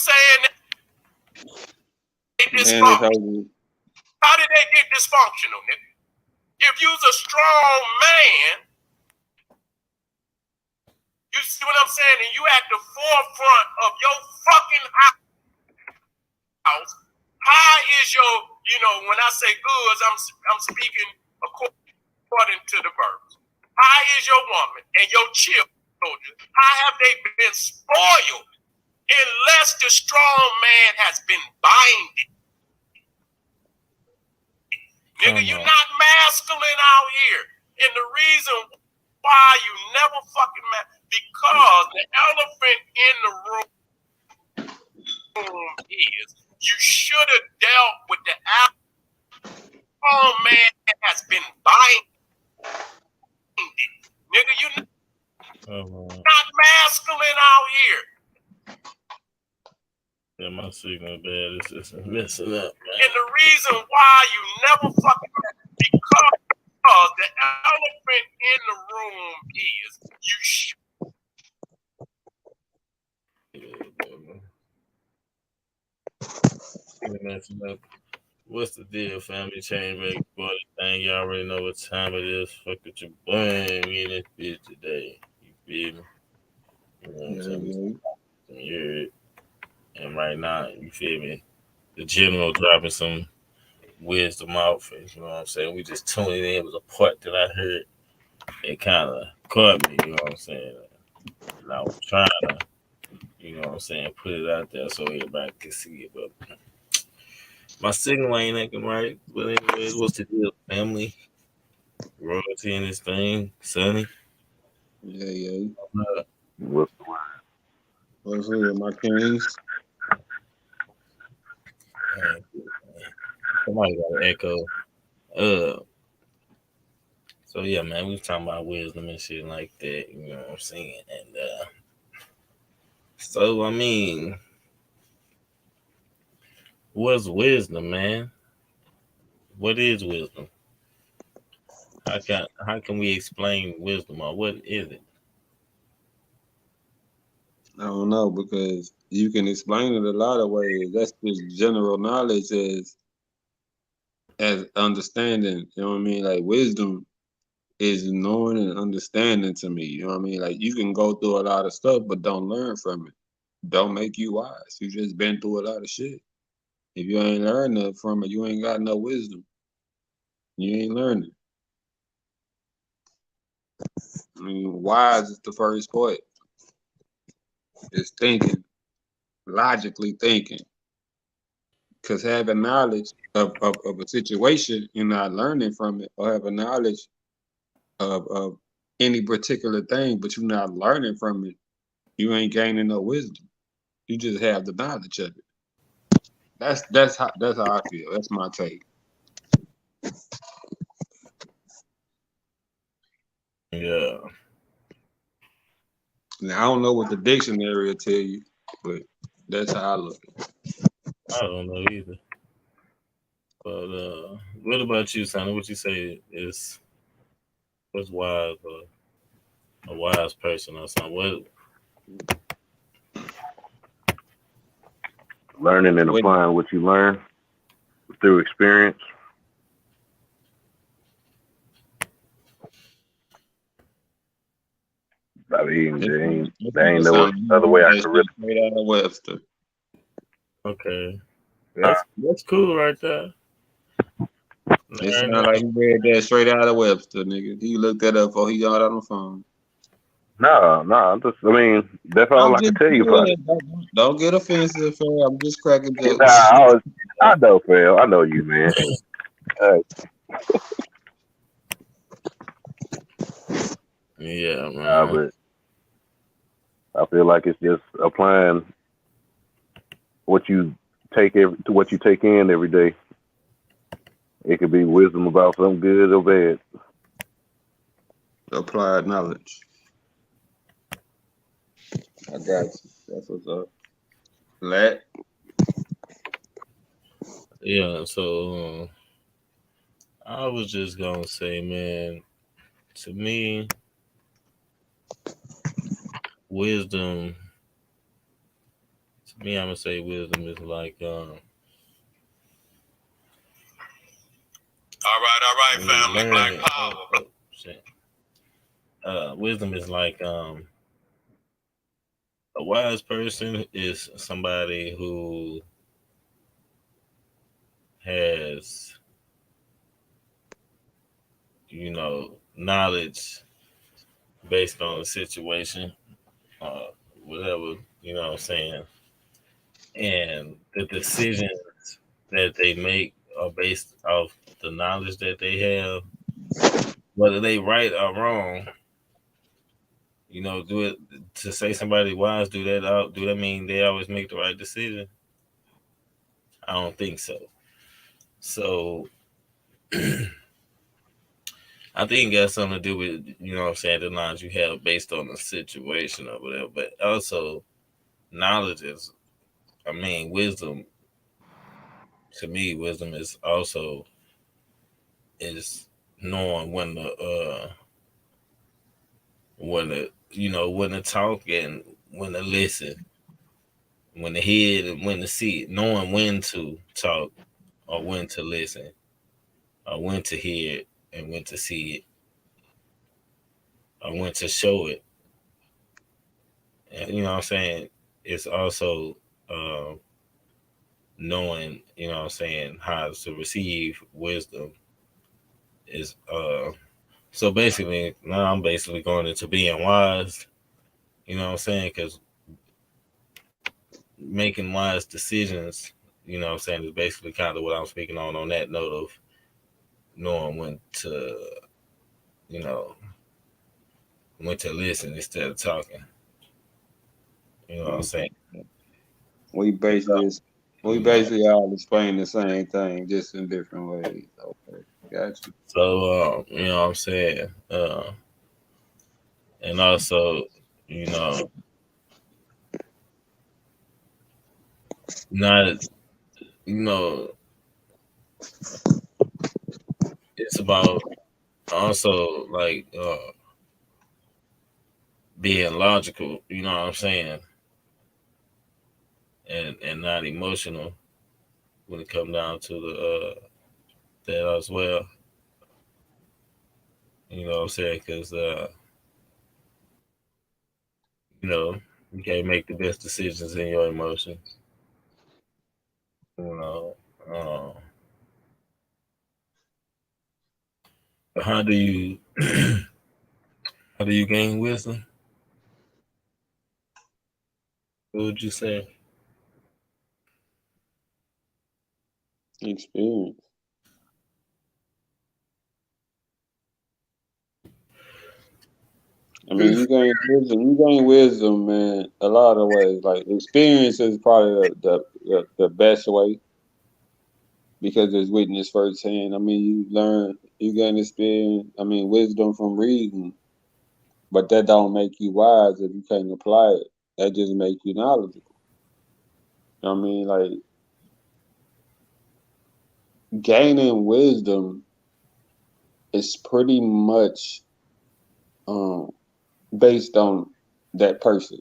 saying they Man, dysfunctional? How did they get dysfunctional, nigga? If you's a strong man, you see what I'm saying, and you at the forefront of your fucking house, how is your, when I say goods, I'm speaking according to the verse. How is your woman and your children? How have they been spoiled unless the strong man has been binded? Nigga, you not masculine out here. And the reason why you never fucking because the elephant in the room is you should have dealt with the strong man that has been binded. Nigga, you not masculine out here. Yeah, my signal bad. It's just messing up, man. And the reason why you never fucking because the elephant in the room is you should. What's the deal, family? Chainbreaker, boy, thing. Y'all already know what time it is. Fuck with your boy. We in this bitch today. You feel me? You know what I'm saying? And right now, you feel me? The general dropping some wisdom out for you know what I'm saying? We just tuned in. It was a part that I heard. It kind of caught me, you know what I'm saying? And I was trying to, you know what I'm saying, put it out there so everybody can see it. But my signal ain't acting right. But anyways, what's the deal, family? Royalty in this thing, Sonny. Yeah. What's the word? What's up, my kings? Somebody got an echo. So yeah, man, we was talking about wisdom and shit like that, you know what I'm saying? And so I mean, what's wisdom, man? What is wisdom? How can we explain wisdom, or what is it? I don't know, because you can explain it a lot of ways. That's just general knowledge as understanding. You know what I mean? Like wisdom is knowing and understanding to me. You know what I mean? Like you can go through a lot of stuff, but don't learn from it. Don't make you wise. You just been through a lot of shit. If you ain't learned nothing from it, you ain't got no wisdom. You ain't learning. I mean, wise is the first point. It's thinking, logically thinking. Because having knowledge of a situation, you're not learning from it, or having knowledge of any particular thing, but you're not learning from it, you ain't gaining no wisdom. You just have the knowledge of it. That's how I feel. That's my take. Yeah. Now I don't know what the dictionary will tell you, but that's how I look at it. I don't know either. But what about you, Sonny? What you say is what's wise, or a wise person or something? What? Learning and applying what you learn through experience. I mean, there ain't no other way I could really. Straight out of Webster. Okay, that's cool right there. It sounded like he read that straight out of Webster, nigga. He looked that up before he got on the phone. No, that's all I can tell you about it. Don't get offensive, fam. I'm just cracking jokes. Nah, I know, fam. I know you, man. Yeah, man. But I feel like it's just applying what you take in every day. It could be wisdom about something good or bad. Applied knowledge. I got you. That's what's up. Let. Yeah, so I was just gonna say, man, to me, wisdom To me, I'm gonna say wisdom is like All right, family. Black learning. power. Shit. Wisdom is like a wise person is somebody who has knowledge based on the situation, uh, whatever what I'm saying, and the decisions that they make are based off the knowledge that they have, whether they right or wrong. Do it to say somebody wise. Do that mean they always make the right decision? I don't think so. So I think it got something to do with what I'm saying, the knowledge you have based on the situation or whatever. But also knowledge is, I mean, wisdom. To me, wisdom is also is knowing when to talk and when to listen, when to hear and when to see, knowing when to talk or when to listen or when to hear it and when to see it or when to show it. And what I'm saying, it's also knowing, what I'm saying, how to receive wisdom is so basically now I'm basically going into being wise, what I'm saying, because making wise decisions, what I'm saying, is basically kind of what I'm speaking on that note of knowing you know, when to listen instead of talking. You know what I'm saying? We basically we You know. basically all explain the same thing, just in different ways. Okay, got you. So what I'm saying? And also, you know, not you know, it's about also like being logical, you know what I'm saying? And not emotional when it comes down to that as well. You know what I'm saying? Because you know, you can't make the best decisions in your emotions. You know, uh, but how do you how do you gain wisdom? What would you say? Experience. I mean, you gain wisdom, man, a lot of ways. Like experience is probably the best way because it's witnessed firsthand. I mean, you gain experience. I mean, wisdom from reading, but that don't make you wise if you can't apply it. That just make you knowledgeable. I mean, like gaining wisdom is pretty much um based on that person.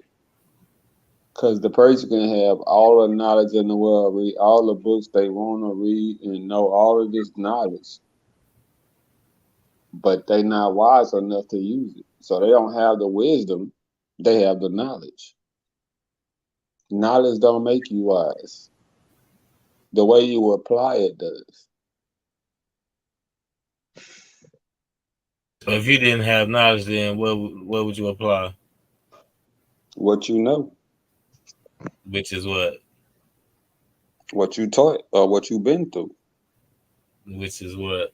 Because the person can have all the knowledge in the world, read all the books they want to read, and know all of this knowledge, but they not wise enough to use it. So they don't have the wisdom; they have the knowledge. Knowledge don't make you wise. The way you apply it does. So if you didn't have knowledge, then what would you apply? What you know, Which is what? what you taught, or what you been through. Which is what?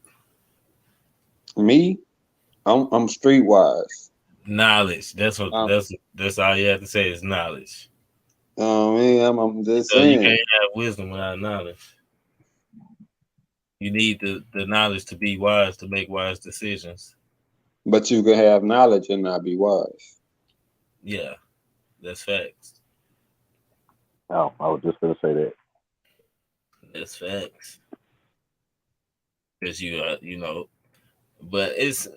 Me, I'm streetwise. Knowledge. That's what. Um, That's all you have to say is knowledge. I'm just So you saying. can't have wisdom without knowledge. You need the knowledge to be wise to make wise decisions. But you can have knowledge and not be wise. Yeah, that's facts. Oh, I was just gonna say that. That's facts. Because but it's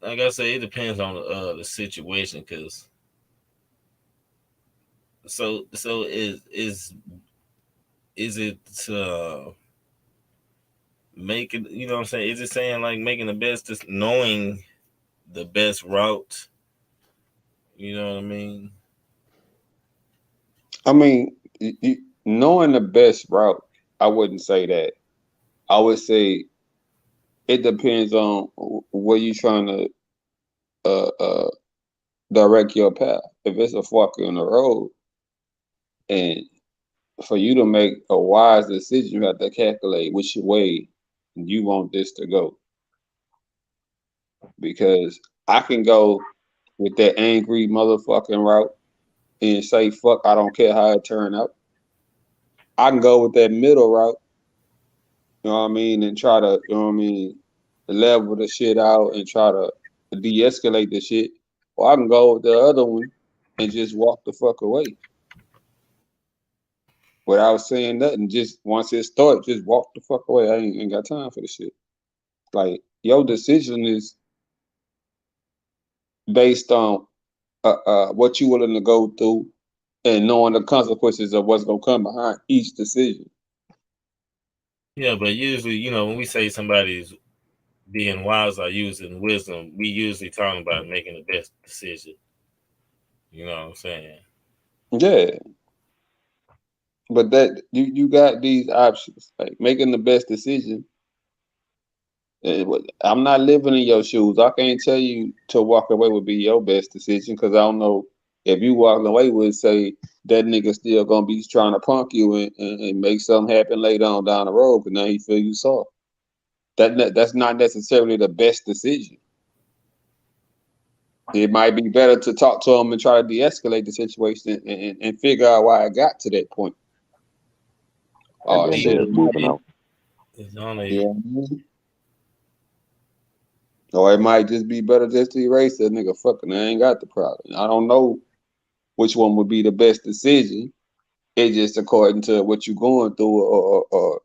like I say, it depends on the situation. Because So is it making, you know what I'm saying? Is it saying like making the best, just knowing the best route? You know what I mean? I mean, knowing the best route, I wouldn't say that. I would say it depends on where you're trying to uh, uh, direct your path. If it's a fork in the road, and for you to make a wise decision, you have to calculate which way you want this to go. Because I can go with that angry motherfucking route and say, fuck, I don't care how it turned out. I can go with that middle route, you know what I mean, and try to, you know what I mean, level the shit out and try to de-escalate the shit. Or I can go with the other one and just walk the fuck away without saying nothing. Just once it starts, just walk the fuck away. I ain't got time for the shit. Like your decision is based on what you willing to go through and knowing the consequences of what's gonna come behind each decision. Yeah, but usually, when we say somebody's being wise or using wisdom, we usually talking about making the best decision. You know what I'm saying? Yeah, but that you got these options, like making the best decision. I'm not living in your shoes. I can't tell you to walk away would be your best decision because I don't know if you walking away with say that nigga still gonna be trying to punk you and make something happen later on down the road because now he feel you soft. That's not necessarily the best decision. It might be better to talk to him and try to de-escalate the situation and figure out why I got to that point. and Oh then shit, just it might moving be, on. It's on you a know what I mean? Or it might just be better just to erase that nigga. Fucking, I ain't got the problem. I don't know which one would be the best decision. It's just according to what you're going through or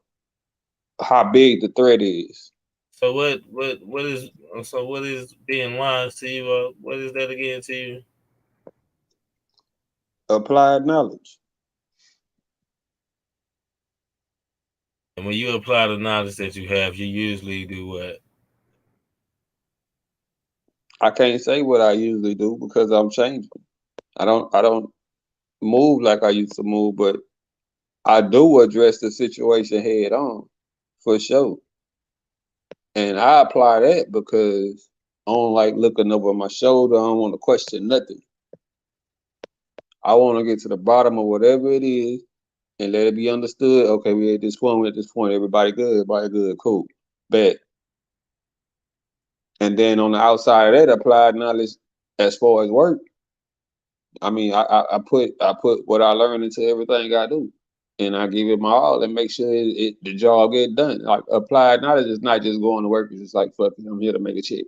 how big the threat is. So what is being wise to you? What is that again to you? Applied knowledge. And when you apply the knowledge that you have, you usually do what? I can't say what I usually do because I'm changing. I don't move like I used to move, but I do address the situation head on for sure. And I apply that because I don't like looking over my shoulder. I don't want to question nothing. I want to get to the bottom of whatever it is and let it be understood. Okay, we at this point, we at this point. Everybody good, cool, bet. And then on the outside of that, applied knowledge as far as work. I mean, I put what I learned into everything I do, and I give it my all and make sure the job get done. Like applied knowledge is not just going to work. It's just like fuck it, I'm here to make a check.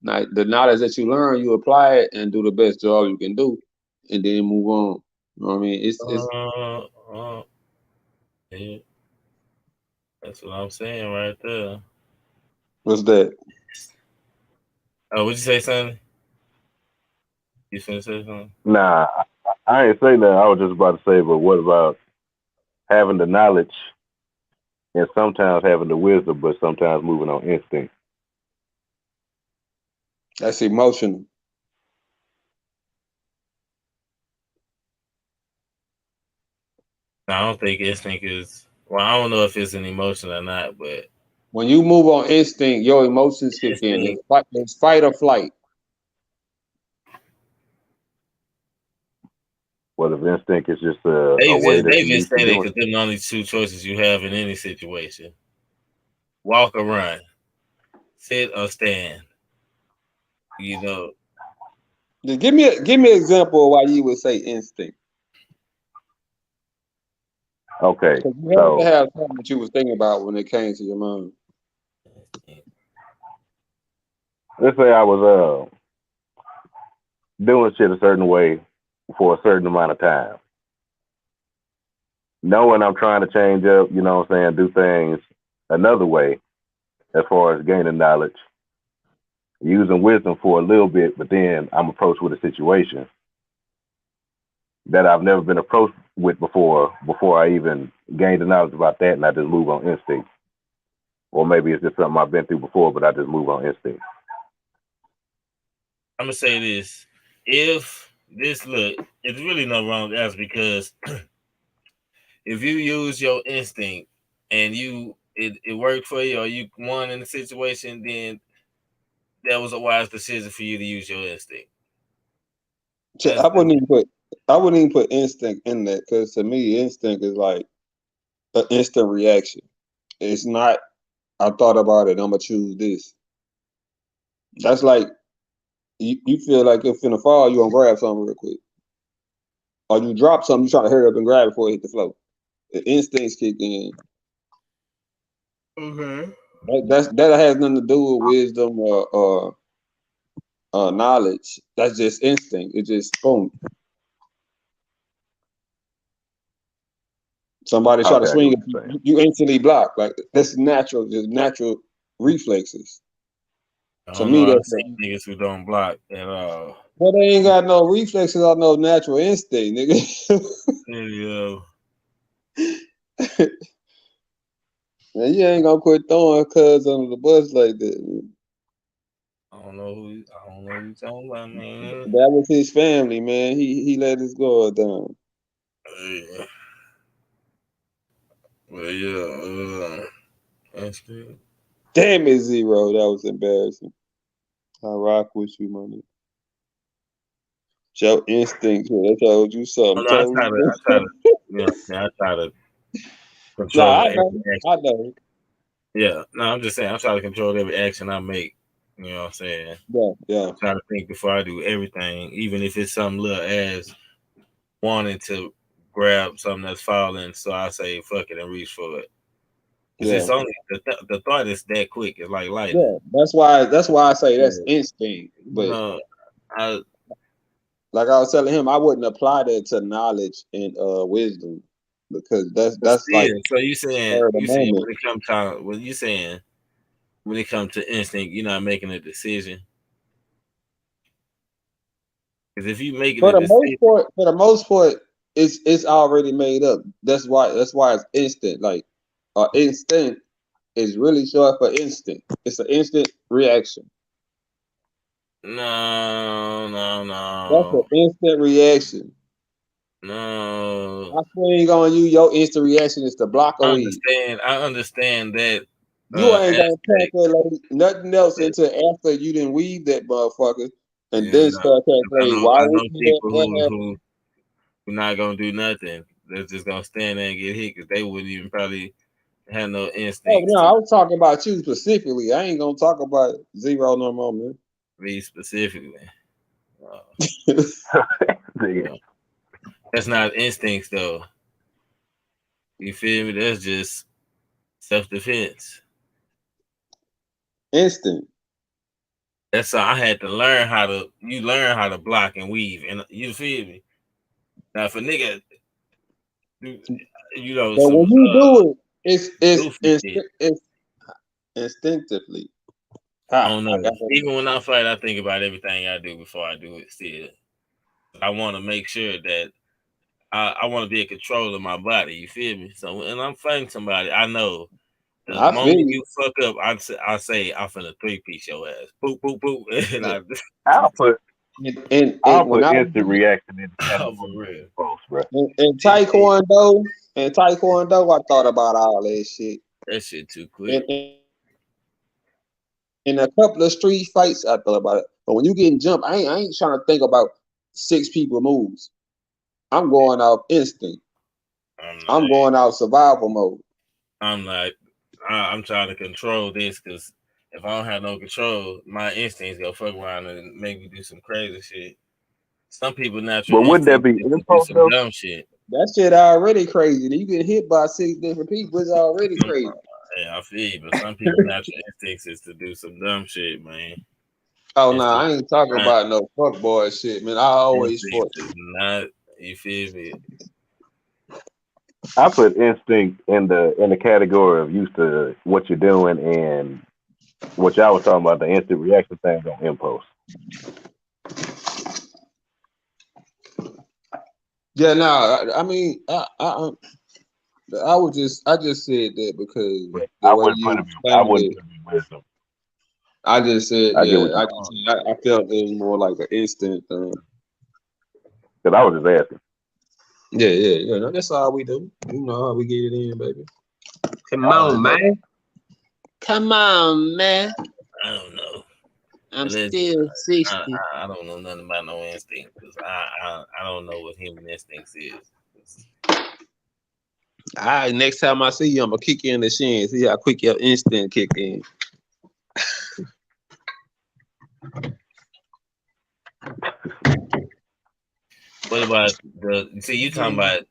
Now, the knowledge that you learn, you apply it and do the best job you can do, and then move on. You know what I mean? It's Uh, uh, yeah, that's what I'm saying right there. what's that? Oh, would you say something? You finna say something? Nah, I ain't say that. I was just about to say, but what about having the knowledge and sometimes having the wisdom, but sometimes moving on instinct? That's emotional. No, I don't think instinct is. Well, I don't know if it's an emotion or not, but When you move on instinct, your emotions kick in. instinct. It's fight or flight. What if instinct is just a way that They you're just used to say that doing? because them the only two choices you have in any situation: walk or run, sit or stand. You know, Just give me an example of why you would say instinct. Okay, Because you have to so have something that you was thinking about when it came to your mind. let's say I was doing shit a certain way for a certain amount of time, knowing I'm trying to change up, you know what I'm saying, do things another way as far as gaining knowledge, using wisdom for a little bit, but then I'm approached with a situation. that I've never been approached with before I even gained the knowledge about that, and I just move on instinct. Or maybe it's just something I've been through before, but I just move on instinct. I'm gonna say this: if this look, it's really no wrong answer because if you use your instinct and it worked for you or you won in the situation, then that was a wise decision for you to use your instinct. I wouldn't even put instinct in that, because to me, instinct is like an instant reaction. It's not, I thought about it, I'm gonna choose this. That's like you feel like you're finna fall, you gonna grab something real quick. Or you drop something, you trying to hurry up and grab it before it hit the floor. The instincts kick in. Okay. That has nothing to do with wisdom or knowledge. That's just instinct. It just boom. Somebody try to Okay, I get swing what it, you're saying. you instantly block. Like that's natural, just natural reflexes. I To don't me, know. I've that's seen niggas who don't block at all. well, they ain't got no reflexes or no natural instinct, nigga. Yeah. Man, you ain't gonna quit throwing cuz under the bus like that. Man. I don't know who you talking about, man. That was his family, man. He let his guard down. Yeah. Well, yeah. That's good. Damn it, Zero. That was embarrassing. I rock with you, money. Your instinct, I told you something. No, I try to control Nah, I every know. action. I know. Yeah, no, I'm just saying I try to control every action I make. You know what I'm saying? Yeah. I try to think before I do everything, even if it's something little as wanting to grab something that's falling. So I say fuck it and reach for it. Cause Yeah. it's only the thought is that quick. It's like lightning. Yeah. That's why I say that's instinct. You But know, like I was telling him, I wouldn't apply that to knowledge and wisdom, because that's like so you saying spur of the moment. when it comes to instinct, you're not making a decision. Because if you making For a the decision, most part, it's already made up. That's why it's instant. Like instinct is really short for instant. It's an instant reaction. That's an no, instant reaction. no. I swing on you, your instant reaction is to block a weed. I understand that You ain't gonna aspect. calculate nothing else until after you didn't weed that motherfucker, and Yeah, then start calculating why I we know did that, people what happened. who not gonna do nothing. They're just gonna stand there and get hit because they wouldn't even probably have no Oh instincts no, to I was talking about you specifically. I ain't gonna talk about Zero no more, man. be specifically. Yeah. That's not instincts though. You feel me? That's just self defense. Instant. That's how I had to learn how to. You learn how to block and weave, and you feel me. Now, if a nigga, you know, But some when you do it, goofy shit. it's instinctively. I Ha, don't I know. got it. Even when I fight, I think about everything I do before I do it. Still, I want to make sure that I want to be in control of my body. You feel me? So when I'm fighting somebody, I know the I feel moment you. you fuck up, I say I'm finna 3-piece your ass. Boop boop boop, and Yeah. I I'll put And when I instant reaction in the oh, for category of real. impulse, bro. in Taekwondo, I thought about all that shit. That shit too quick. And in a couple of street fights, I thought about it. But when you getting jumped, I ain't trying to think about 6 people moves. I'm going off instinct. I'm going out survival mode. I'm like, I'm trying to control this because if I don't have no control, my instincts go fuck around and make me do some crazy shit. Some people natural But wouldn't that instinct be is to do impulse some though? dumb shit. That shit already crazy. You get hit by 6 different people. It's already crazy. Yeah, I feel you, but some people natural instincts is to do some dumb shit, man. Oh no, Instinct I ain't talking not, about no fuck boy shit, man. I always fought. instincts is not. You feel me? I put instinct in the category of used to what you're doing and what y'all was talking about, the instant reaction thing on impulse. Yeah, no, I mean, I just said that because But the I way wouldn't you put it. I explained wouldn't it, put it in wisdom. I just said, I get yeah, what you're saying. I felt it was more like an instant thing. Because I was just asking. Yeah. No, that's all we do. You know how we get it in, baby. Come I on, already know. man. Come on, man. I don't know. I'm Allegedly, still 60. I don't know nothing about no instinct because I don't know what human instincts is. All right, next time I see you, I'm gonna kick you in the shin. See how quick your instinct kick in. What about the? See, you talking about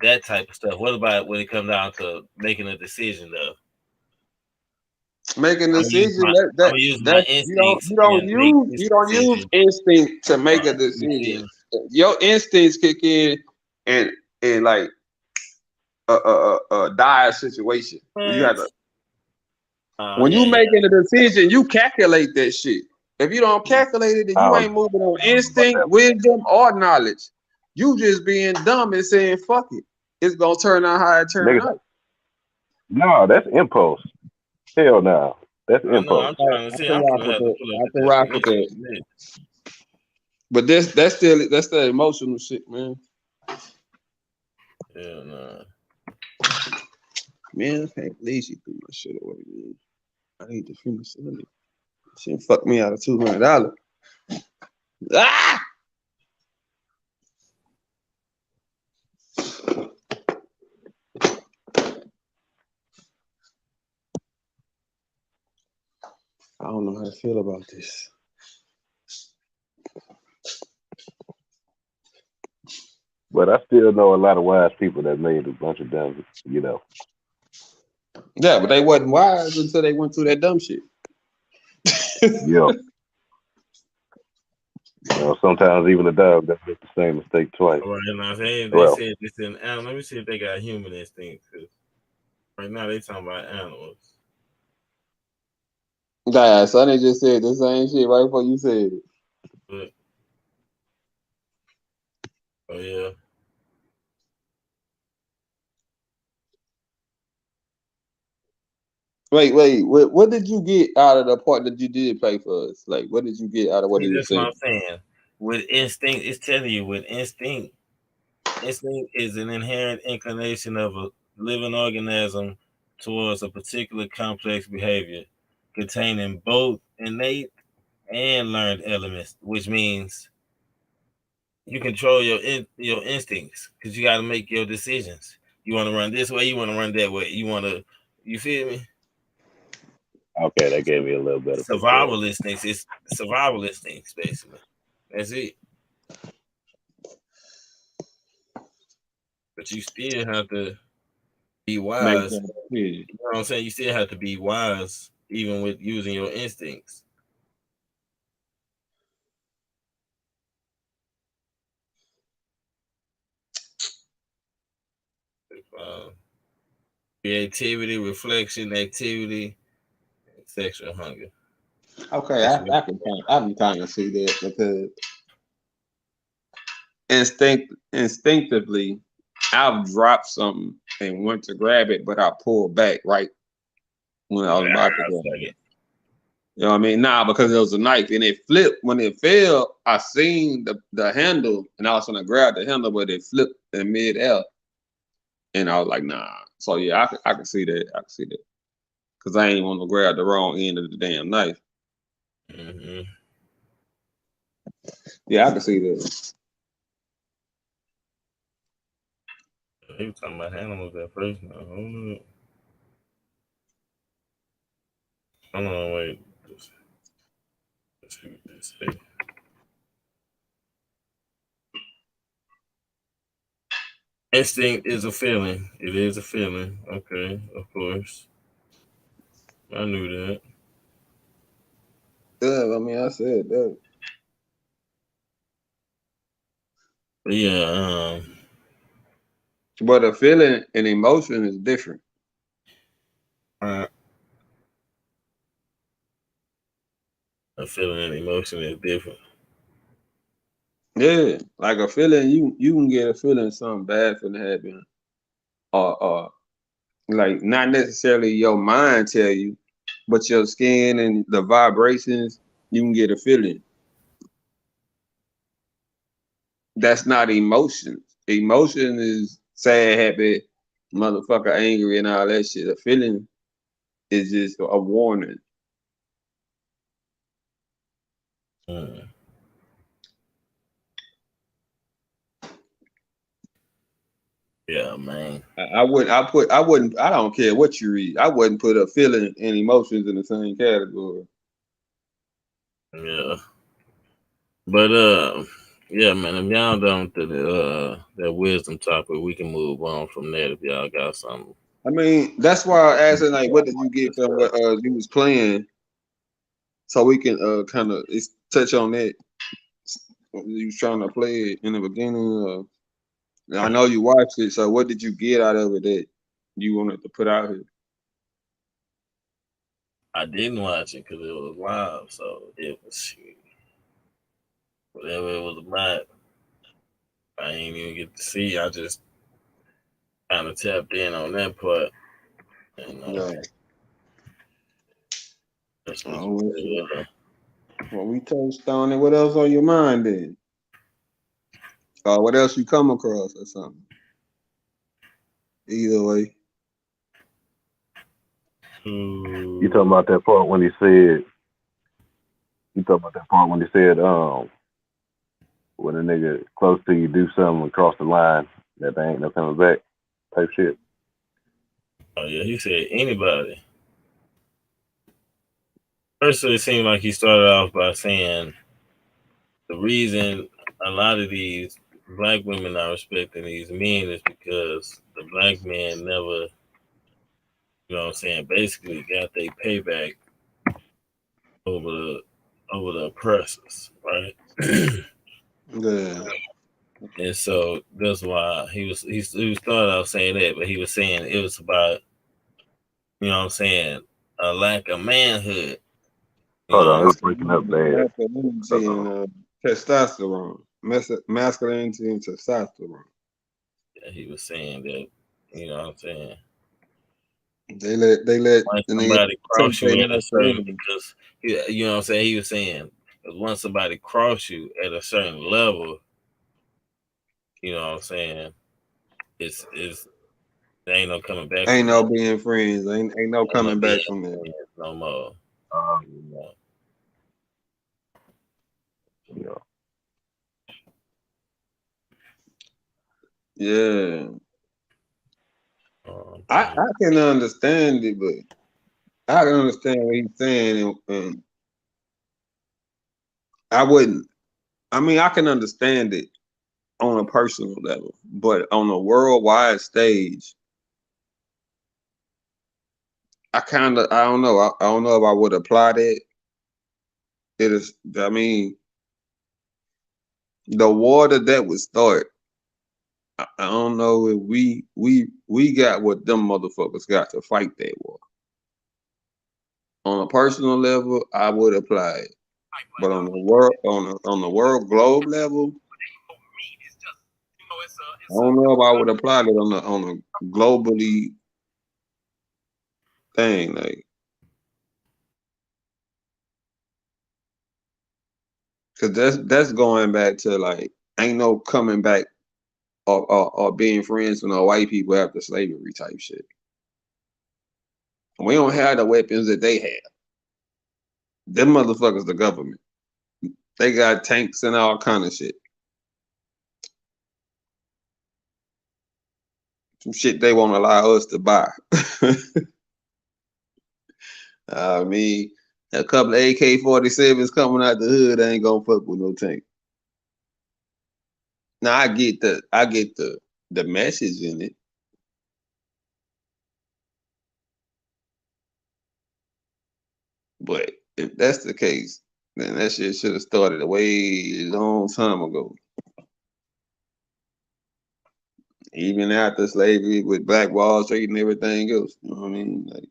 that type of stuff. What about when it comes down to making a decision though? Making a I'm gonna use decision I'm gonna use my instincts and make this you don't use decision. instinct to make a You decision. feel me? Your instincts kick in and like a dire situation. You have to What? when you Yeah. making a decision, you calculate that shit. If you don't calculate it, then I you don't, ain't moving on I don't know about instinct, that. wisdom, or knowledge. You just being dumb and saying fuck it. It's gonna turn out how it turn Nigga, out. no, that's impulse. Hell no. That's I know. impulse. I'm trying to I see. can I'm rock gonna with have to that. pull up I the can rock with definition that. of that. But that's still emotional shit, man. Yeah, no. Man, I can't believe she threw my shit away, man. I need to finish it. She fucked me out of $200. Ah! I don't know how to feel about this. But I still know a lot of wise people that made a bunch of dumb, Yeah, but they wasn't wise until they went through that dumb shit. Yeah. Sometimes even a dog does make the same mistake twice. All right, now they Well, said this in animal. Let me see if they got human instincts. 'Cause right now they talking about animals. Nah, Sonny just said the same shit right before you said it. But oh yeah, Wait. What did you get out of the part that you did play for us? Like, what did you get out of what see he was that's what saying? I'm saying. With instinct, it's telling you with instinct. Instinct is an inherent inclination of a living organism towards a particular complex behavior, containing both innate and learned elements, which means you control your instincts because you got to make your decisions. You want to run this way, you want to run that way. You feel me? okay, that gave me a little better picture of it. Survival instincts is survival instincts, basically. That's it. But you still have to be Make wise. that decision. You know what I'm saying? You still have to be wise, even with using your instincts. Uh, Creativity, reflection, activity, and sexual hunger. Okay, That's what, I can kind of see that because instinctively, I've dropped something and went to grab it, but I pulled back right when I was about to grab it. You know what I mean? Nah, because it was a knife and it flipped. When it fell, I seen the handle and I was gonna grab the handle, but it flipped in midair. And I was like, nah. So yeah, I can see that. I can see that. Cause I ain't want to grab the wrong end of the damn knife. mm-hmm. Yeah, I can see that. He was talking about animals at first. No, hold on, wait. Let's see what this say. Instinct is a feeling. It is a feeling. Okay, of course. I knew that. Yeah, I mean, I said that. But yeah, But a feeling and emotion is different. uh, a feeling and emotion is different. Yeah, like a feeling you can get a feeling something bad finna happen, or like not necessarily your mind tell you, but your skin and the vibrations, you can get a feeling. That's not emotions. Emotion is sad, happy, motherfucker, angry, and all that shit. A feeling is just a warning. Mm. Yeah, man. I wouldn't. I don't care what you read. I wouldn't put a feeling and emotions in the same category. Yeah. But yeah, man, if y'all done to that wisdom topic, we can move on from that if y'all got something. I mean, that's why I asked, like, what did you get from what you was playing, so we can kind of touch on that. You was trying to play it in the beginning. I know you watched it, so what did you get out of it that you wanted to put out here? I didn't watch it because it was live, so it was whatever it was about. I ain't even get to see. I just kind of tapped in on that part, and Yeah. that's what Oh, you said. well, we touched on it. What else on your mind then? What else you come across or something? Either way. You talking about that part when he said? You talking about that part when he said, when a nigga close to you do something across the line that they ain't no coming back, type shit. Oh yeah, he said anybody. First, it seemed like he started off by saying the reason a lot of these black women are respecting these men is because the black men never, you know what I'm saying, basically got their payback over the oppressors, right? Yeah. And so that's why he started out saying that, but he was saying it was about, you know what I'm saying, a lack of manhood. You Hold know what on, I'm it was saying? breaking up bad. Masculinity and testosterone. Masculinity and testosterone. He was saying that, you know what I'm saying, They let once the nigga somebody take cross you their at a certain, masculinity. because you know what I'm saying, he was saying because once somebody cross you at a certain level, you know what I'm saying, it's there ain't no coming back Ain't from no that. being friends. Ain't no Ain't no coming being back from that. friends no more. Uh, You know? you know, Yeah. I Okay. can understand it, but I can understand what he's saying, and I wouldn't. I mean, I can understand it on a personal level, but on a worldwide stage, I don't know. I don't know if I would apply that. It is. I mean, the water that would start. I don't know if we got what them motherfuckers got to fight that war. On a personal level, I would apply it, but on the world globe level, I don't know if I would apply it on a globally thing, like, cause that's going back to like ain't no coming back or being friends with no white people after slavery type shit. We don't have the weapons that they have. Them motherfuckers, the government. They got tanks and all kind of shit. Some shit they won't allow us to buy. I mean, a couple of AK-47s coming out the hood ain't gonna fuck with no tank. Now I get the message in it, but if that's the case, then that shit should have started a way long time ago. Even after slavery with Black Wall Street and everything else. You know what I mean? Like,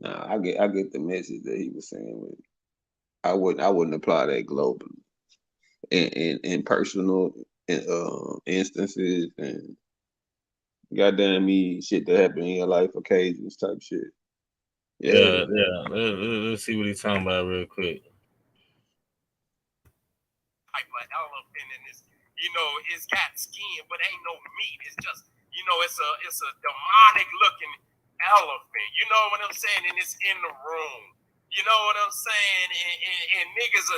I get the message that he was saying. With I wouldn't apply that globally. In personal instances and goddamn me shit that happen in your life, occasions type shit. Yeah. Let's see what he's talking about real quick. Type of elephant in this, it's got skin, but ain't no meat. It's just, it's a demonic looking elephant. You know what I'm saying? And it's in the room. You know what I'm saying? And niggas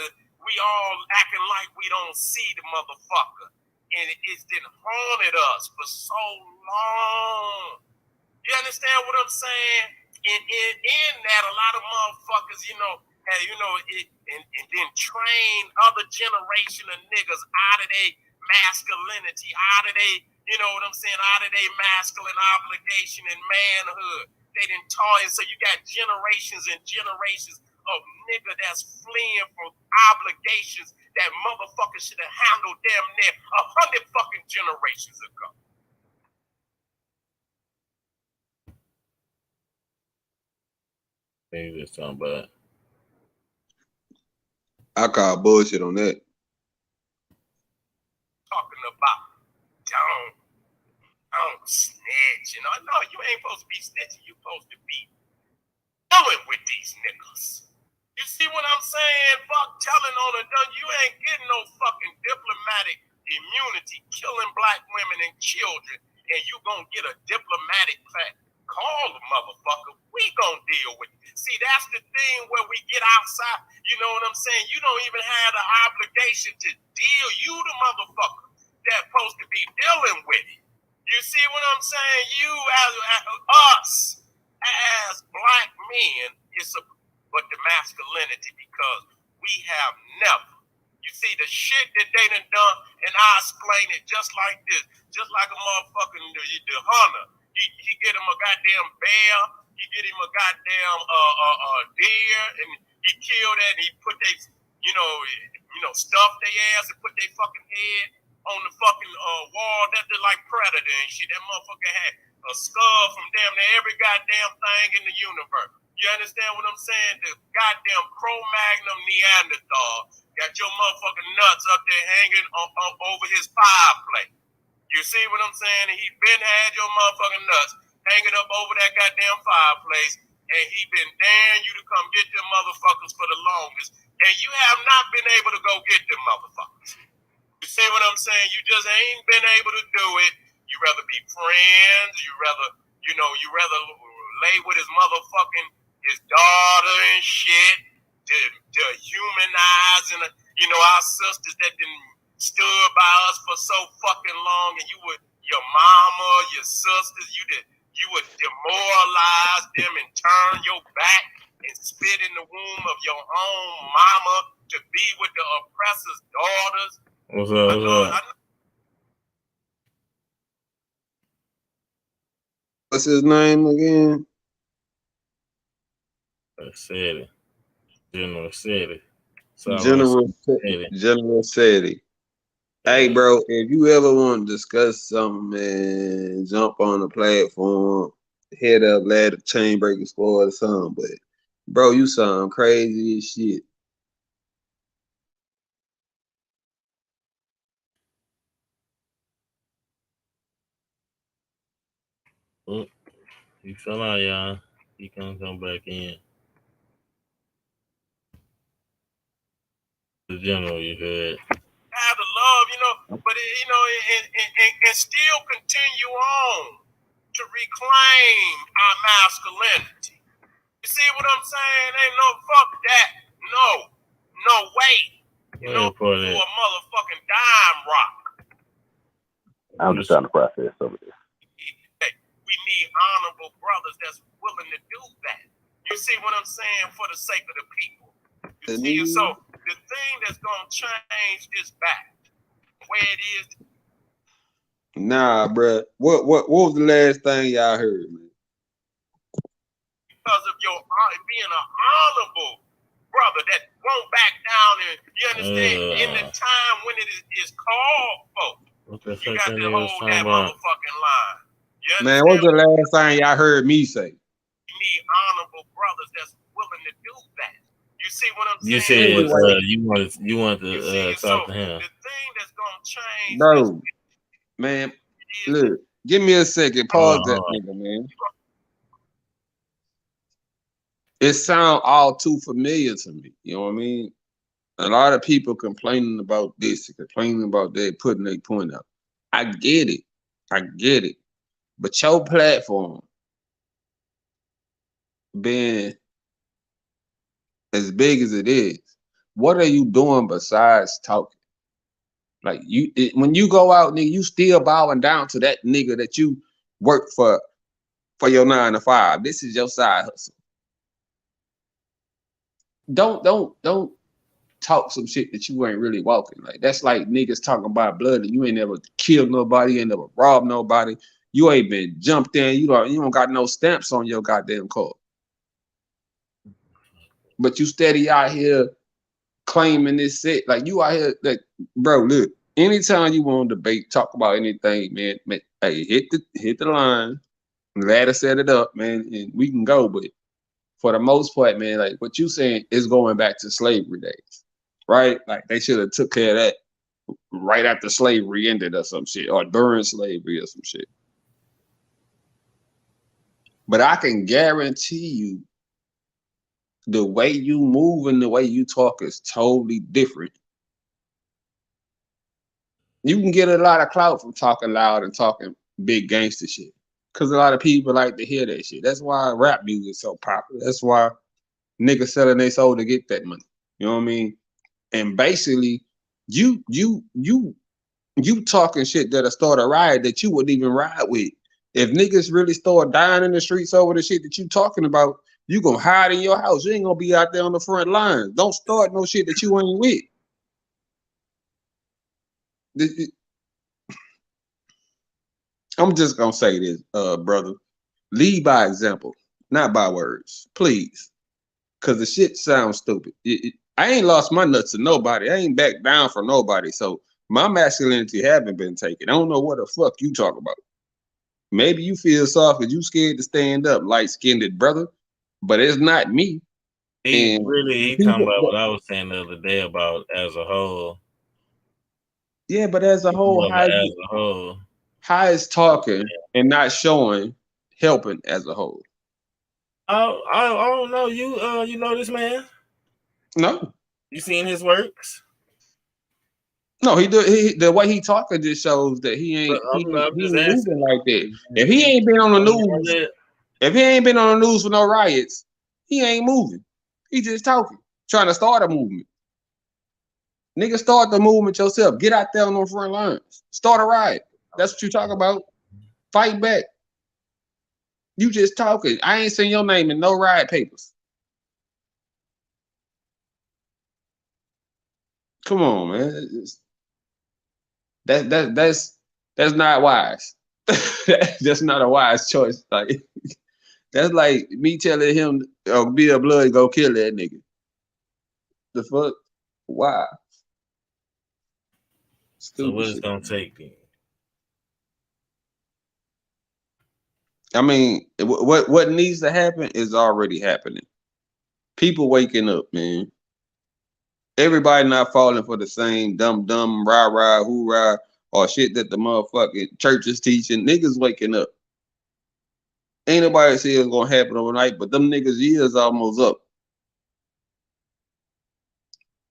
we all acting like we don't see the motherfucker. And it's been haunted us for so long. You understand what I'm saying? In that, a lot of motherfuckers, and then train other generation of niggas out of their masculinity, out of their, out of their masculine obligation and manhood. They didn't taught it. So you got generations and generations of nigga that's fleeing from obligations that motherfuckers should have handled damn near 100 fucking generations ago. He just talking about. I call bullshit on that. Talking about don't snitch. No, you ain't supposed to be snitching. You supposed to be dealing with these niggas. You see what I'm saying? Fuck telling on a done. You ain't getting no fucking diplomatic immunity, killing black women and children, and you gonna get a diplomatic fact. Call the motherfucker. We gonna deal with it. See, that's the thing where we get outside. You know what I'm saying? You don't even have the obligation to deal. You the motherfucker that's supposed to be dealing with it. You see what I'm saying? You as us as black men, but the masculinity, because we have never. You see the shit that they done, and I explain it just like this, just like a motherfucking the hunter. He get him a goddamn bear, he get him a goddamn deer, and he kill that, and he put they, stuff their ass and put their fucking head on the fucking wall. That's just like Predator and shit. That motherfucker had a skull from damn near every goddamn thing in the universe. You understand what I'm saying? The goddamn Cro-Magnon Neanderthal got your motherfucking nuts up there hanging over his fireplace. You see what I'm saying? And he been had your motherfucking nuts hanging up over that goddamn fireplace, and he been daring you to come get them motherfuckers for the longest, and you have not been able to go get them motherfuckers. You see what I'm saying? You just ain't been able to do it. You rather be friends. You rather lay with his daughter and shit, to humanize, and our sisters that didn't stood by us for so fucking long, and you would your mama, your sisters, you would demoralize them and turn your back and spit in the womb of your own mama to be with the oppressor's daughters. What's up? What's his name again? City. General City. General City. Hey, bro, if you ever want to discuss something, man, jump on the platform, head up, lad, the Chainbreaker squad or something. But, bro, you sound crazy as shit. He fell out, y'all. He can't come back in. The general, you heard. Have the love, but and still continue on to reclaim our masculinity. You see what I'm saying? Ain't no fuck that. No way. For a motherfucking dime rock. I'm just trying to process some of this. We need honorable brothers that's willing to do that. You see what I'm saying? For the sake of the people. You see, so the thing that's gonna change this back where it is. Nah, bro. What was the last thing y'all heard, man? Because of your being an honorable brother that won't back down, and you understand in the time when it is called for. You got to hold that motherfucking line. Man, what's the last thing y'all heard me say? You need honorable brothers that's willing to do that. You see what I'm You saying? said Anyway, you want You to see, talk so to him. the thing that's gonna change bro, man, is look, give me a second. Pause that nigga, man. It sounds all too familiar to me. You know what I mean? A lot of people complaining about this, complaining about that, putting their point out. I get it. I get it. But your platform being as big as it is, what are you doing besides talking? Like when you go out, nigga, you still bowing down to that nigga that you work for your 9 to 5. This is your side hustle. Don't talk some shit that you ain't really walking. Like that's like niggas talking about blood and you ain't never killed nobody, you ain't never robbed nobody. You ain't been jumped in. You don't got no stamps on your goddamn car. But you steady out here claiming this shit. Like you out here, like, bro, look, anytime you want to debate, talk about anything, man, hey, hit the line. I'm glad to set it up, man, and we can go. But for the most part, man, like what you saying is going back to slavery days, right? Like they should have took care of that right after slavery ended or some shit, or during slavery or some shit. But I can guarantee you the way you move and the way you talk is totally different. You can get a lot of clout from talking loud and talking big gangster shit. Cause a lot of people like to hear that shit. That's why rap music is so popular. That's why niggas selling their soul to get that money. You know what I mean? And basically, you talking shit that'll start a riot that you wouldn't even ride with. If niggas really start dying in the streets over the shit that you talking about, you gonna hide in your house. You ain't gonna be out there on the front lines. Don't start no shit that you ain't with. I'm just gonna say this, brother. Lead by example, not by words, please. Cause the shit sounds stupid. I ain't lost my nuts to nobody. I ain't backed down for nobody. So my masculinity haven't been taken. I don't know what the fuck you talk about. Maybe you feel soft because you scared to stand up, light-skinned brother. But it's not me. He And talking about what I was saying the other day about as a whole. Yeah, but as a whole, how is talking and not showing helping as a whole? I don't know. You know this man? No. You seen his works? No, the way he talking just shows that he ain't moving like that. If he ain't been on the news, if he ain't been on the news for no riots, he ain't moving. He just talking, trying to start a movement. Nigga, start the movement yourself. Get out there on the front lines. Start a riot. That's what you talk about. Fight back. You just talking. I ain't seen your name in no riot papers. Come on, man. That's not wise. That's not a wise choice. Like that's like me telling him, "Oh, be a blood, go kill that nigga." The fuck? Why? So what it's gonna take then? I mean, what needs to happen is already happening. People waking up, man. Everybody not falling for the same dumb, rah, hoorah, or shit that the motherfucking church is teaching. Niggas waking up. Ain't nobody say it's gonna happen overnight, but them niggas' years almost up.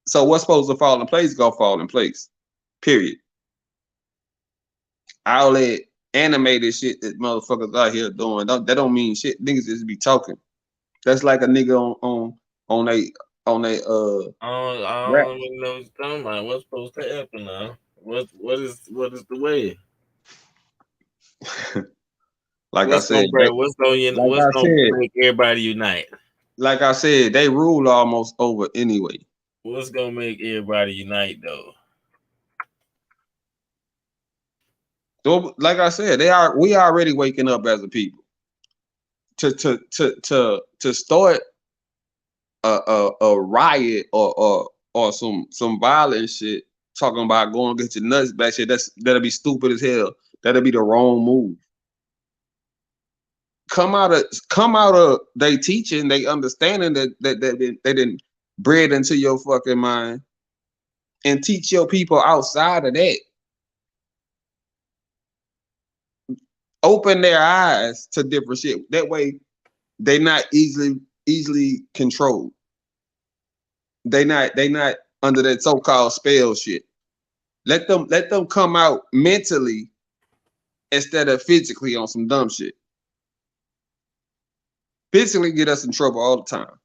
So what's supposed to fall in place gonna fall in place. Period. All that animated shit that motherfuckers out here doing, that don't mean shit. Niggas just be talking. That's like a nigga on a I don't even know what you're talking about. What's supposed to happen now? What is the way? Like I said, what's gonna make everybody unite? Like I said, they rule almost over anyway. What's gonna make everybody unite though? So, like I said, we already waking up as a people. To start a riot or some violent shit, talking about going to get your nuts back shit, that'll be stupid as hell. That'll be the wrong move. come out of they teaching, they understanding that they didn't bred into your fucking mind, and teach your people outside of that. Open their eyes to different shit. That way, they not easily controlled. They not under that so-called spell shit. Let them come out mentally instead of physically on some dumb shit. Physically get us in trouble all the time.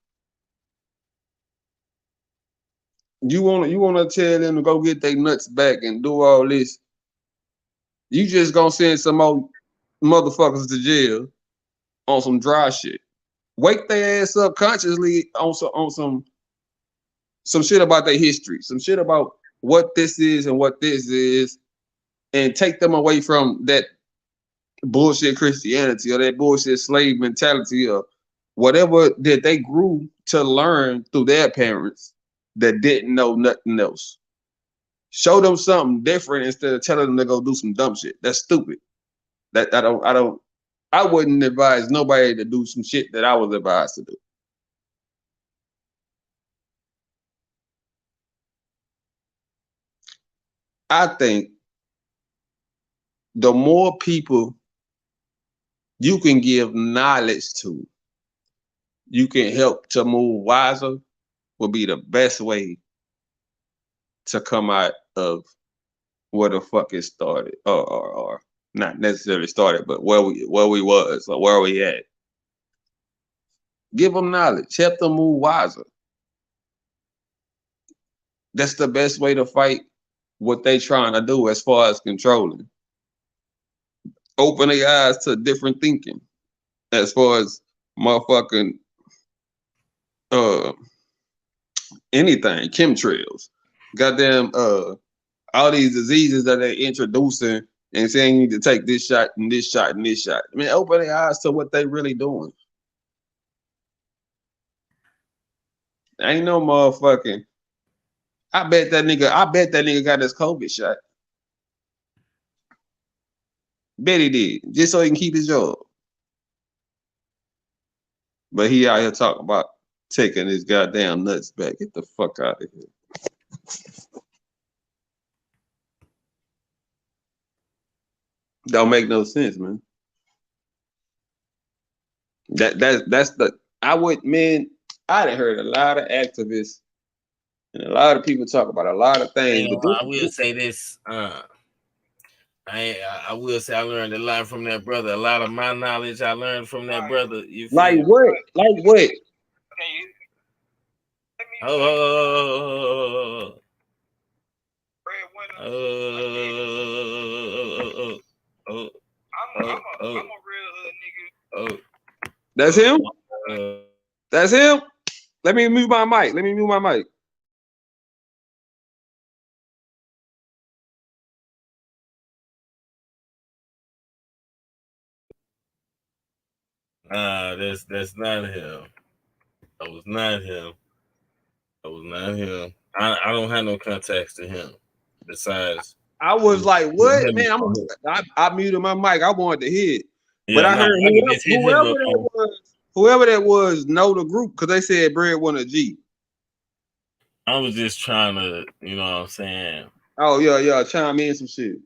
You wanna tell them to go get their nuts back and do all this. You just gonna send some more motherfuckers to jail on some dry shit. Wake their ass up consciously on some shit about their history, some shit about what this is and what this is, and take them away from that bullshit Christianity or that bullshit slave mentality or whatever that they grew to learn through their parents that didn't know nothing else. Show them something different instead of telling them to go do some dumb shit. That's stupid. That I wouldn't advise nobody to do some shit that I was advised to do. I think the more people you can give knowledge to, you can help to move wiser, will be the best way to come out of where the fuck it started, or not necessarily started, but where we was or where we at. Give them knowledge, help them move wiser. That's the best way to fight what they trying to do as far as controlling. Open their eyes to different thinking as far as motherfucking anything, chemtrails, goddamn all these diseases that they're introducing and saying you need to take this shot and this shot and this shot. I mean, open their eyes to what they really doing. Ain't no motherfucking. I bet that nigga got his COVID shot. Bet he did, just so he can keep his job. But he out here talking about taking his goddamn nuts back. Get the fuck out of here. Don't make no sense, man. That's the I would man. I done heard a lot of activists and a lot of people talk about a lot of things. But I will say this. I will say I learned a lot from that brother. A lot of my knowledge I learned from that brother. You feel like what? Like what? That's him? That's him? Let me mute my mic. That's not him. That was not him. I don't have no contacts to him. Besides, I was like, what? Man, I muted my mic. I wanted to hear it. Yeah, but I heard whoever that was know the group because they said Bread won a G. I was just trying to, you know what I'm saying? Oh, yeah, chime in some shit.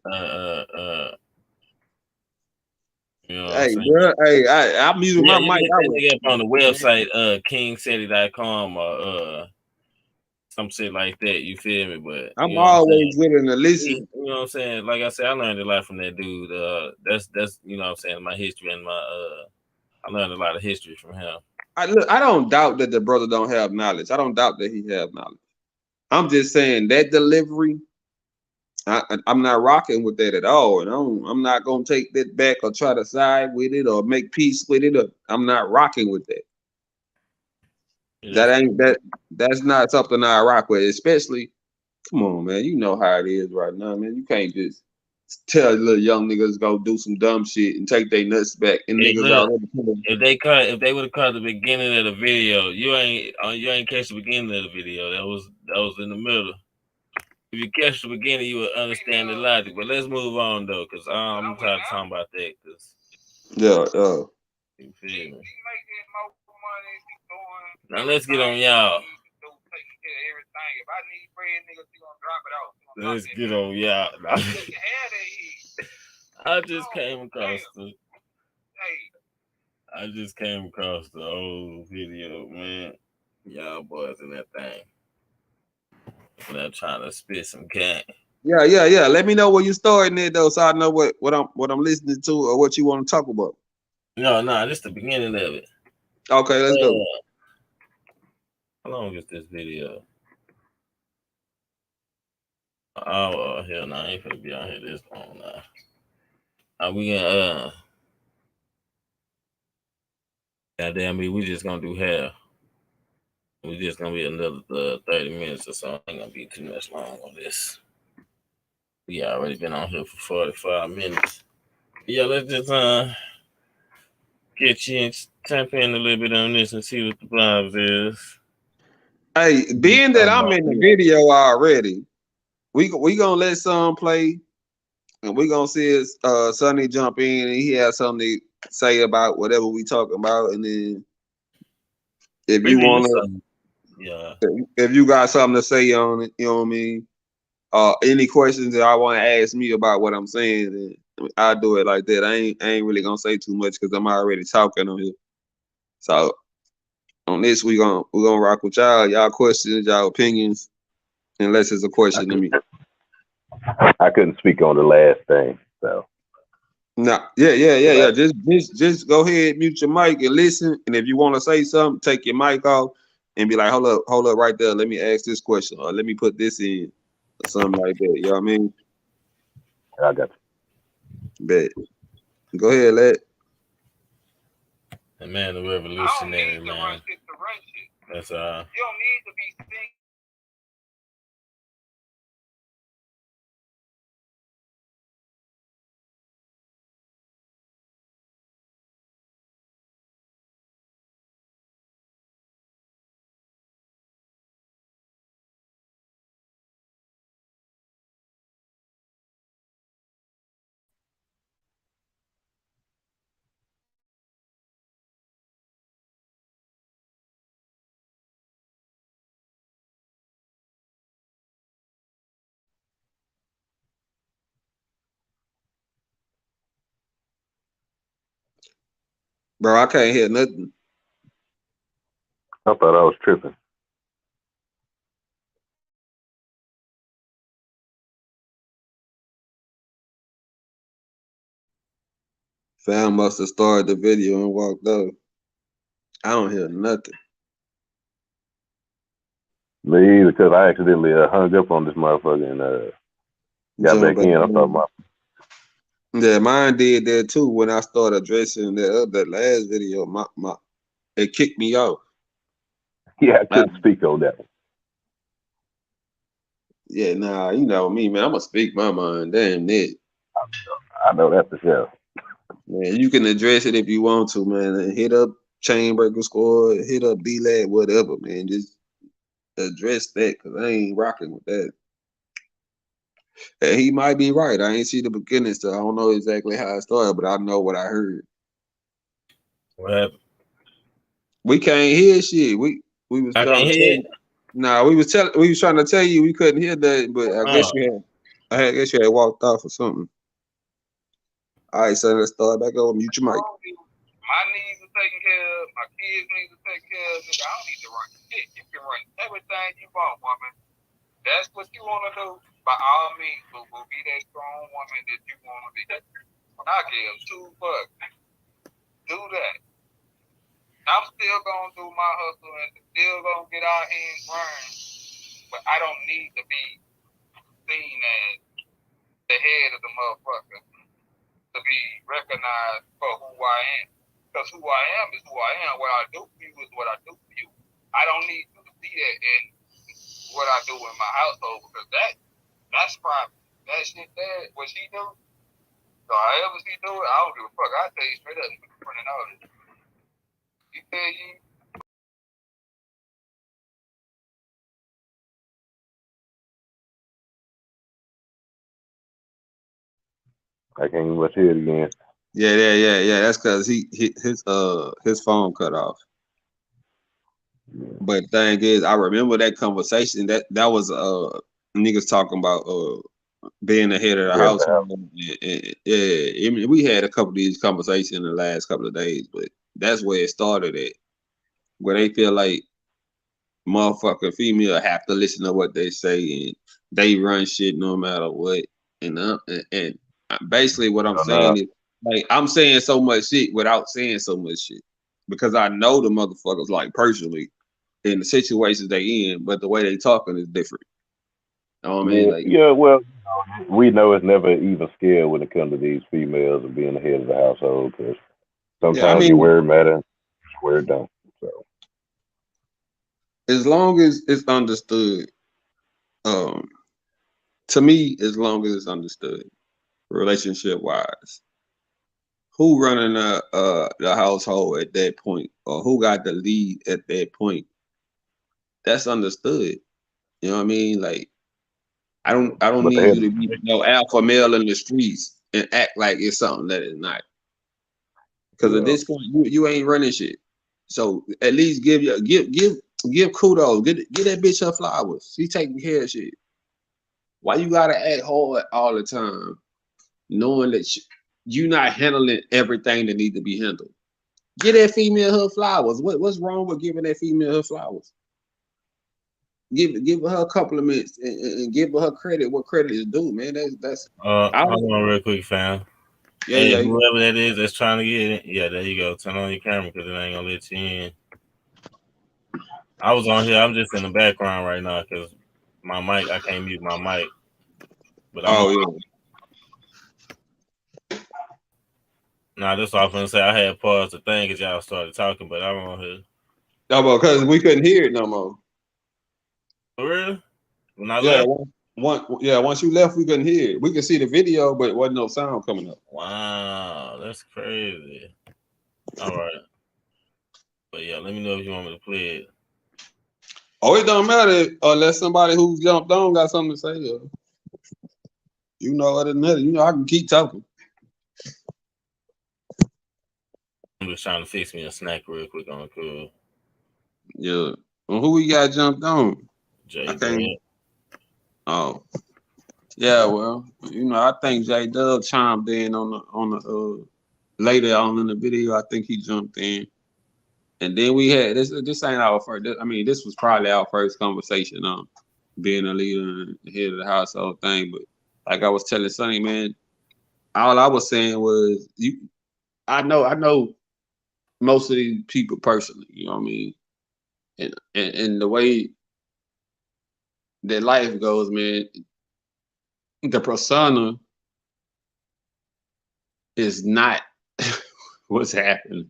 You know hey, bro, hey, I muted my mic. I was up on the website, KingSetty.com or some shit like that. You feel me? But I'm always willing to listen. You know what I'm saying? Like I said, I learned a lot from that dude. That's you know what I'm saying, my history and my I learned a lot of history from him. I don't doubt that the brother don't have knowledge. I don't doubt that he have knowledge. I'm just saying that delivery, I'm not rocking with that at all. And I'm not gonna take that back or try to side with it or make peace with it. I'm not rocking with that. That's not something I rock with, especially. Come on, man. You know how it is right now, man. You can't just tell little young niggas go do some dumb shit and take their nuts back. And niggas already. If they would have caught the beginning of the video, you ain't catch the beginning of the video. That was in the middle. If you catch the beginning, you would understand the logic. But let's move on though, because I'm tired of talking about that. Yeah. You feel She me? making more money. She doing. Now let's get on y'all. Taking care of everything. If I need bread, nigga, she gonna drop it off. Let's get on y'all. I just came across the. I just came across the old video, man. Y'all boys in that thing. And I'm trying to spit some can. Yeah. Let me know where you starting it though, so I know what I'm listening to or what you want to talk about. No, this is the beginning of it. Okay, let's go. How long is this video? Oh, hell no, I ain't finna be on here this long now. We gonna goddamn me, we just gonna do half. We just gonna be another 30 minutes or so. It ain't gonna be too much long on this. We already been on here for 45 minutes. Yeah, let's just get you and tap in a little bit on this and see what the vibes is. Hey, being that I'm in the video already, we gonna let some play, and we gonna see Sonny jump in and he has something to say about whatever we talking about, and then if you wanna, yeah, if you got something to say on it, you know what I mean. Any questions that I want to ask me about what I'm saying, then I'll do it like that. I ain't really gonna say too much because I'm already talking on here. So on this, we gonna rock with y'all questions, y'all opinions, unless it's a question to me. I couldn't speak on the last thing, so. No, yeah. Just go ahead, mute your mic and listen. And if you want to say something, take your mic off and be like, hold up right there. Let me ask this question or let me put this in or something like that. You know what I mean? I got you. Bet. Go ahead, lad. The man, the revolutionary, man. Run shit. That's You don't need to be seen. Bro, I can't hear nothing. I thought I was tripping. Fam must have started the video and walked out. I don't hear nothing. Me either, because I accidentally hung up on this motherfucker and got back in. I thought yeah, mine did that too when I started addressing that last video. It kicked me out. Yeah, I couldn't speak on that one. Yeah, nah, you know me, man. I'm gonna speak my mind. Damn it. I know that's for sure. Man, you can address it if you want to, man. And hit up Chainbreaker Squad, hit up D-Lab, whatever, man. Just address that because I ain't rocking with that. And he might be right. I ain't see the beginning, so I don't know exactly how it started, but I know what I heard. What happened? We can't hear shit. We was trying to tell you. Nah, we was trying to tell you we couldn't hear that, but I guess I guess you had walked off or something. All right, so let's start back over. Mute your mic. My needs are taken care of. My kids' needs are taken care of. Nigga, I don't need to run shit. You can run everything you want, woman. That's what you want to do. By all means, boo, be that strong woman that you want to be. I give two fucks. Do that. I'm still gonna do my hustle and still gonna get our hands burned, but I don't need to be seen as the head of the motherfucker to be recognized for who I am. Because who I am is who I am. What I do for you is what I do for you. I don't need you to see that in what I do in my household because that's private. That shit there, what she do, so however she do it, I don't give a fuck. I tell you straight up, you printing all this. You tell you. I can't even hear it again. Yeah. That's because his phone cut off. But the thing is, I remember that conversation. That was niggas talking about being the head of the Yeah, household. Yeah, I mean, we had a couple of these conversations in the last couple of days, but that's where it started at, where they feel like motherfucking female have to listen to what they say and they run shit no matter what. And basically what I'm nah, saying is like I'm saying so much shit without saying so much shit because I know the motherfuckers like personally in the situations they in, but the way they talking is different. You know what I mean? Like, yeah. Well, we know it's never even scale when it comes to these females and being the head of the household because yeah, I sometimes your mean, word matter, your word don't. So as long as it's understood, um, to me, as long as it's understood, relationship wise, who running the household at that point, or who got the lead at that point, that's understood. You know what I mean? Like, I don't but the need head, you to be no alpha male in the streets and act like it's something that it's not. Because at yeah. this point, you ain't running shit. So at least give kudos. Give that bitch her flowers. She taking care of shit. Why you gotta act hard all the time, knowing that you not handling everything that need to be handled? Give that female her flowers. What's wrong with giving that female her flowers? Give her compliments and give her credit what credit is due, man. That's I don't, Hold on real quick, fam. yeah, Hey, yeah. whoever that is that's trying to get in, yeah, there you go. Turn on your camera because it ain't gonna let you in. I was on here. I'm just in the background right now because my mic, I can't mute my mic, but I'm Oh on. yeah. Now this off and say I had paused the thing because y'all started talking, but I'm on here. No, because we couldn't hear it no more. For real? When I Yeah, left? once you left, we couldn't hear it. We could see the video, but wasn't no sound coming up. Wow, that's crazy. All right, but yeah, let me know if you want me to play it. Oh, it don't matter unless somebody who jumped on got something to say. Other than that, I can keep talking. I'm just trying to fix me a snack real quick on cool. Yeah. Well, who we got jumped on? I J can't. Dub. Oh, yeah. Well, I think J Dub chimed in on the later on in the video. I think he jumped in, and then we had this. This ain't our first. I mean, this was probably our first conversation on being a leader and the head of the household thing. But like I was telling Sonny, man, all I was saying was you. I know most of these people personally. You know what I mean? And the way that life goes, man, the persona is not what's happening.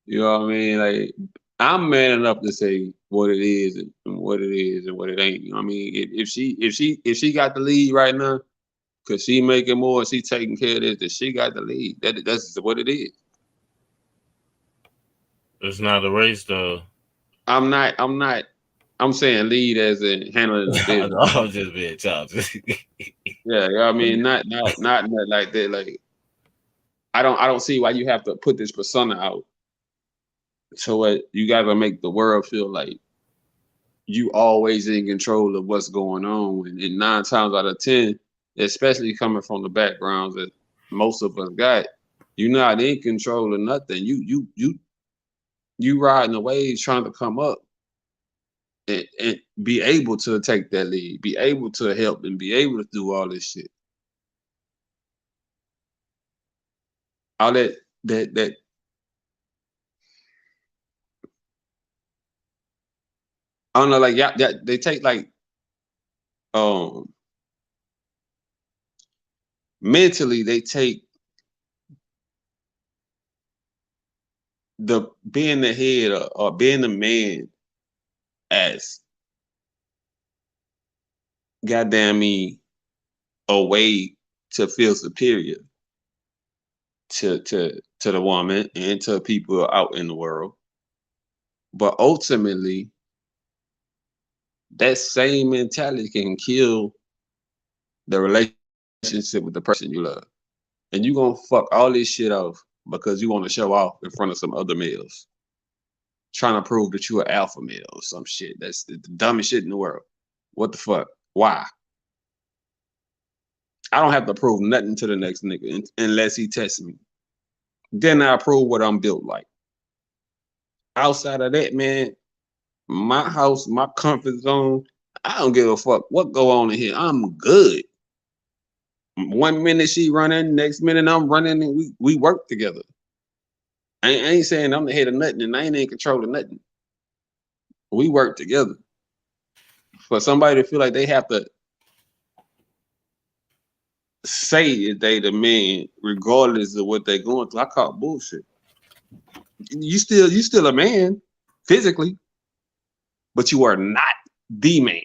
You know what I mean? Like I'm man enough to say what it is and what it is and what it ain't. You know what I mean? If she got the lead right now, cause she making more, she taking care of this, that she got the lead. That's what it is. It's not a race though. I'm not. I'm saying lead as in handling the I business. know, I'm just being childish. Yeah, I mean, not like that. Like I don't see why you have to put this persona out. So what you gotta make the world feel like you always in control of what's going on. And 9 times out of 10, especially coming from the backgrounds that most of us got, you're not in control of nothing. You riding the waves trying to come up and be able to take that lead, be able to help and be able to do all this shit. All that I don't know, like yeah, they take like um mentally they take the being the head or being the man as goddamn me a way to feel superior to the woman and to people out in the world. But ultimately, that same mentality can kill the relationship with the person you love. and you gonna fuck all this shit off because you want to show off in front of some other males, trying to prove that you an alpha male or some shit. That's the dumbest shit in the world. What the fuck? Why? I don't have to prove nothing to the next nigga unless he tests me. Then I prove what I'm built like. Outside of that, man, my house, my comfort zone, I don't give a fuck what go on in here. I'm good. 1 minute she running, next minute I'm running, and we work together. I ain't saying I'm the head of nothing, and I ain't in control of nothing. We work together. For somebody to feel like they have to say they the man, regardless of what they're going through, I call bullshit. You still a man physically, but you are not the man.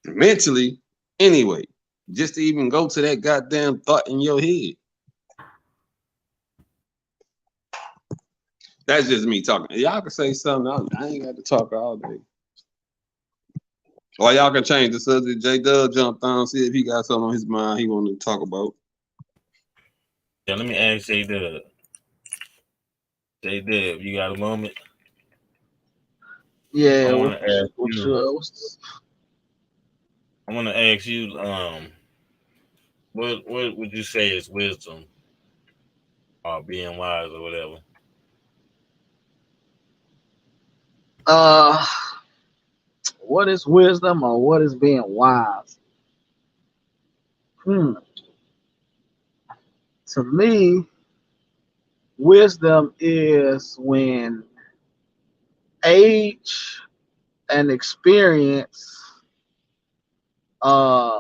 Mentally, anyway, just to even go to that goddamn thought in your head. That's just me talking. Y'all can say something. I ain't got to talk all day. Or y'all can change the subject. J Dub jumped on, see if he got something on his mind he wanted to talk about. Yeah, let me ask J Dub. J Dub, you got a moment? Yeah, I want to ask you. what's I want to ask you. What would you say is wisdom, or being wise, or whatever? uh what is wisdom or what is being wise? Hmm. To me, wisdom is when age and experience uh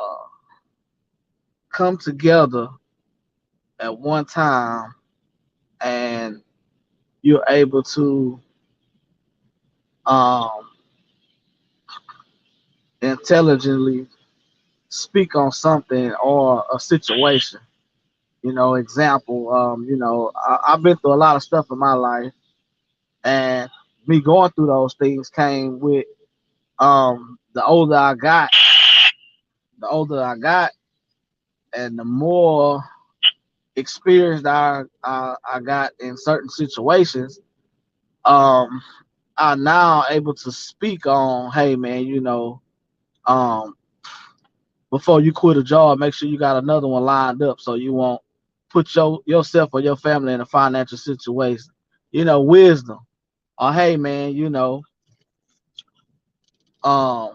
come together at one time and you're able to um intelligently speak on something or a situation. Example, I've been through a lot of stuff in my life, and me going through those things came with the older I got, the older I got, and the more experienced I got in certain situations. Um, I'm now able to speak on, hey man, um, before you quit a job, make sure you got another one lined up so you won't put yourself or your family in a financial situation. Wisdom. Or hey man, um,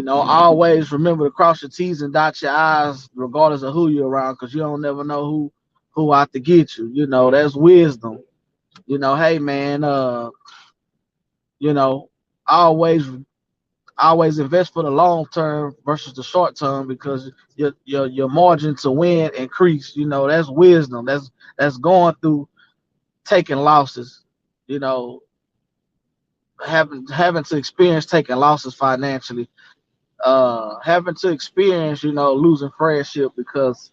always remember to cross your T's and dot your I's regardless of who you're around, because you don't never know who out to get you. That's wisdom. Hey man, you know, always always invest for the long term versus the short term, because your margin to win increase. That's wisdom. That's going through taking losses. You know, having to experience taking losses financially. Having to experience, losing friendship because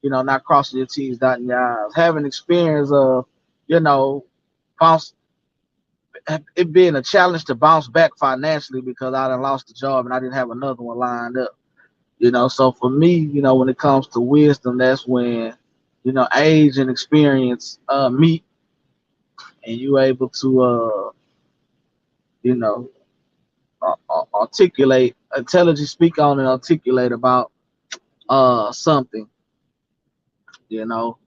not crossing your T's, dotting your I's. Having experience of, you know, bounce it being a challenge to bounce back financially because I done lost the job and I didn't have another one lined up. So for me, when it comes to wisdom, that's when, age and experience meet, and you able to you know, articulate, intelligently speak on and articulate about something, you know.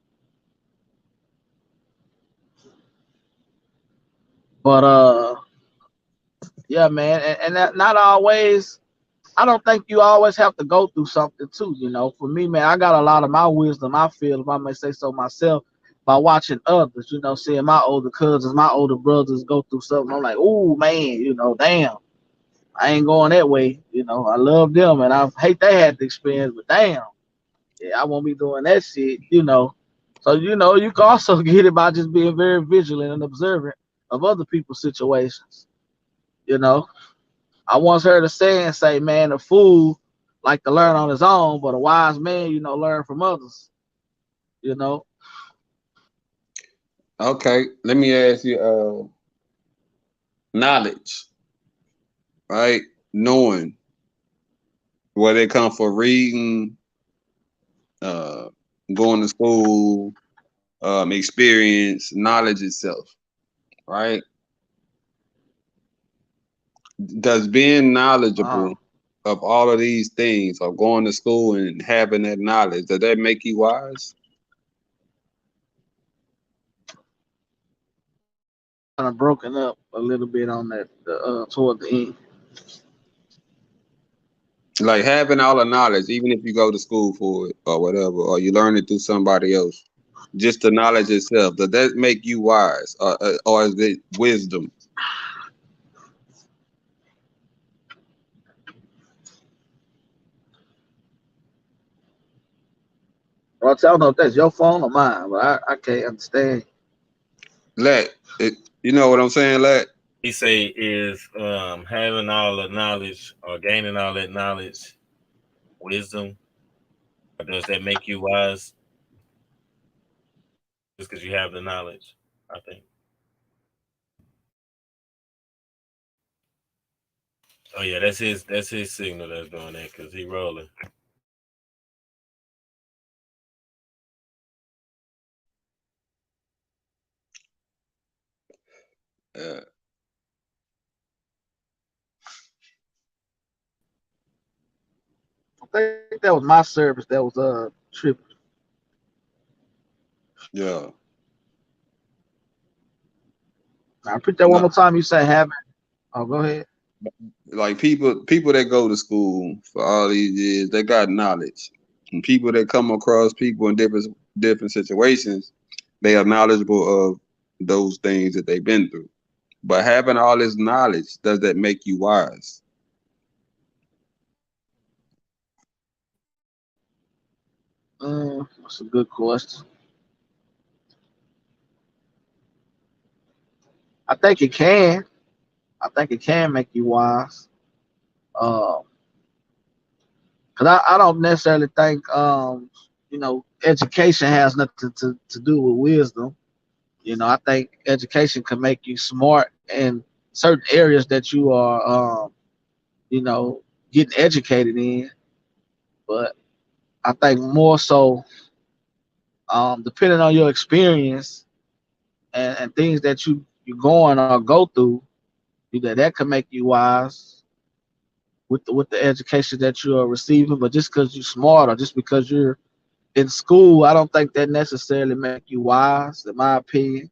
But yeah, man, and that not always. I don't think you always have to go through something too. For me, man, I got a lot of my wisdom. I feel, if I may say so myself, by watching others. Seeing my older cousins, my older brothers go through something. I'm like, oh man, damn, I ain't going that way. I love them, and I hate they had the experience, but damn, yeah, I won't be doing that shit. So you can also get it by just being very vigilant and observant of other people's situations. You know, I once heard a saying say, man, a fool like to learn on his own, but a wise man, learn from others. You know. Okay, let me ask you, knowledge, right? knowing where they come for reading, going to school, experience, knowledge itself, right? Does being knowledgeable of all of these things, of going to school and having that knowledge, does that make you wise? Kind of broken up a little bit on that toward the end. Like having all the knowledge, even if you go to school for it or whatever, or you learn it through somebody else, just the knowledge itself, does that make you wise, or is it wisdom? Well, I don't know if that's your phone or mine, but I can't understand. You know what I'm saying, Let? He say is having all the knowledge or gaining all that knowledge, wisdom, or does that make you wise just because you have the knowledge? I think. Oh yeah, that's his signal that's doing that because he rolling. Uh, I think that was my service that was tripping. yeah. I repeat that one No, more time. You say having. Oh, go ahead. like people that go to school for all these years, they got knowledge. And people that come across people in different situations, they are knowledgeable of those things that they've been through. But having all this knowledge, does that make you wise? That's a good question. I think it can. I think it can make you wise. Because I don't necessarily think education has nothing to do with wisdom. I think education can make you smart in certain areas that you are you know, getting educated in. But I think more so, depending on your experience and things that you going or go through, that can make you wise with the education that you are receiving. But just because you're smart or just because you're in school, I don't think that necessarily make you wise, in my opinion.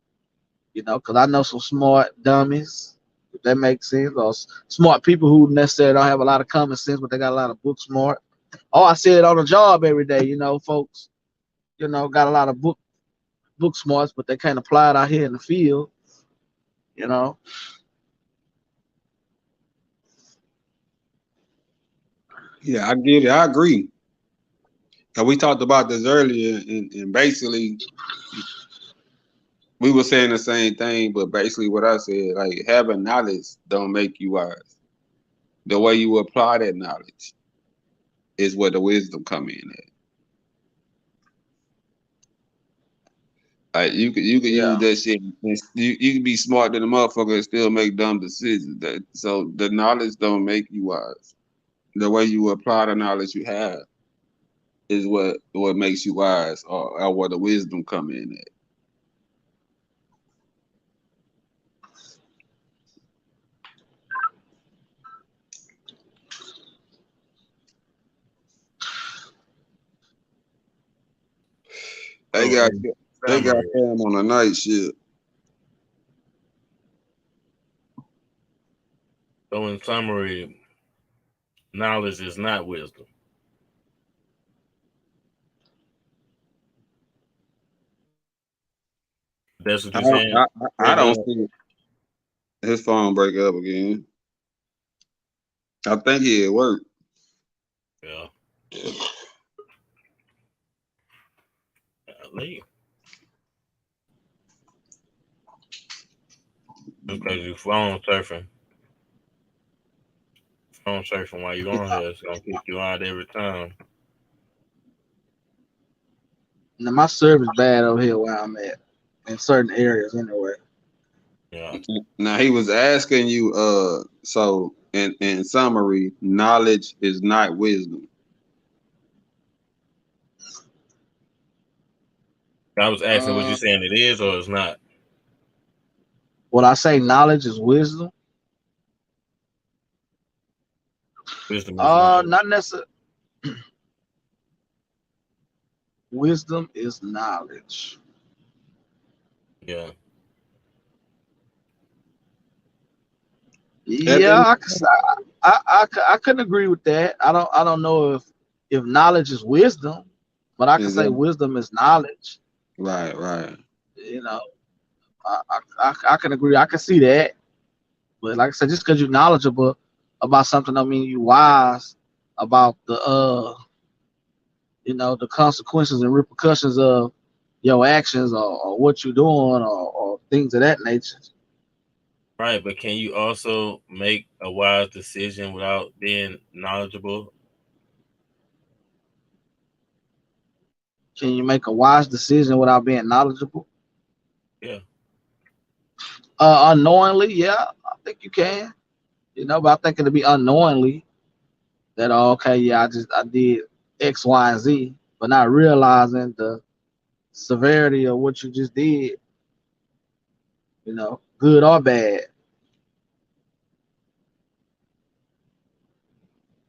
Because I know some smart dummies, if that makes sense, or smart people who necessarily don't have a lot of common sense, but they got a lot of book smart. Oh, I see it on the job every day. Folks, got a lot of book smarts, but they can't apply it out here in the field. You know. Yeah, I get it. I agree. And we talked about this earlier, and basically we were saying the same thing, but basically what I said, like having knowledge don't make you wise. The way you apply that knowledge is where the wisdom come in at. Like you could use Yeah. that shit. You can be smart than a motherfucker and still make dumb decisions. So the knowledge don't make you wise. The way you apply the knowledge you have is what makes you wise, or where the wisdom come in at. They So got in they got summary, Cam on the night shit. knowledge is not wisdom. That's what I you're don't saying. I Breaking don't up. see his phone break up again. I think it worked. Yeah. Leave. Because you phone surfing while you on here, it's gonna kick you out every time. Now my service bad over here where I'm at in certain areas anyway. Yeah. Now he was asking you, so in summary, knowledge is not wisdom. I was asking, what you saying it is or it's not? Would I say knowledge is wisdom? Wisdom is knowledge. Not necessarily. Wisdom is knowledge. Yeah. Yeah, I couldn't agree with that. I don't know if knowledge is wisdom, but I can Is say that wisdom is knowledge. right? Right. You know, I can agree. I can see that. But like I said, just because you're knowledgeable about something, don't mean you wise about the consequences and repercussions of your actions or what you're doing or things of that nature. Right, but can you also make a wise decision without being knowledgeable? Can you make a wise decision without being knowledgeable? Yeah. Unknowingly, yeah, I think you can. But I think it'll be unknowingly that okay, yeah, I did X, Y, and Z, but not realizing the severity of what you just did, good or bad.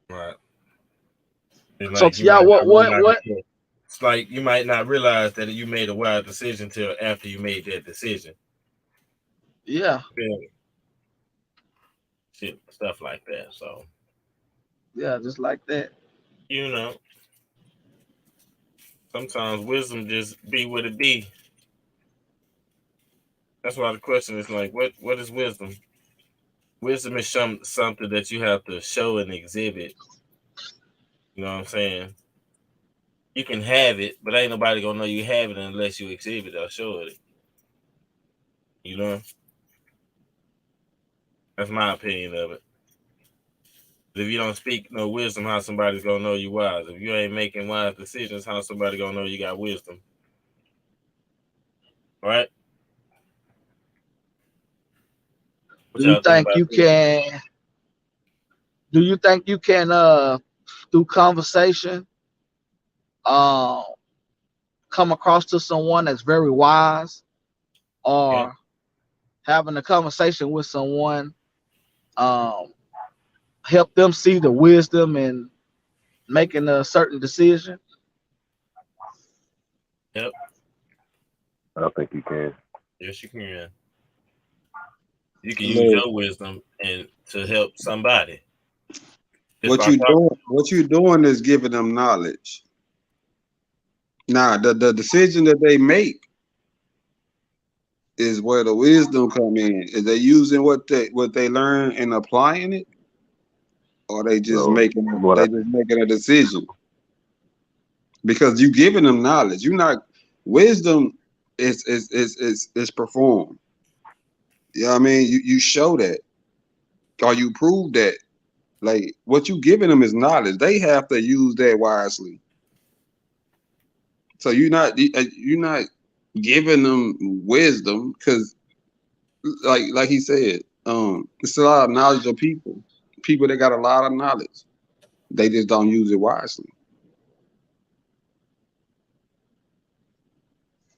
Right. It's So like you yeah, might what not what realize what it. It's like you might not realize that you made a wise decision till after you made that decision. yeah, Yeah. Shit, stuff like that. So yeah, just like that. you know, sometimes wisdom just be what it be. That's why the question is like, what is wisdom? Wisdom is something that you have to show and exhibit. You know what I'm saying? You can have it, but ain't nobody gonna know you have it unless you exhibit or show it. You know, that's my opinion of it. If you don't speak no wisdom, how somebody's gonna know you wise? If you ain't making wise decisions, how somebody gonna know you got wisdom? Right? What Do you y'all think think about you that? can? Do you think you can, through conversation, um, come across to someone that's very wise, Yeah, or having a conversation with someone, um, help them see the wisdom in making a certain decision? yep, I think you can. yes, you can. You can use Look, your wisdom and to help somebody just what by you talking. doing? What you doing is giving them knowledge. Now, the decision that they make is where the wisdom come in. Is they using what they learn and applying it, or So what I they just making a decision? Because you giving them knowledge. You not wisdom is performed. You know what I mean? You show that or you prove that. Like what you giving them is knowledge. They have to use that wisely. So you're not giving them wisdom because like he said, it's a lot of knowledgeable people that got a lot of knowledge. They just don't use it wisely.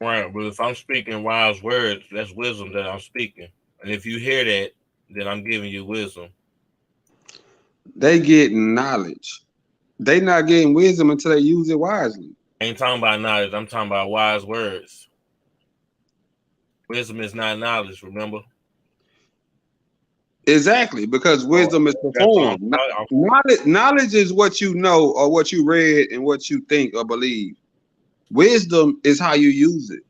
Right, but if I'm speaking wise words, that's wisdom that I'm speaking. And if you hear that, then I'm giving you wisdom. They get knowledge. They not getting wisdom until they use it wisely. I ain't talking about knowledge. I'm talking about wise words. Wisdom is not knowledge. Remember? Exactly, because So wisdom is that's what I'm performed. talking. Knowledge is what you know or what you read and what you think or believe. Wisdom is how you use it.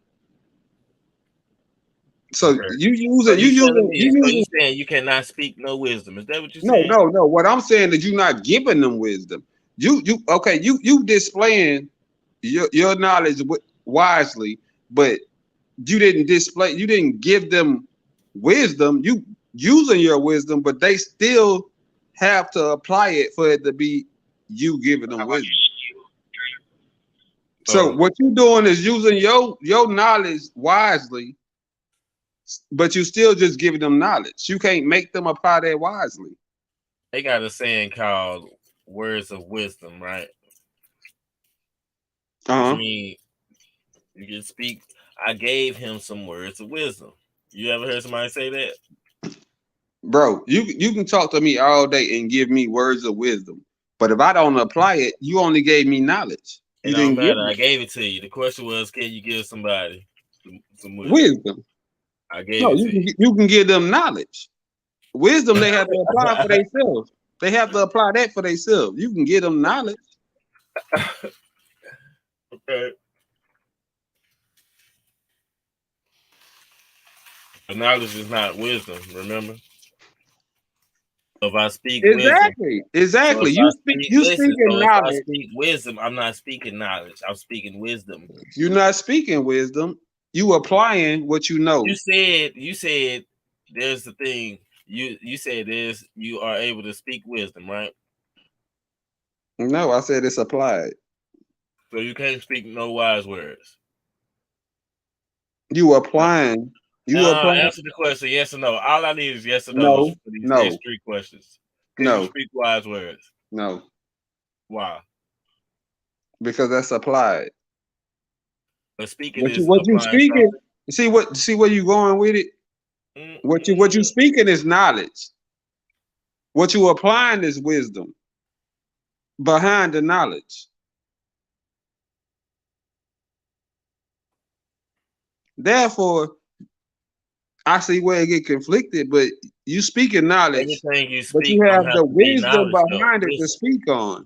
So Okay. you So using you you telling using me? you So you using saying you cannot speak no wisdom? Is that what you're no, saying? no, no. What I'm saying is you're not giving them wisdom. You okay, you displaying your knowledge wisely, but you didn't give them wisdom. You using your wisdom, but they still have to apply it for it to be you giving them wisdom. So So what you're doing is using your knowledge wisely, but you still just giving them knowledge. You can't make them apply that wisely. they got a saying called words of wisdom, right? Which means you can speak. I gave him some words of wisdom. You ever heard somebody say that? Bro, you can talk to me all day and give me words of wisdom, but if I don't apply it, you only gave me knowledge. It You don't didn't give matter. me I gave it to you. The question was, can you give somebody some wisdom? wisdom. I gave No, it to you. you can give them knowledge. Wisdom they have to apply for themselves. They have to apply that for themselves. You can give them knowledge. Okay. But knowledge is not wisdom, remember? If I speak wisdom, Exactly. so You speaking if I knowledge. speak wisdom, I'm not speaking knowledge. I'm speaking wisdom. You're not speaking wisdom. You applying what you know. You said there's the thing. You said you are able to speak wisdom, right? No, I said it's applied. So you can't speak no wise words. You applying. Answer the question, yes or no. All I need is yes or no for these next 3 questions. Can you speak wise words? No. Why? Because that's applied. But speaking is what you applying speaking? something. See where you going with it? What you speaking is knowledge. What you applying is wisdom behind the knowledge. Therefore, I see where it get conflicted, but you speaking knowledge, everything you speak, but you have the wisdom behind it to speak on.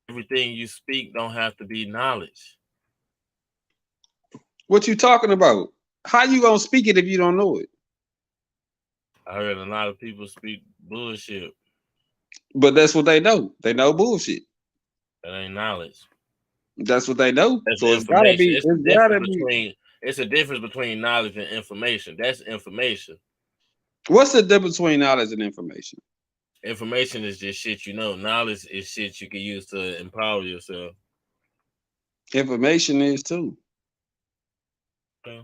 Everything you speak don't have to be knowledge. What you talking about? How you gonna speak it if you don't know it? I heard a lot of people speak bullshit. But that's what they know. They know bullshit. That ain't knowledge. That's what they know. That's so it's gotta be. It's a difference between knowledge and information. That's information. What's the difference between knowledge and information? Information is just shit you know. Knowledge is shit you can use to empower yourself. Information is too. Okay.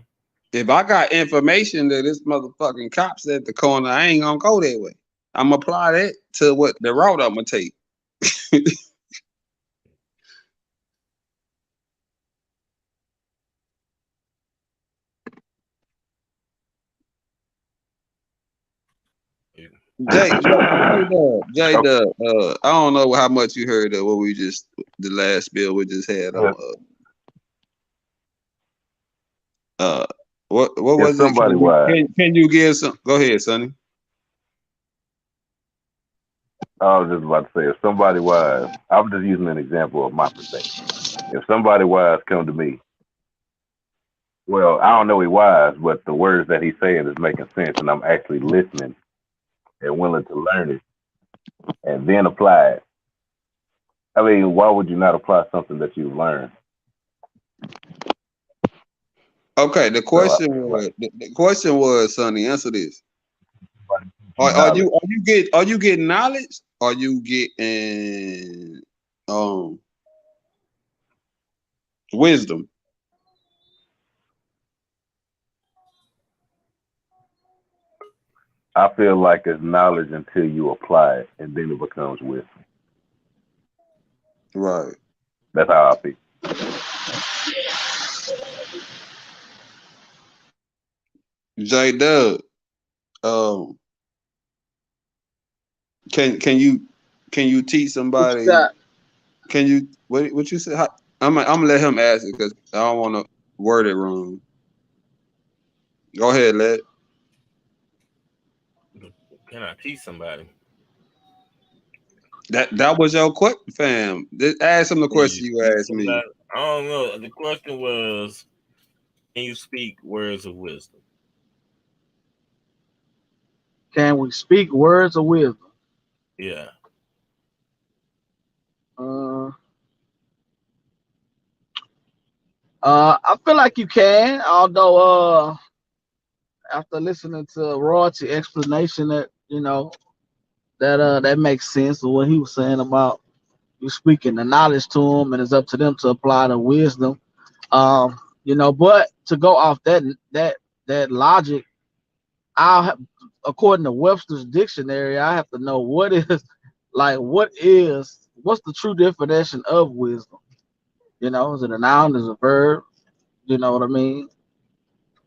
If I got information that this motherfucking cop's at the corner, I ain't gonna go that way. I'm gonna apply that to what the route I'm gonna take. J Dub, I don't know how much you heard of what we just the last bill we just had on. What was it? Can you give some? Go ahead, Sonny. I was just about to say, if somebody wise, I'm just using an example of my perspective. If somebody wise come to me, well, I don't know he wise, but the words that he's saying is making sense, and I'm actually listening and willing to learn it and then apply it. I mean, why would you not apply something that you've learned? Okay, the question was, Sonny, answer this. Are you getting knowledge? Are you getting wisdom? I feel like it's knowledge until you apply it, and then it becomes wisdom. Right. That's how I feel. J Dub, can you teach somebody? Can you what you say? I'm gonna let him ask it because I don't want to word it wrong. Go ahead, Led. Can I teach somebody? That was your question, fam. Ask him the question you asked me. I don't know. The question was, can you speak words of wisdom? Can we speak words of wisdom? Yeah. I feel like you can, although after listening to Royalty explanation that that makes sense of what he was saying about you speaking the knowledge to them and it's up to them to apply the wisdom. But to go off that logic, according to Webster's dictionary, I have to know what's the true definition of wisdom? Is it a noun? Is it a verb? You know what I mean?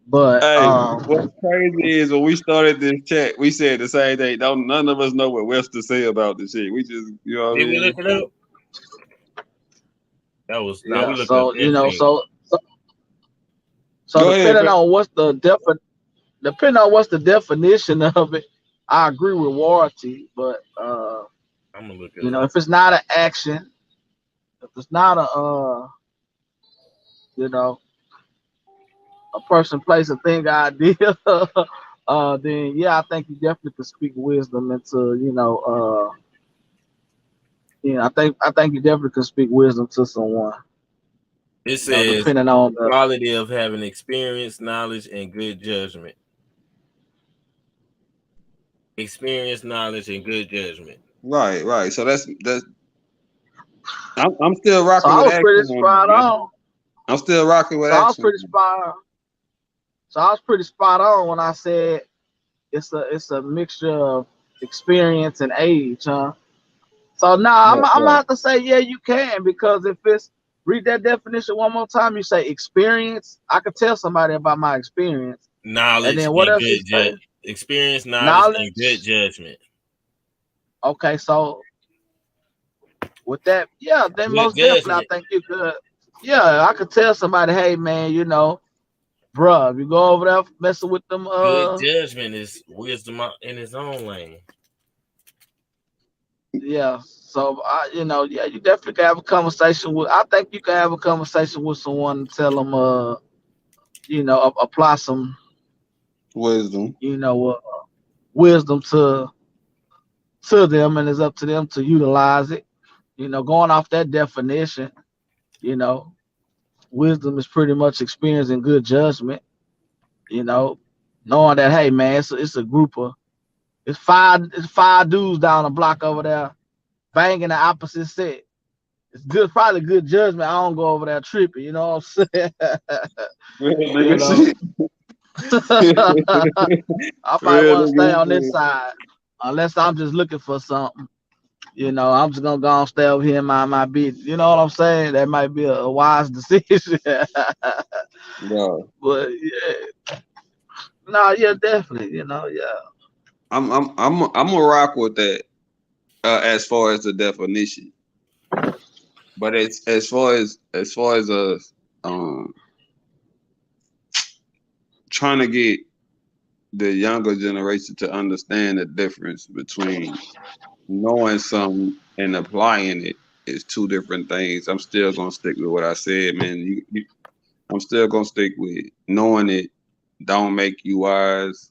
But Hey, what's crazy is when we started this chat, we said the same thing. Don't none of us know what Webster say about the shit. We just, you know what I Did we mean? look it up? That was we yeah, looked up so everything. so Go ahead, depending on what's the definition of it, I agree with Warranty. But I'm gonna look it up. if it's not an action, if it's not a person, place, a thing, idea, then yeah, I think you definitely could speak wisdom into, I think you definitely could speak wisdom to someone. It says Depending on the quality of having experience, knowledge, and good judgment. Experience, knowledge, and good judgment. right. So that's I'm still So rocking I with was action pretty on that, spot man. on. I'm still rocking with So I was action. pretty spot. So I was pretty spot on when I said it's a mixture of experience and age, huh? So now I'm gonna Right. have to say yeah, you can, because if it's read that definition one more time. You say experience. I could tell somebody about my experience, and Knowledge then what and else good you say? experience, knowledge, and good Knowledge. judgment. Okay, so with that, yeah, then Good most definitely I judgment. think you could. Yeah, I could tell somebody, hey man, bruh, if you go over there messing with them, Good judgment is wisdom in its own lane. yeah. So yeah, you definitely can have a conversation with. I think you can have a conversation with someone and tell them, apply some, Wisdom. wisdom to them, and it's up to them to utilize it. Going off that definition, you know, wisdom is pretty much experience and good judgment. Knowing that, hey man, it's a group of it's five dudes down the block over there banging the opposite sex. It's good, probably good judgment. I don't go over there tripping. You know what I'm saying? Real you nigga know, shit. I might Real want to stay on this nigga side, unless I'm just looking for something. I'm just gonna go and stay over here in my beat. You know what I'm saying? That might be a wise decision. No. But yeah, no, yeah, definitely. Yeah. I'm gonna rock with that as far as the definition. But it's as far as trying to get the younger generation to understand the difference between knowing something and applying it is two different things. I'm still gonna stick with what I said, man. I'm still gonna stick with knowing it don't make you wise.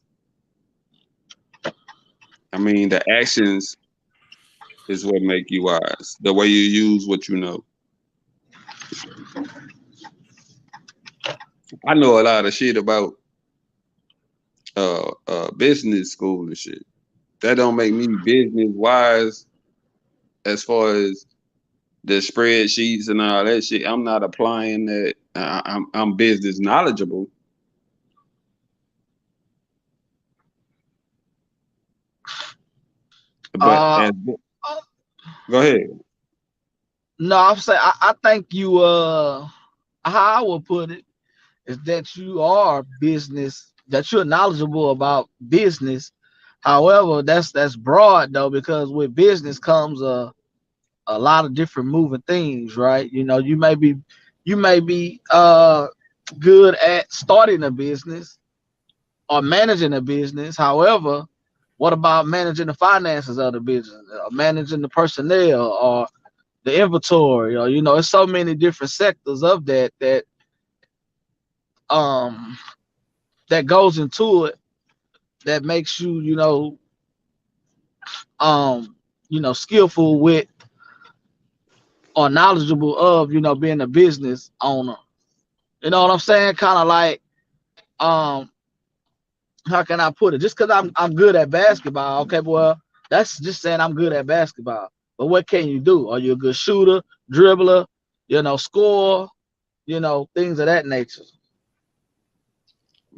I mean, the actions is what make you wise. The way you use what you know. I know a lot of shit about business school and shit. That don't make me business wise as far as the spreadsheets and all that shit. I'm not applying that. I'm business knowledgeable. But Uh, go ahead. no, I'm saying I think how I would put it is that you're knowledgeable about business. However, that's broad though, because with business comes a lot of different moving things, right? You may be good at starting a business or managing a business. However, what about managing the finances of the business, or managing the personnel, or the inventory, or it's so many different sectors of um that goes into it, that makes you skillful with or knowledgeable of being a business owner. You know what I'm saying? Kind of like, um how can I put it? Just because I'm good at basketball, okay, well, that's just saying I'm good at basketball. But what can you do? Are you a good shooter, dribbler, score, things of that nature?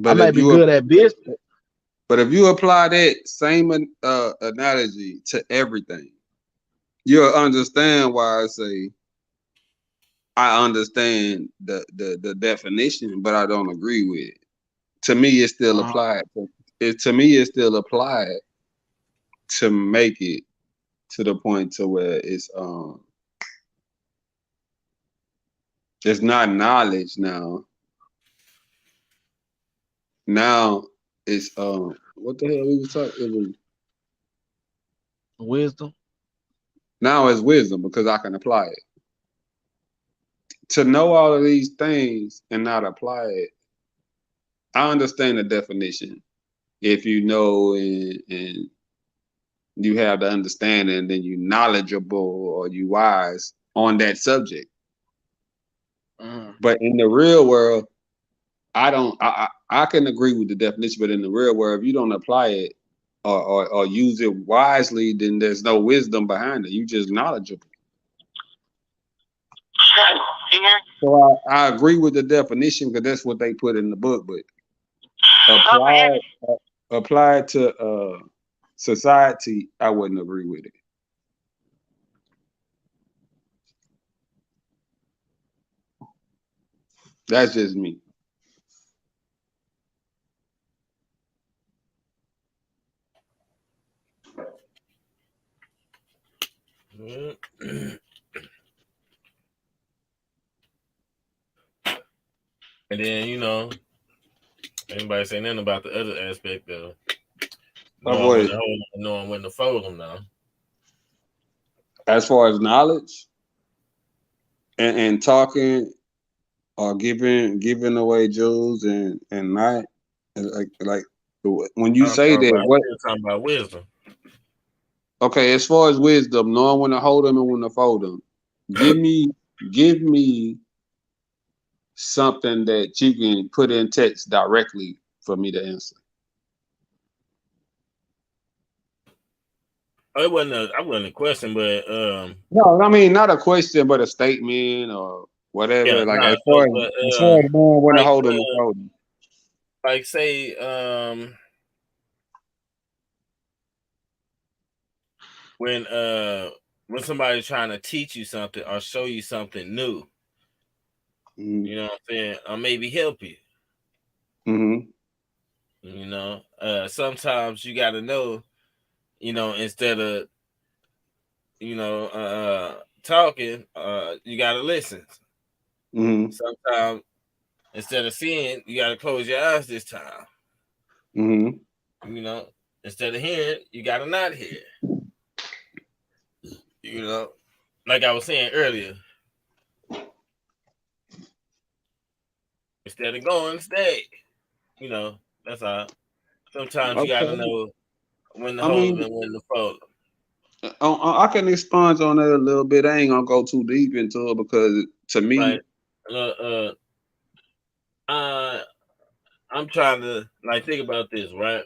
I But may if be you good at business. But if you apply that same analogy to everything, you'll understand why I say I understand the definition, but I don't agree with it. To me, it's still applied. To me, it's still applied to make it to the point to where it's not knowledge now. Now it's what the hell we was talking? It was Wisdom. now it's wisdom because I can apply it. To know all of these things and not apply it, I understand the definition. If you know and you have the understanding, then you knowledgeable or you wise on that subject. But in the real world, I don't. I can agree with the definition, but in the real world, if you don't apply it or use it wisely, then there's no wisdom behind it. You just knowledgeable. So I agree with the definition because that's what they put in the book, but applied to society, I wouldn't agree with it. That's just me. And then, you know, anybody say nothing about the other aspect of knowing when to hold them and knowing when to fold them now. As far as knowledge and talking or giving away jewels and not like when you say that, what talking about wisdom. Okay, as far as wisdom, knowing when to hold them and when to fold them, give me something that you can put in text directly for me to answer. It wasn't a question, but no, I mean not a question, but a statement or whatever. Yeah, like as far as knowing when to hold them and fold them. Like say when somebody's trying to teach you something or show you something new, you know what I'm saying, or maybe help you. You know, sometimes you got to know, you know, instead of talking, you got to listen. Sometimes instead of seeing, you got to close your eyes this time. You know, instead of hearing, you got to not hear. You know, like I was saying earlier, instead of going, stay. You know, that's all. Sometimes you got to know when to hold them and when to fold them. I can expand on that a little bit. I ain't gonna go too deep into it because to me, I'm trying to think about this, right?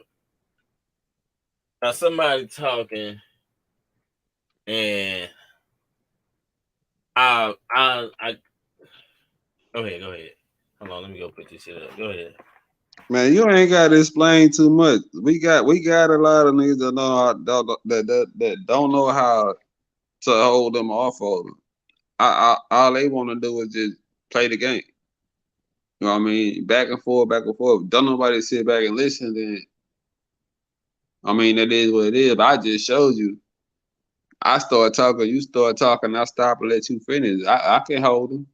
Now somebody talking, and I go ahead. Hold on, let me go put this shit up. Go ahead. Man, you ain't got to explain too much. We got a lot of niggas that know how, that don't know how to hold them or fold them. All they want to do is just play the game. You know what I mean? Back and forth. Don't nobody sit back and listen. Then, I mean, that is what it is. But I just showed you. I start talking, you start talking. I stop and let you finish. I can hold them.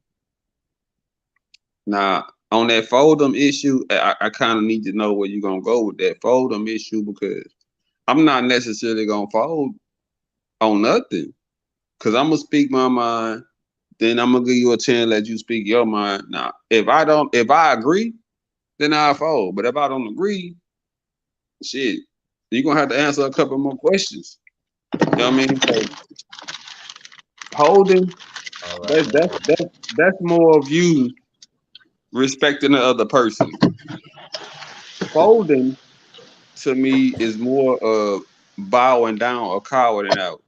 Now, on that fold them issue, I kind of need to know where you're gonna go with that fold them issue because I'm not necessarily gonna fold on nothing. Cause I'm gonna speak my mind, then I'm gonna give you a chance to let you speak your mind. Now, if I agree, then I'll fold. But if I don't agree, shit, you're gonna have to answer a couple more questions. You know what I mean? So, holding, that's more of you respecting the other person. Folding to me is more of bowing down or cowering out.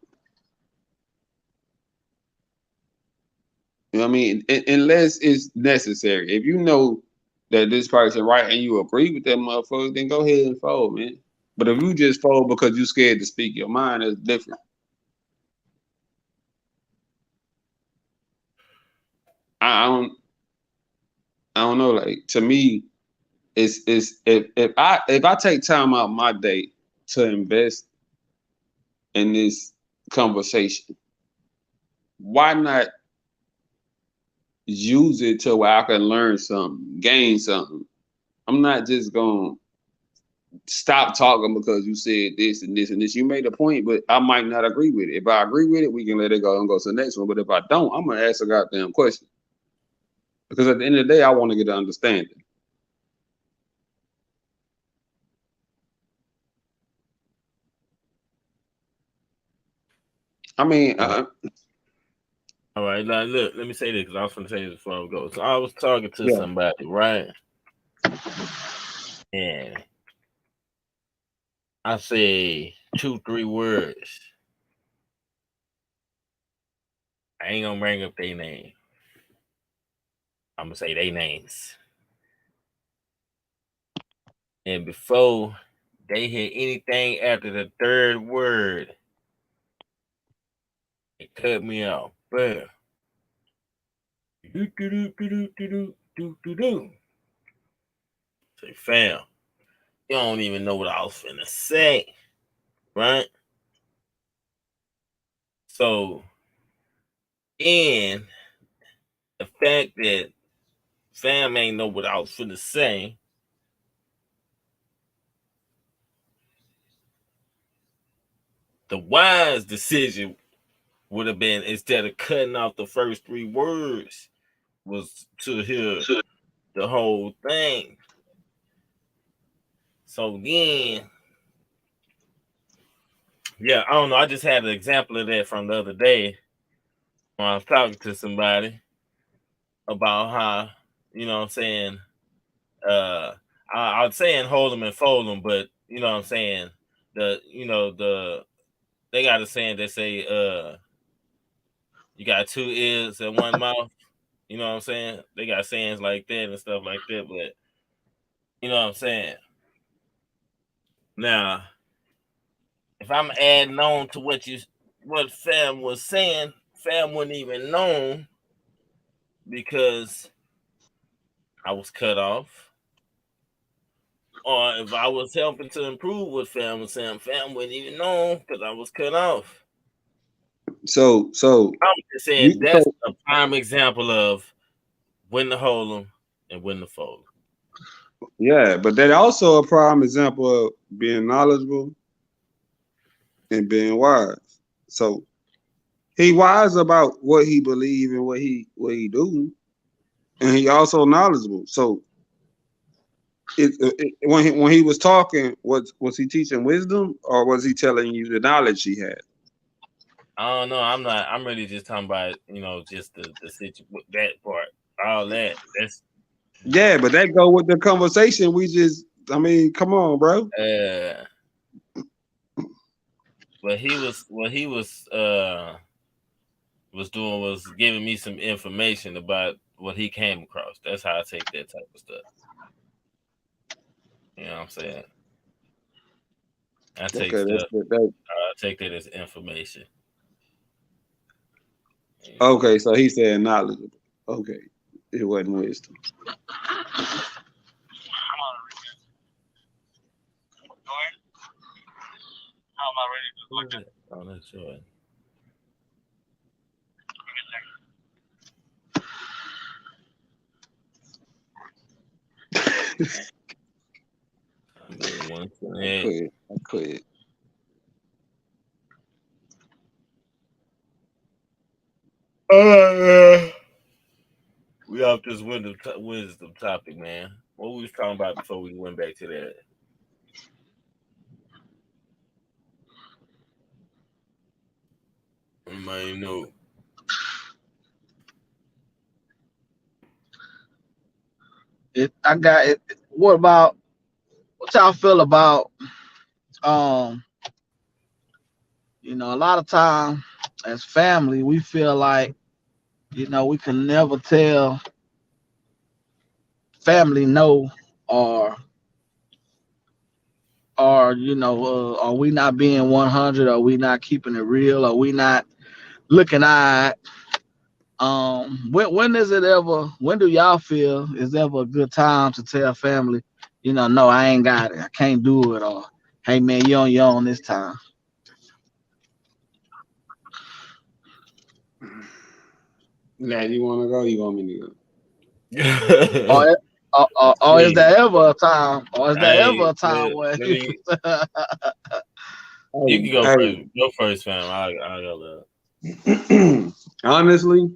You know what I mean? Unless it's necessary. If you know that this person right and you agree with that motherfucker, then go ahead and fold, man. But if you just fold because you scared to speak your mind, it's different. I don't I don't know. Like to me, it's if I take time out my day to invest in this conversation, why not use it to where I can learn something, gain something? I'm not just gonna stop talking because you said this and this and this. You made a point, but I might not agree with it. If I agree with it, we can let it go and go to the next one. But if I don't, I'm gonna ask a goddamn question. Because at the end of the day, I want to get an understanding. I mean, All right, now look, let me say this because I was going to say this before I go. So I was talking to yeah. somebody, right? And I say 2-3 words. I ain't gonna bring up their name. I'm gonna say their names. And before they hear anything after the third word, it cut me off. But say, fam, you don't even know what I was finna say, right? So, and the fact that fam ain't know what I was finna say, the wise decision would have been, instead of cutting off the first 3 words, was to hear the whole thing. So then, yeah, I don't know. I just had an example of that from the other day when I was talking to somebody about how, you know what I'm saying, I was saying hold them and fold them, but you know what I'm saying, they got a saying that say, you got 2 ears and 1 mouth. You know what I'm saying? They got sayings like that and stuff like that, but you know what I'm saying? Now, if I'm adding on to what fam was saying, fam wouldn't even know because I was cut off. Or if I was helping to improve what fam was saying, fam wouldn't even know because I was cut off. So I'm just saying that's a prime example of when to hold them and when to fold. yeah, but that also a prime example of being knowledgeable and being wise. So he wise about what he believe and what he do, and he also knowledgeable. So when he was talking, was he teaching wisdom or was he telling you the knowledge he had? I don't know. I'm really just talking about, just the situation, that part, all that. That's Yeah, but that go with the conversation. I mean, come on, bro. What he was doing was giving me some information about what he came across. That's how I take that type of stuff. You know what I'm saying? I take stuff. I take that as information. Okay, so he said knowledgeable. Okay, it wasn't wisdom. How am I ready to look at? Oh, that's sure. I quit. We off this wisdom topic, man. What we was talking about before we went back to that? Anybody know? I got it. What y'all feel about a lot of time as family we feel like, we can never tell family no, or or are we not being 100? Are we not keeping it real? Are we not looking at when is it ever? When do y'all feel is ever a good time to tell family, no, I ain't got it, I can't do it, or hey man, you on your own this time? Lad, you want to go? You want me to go? Or, or is Please. there ever a time? Or is there ever Hey, a time where let me. You can Hey, go hey. first. Go first, fam. I go Honestly,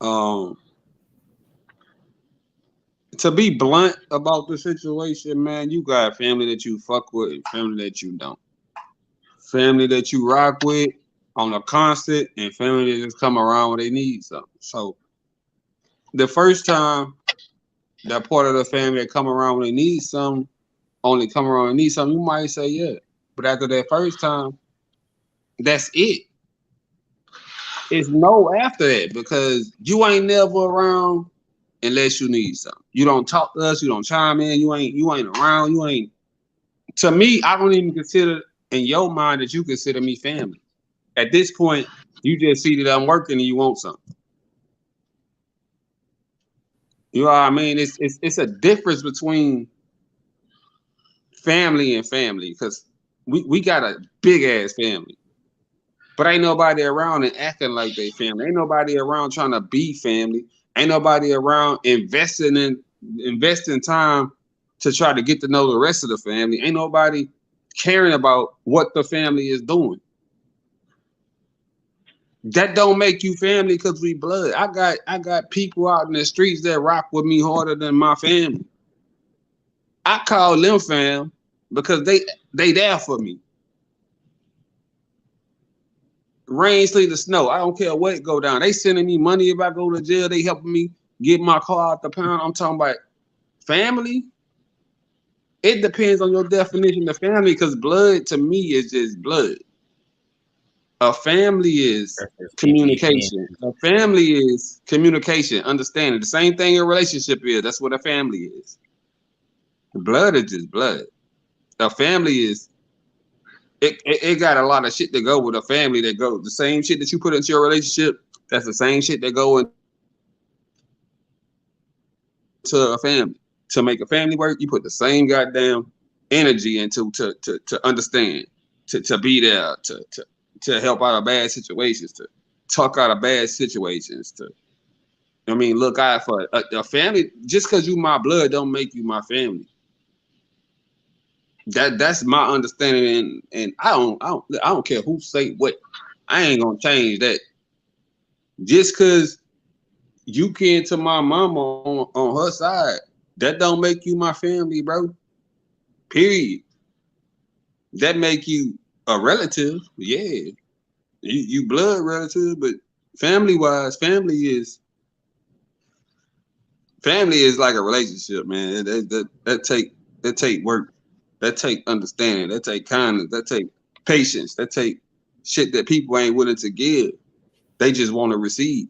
um, to be blunt about the situation, man, you got family that you fuck with and family that you don't. Family that you rock with on a constant and family that just come around when they need something. So the first time that part of the family that come around when they need something, only come around and need something, you might say yeah. But after that first time, that's it. It's no after that because you ain't never around unless you need something. You don't talk to us, you don't chime in, you ain't around, you ain't. To me, I don't even consider in your mind that you consider me family. At this point, you just see that I'm working and you want something. You know what I mean? It's a difference between family and family because we got a big ass family. But ain't nobody around and acting like they family. Ain't nobody around trying to be family. Ain't nobody around investing time to try to get to know the rest of the family. Ain't nobody caring about what the family is doing. That don't make you family because we blood. I got people out in the streets that rock with me harder than my family. I call them fam because they there for me. Rain, sleet, or snow. I don't care what go down. They sending me money if I go to jail. They helping me get my car out the pound. I'm talking about family. It depends on your definition of family because blood to me is just blood. A family is there. communication. A family is communication, understanding. The same thing a relationship is. That's what a family is. Blood is just blood. A family is it got a lot of shit to go with a family that goes the same shit that you put into your relationship. That's the same shit that go into a family. To make a family work, you put the same goddamn energy into to understand, to be there, to help out of bad situations, to talk out of bad situations, look out for a family. Just because you my blood don't make you my family. That's my understanding, and I don't care who say what. I ain't gonna change that. Just because you kin to my mama on her side, that don't make you my family, bro. Period. That make you a relative, yeah. You blood relative, but family wise, family is like a relationship, man. That take work, that take understanding, that take kindness, that take patience, that take shit that people ain't willing to give. They just want to receive.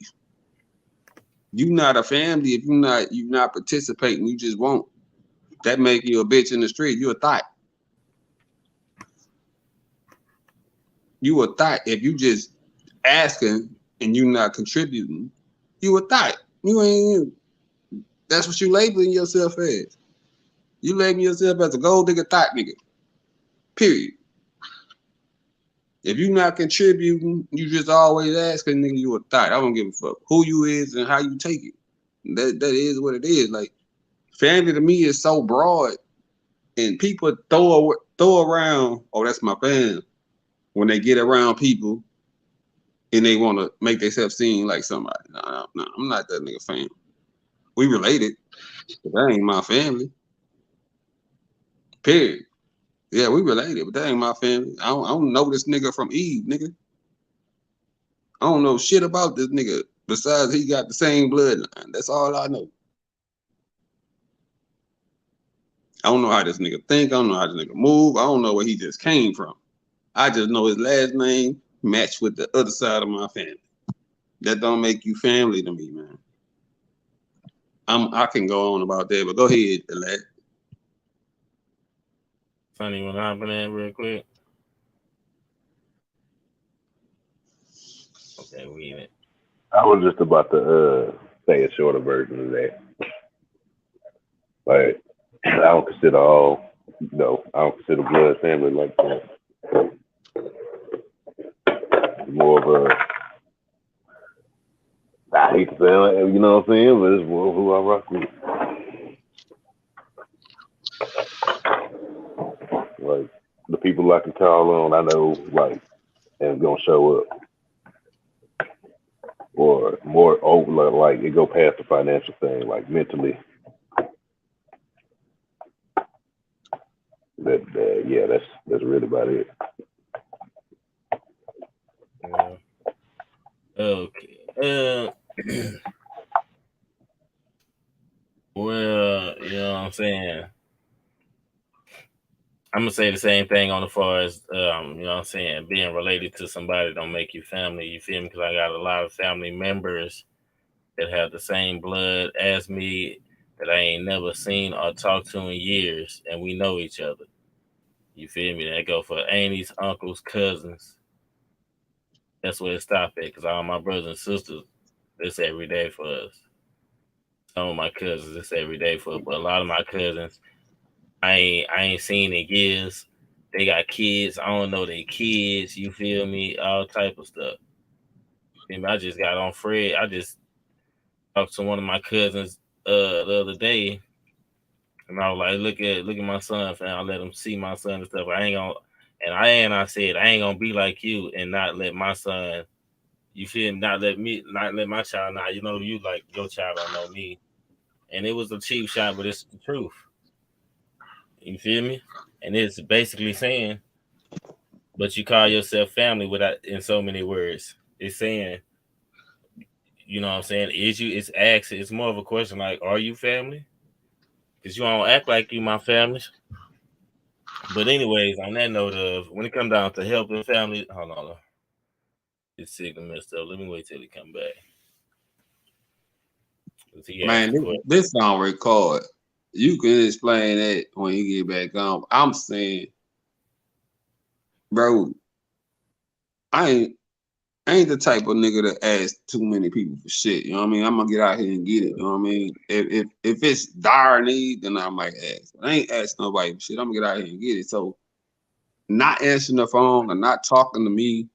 You not a family if you not participating. You just won't. That make you a bitch in the street. You a thought. You a thought if you just asking and you not contributing. You a thought. You ain't. That's what you labeling yourself as. You labeling yourself as a gold digger thought nigga. Period. If you not contributing, you just always asking, nigga, you a thought. I don't give a fuck who you is and how you take it. That is what it is. Like family to me is so broad, and people throw around. Oh, that's my fam. When they get around people and they want to make themselves seem like somebody. No, I'm not that nigga fam. We related, but that ain't my family. Period. Yeah, we related, but that ain't my family. I don't know this nigga from Eve, nigga. I don't know shit about this nigga besides he got the same bloodline. That's all I know. I don't know how this nigga think. I don't know how this nigga move. I don't know where he just came from. I just know his last name matched with the other side of my family. That don't make you family to me, man. I can go on about that, but go ahead, lad. Sonny, you want to hop in there real quick? Okay, we in it. I was just about to say a shorter version of that. Like, I don't consider I don't consider blood family like that. It's more of a, I hate to say it, you know what I'm saying, but it's more of who I rock with. Like, the people I can call on, I know, like, and gonna show up. Or more over, like, it go past the financial thing, like, mentally. Yeah, that's really about it. Yeah. Okay. Well, you know what I'm saying? I'm gonna say the same thing on the far as you know what I'm saying, being related to somebody don't make you family. You feel me? Because I got a lot of family members that have the same blood as me that I ain't never seen or talked to in years, and we know each other. You feel me? That go for aunties, uncles, cousins. That's where it stop at. Because all my brothers and sisters, it's every day for us. Some of my cousins, it's every day for us. But a lot of my cousins, I ain't seen in years. They got kids. I don't know their kids. You feel me? All type of stuff. I just got on Fred. I just talked to one of my cousins the other day, and I was like, look at my son, fam. I let him see my son and stuff. I said I ain't gonna be like you and not let my son. You feel me? Not let my child know. You know, you like your child don't know me, and it was a cheap shot, but it's the truth. You feel me? And it's basically saying, but you call yourself family without in so many words. It's saying, you know what I'm saying? It's more of a question like, are you family? Because you don't act like you my family. But anyways, on that note of when it comes down to helping family, hold on. It's signal messed up. Let me wait till he come back. Man, this song record. You can explain that when you get back on. I'm saying, bro, I ain't the type of nigga that ask too many people for shit. You know what I mean? I'm gonna get out here and get it. You know what I mean? If it's dire need, then I might ask. But I ain't ask nobody for shit. I'm gonna get out here and get it. So not answering the phone or not talking to me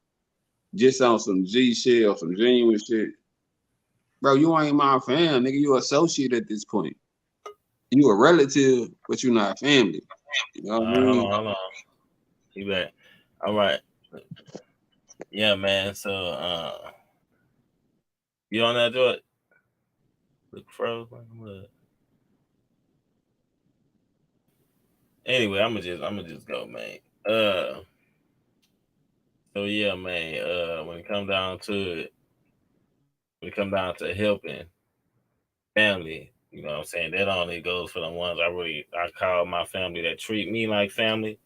just on some G shit or some genuine shit. Bro, you ain't my fam, nigga. You associate at this point. You a relative, but you not family. You know what I mean? Hold on. You back. All right. Yeah, man. So you on that joint? Look froze like a mud. Anyway, I'm gonna just go, man. So yeah, man, when it come down to helping family, you know what I'm saying, that only goes for the ones I call my family that treat me like family.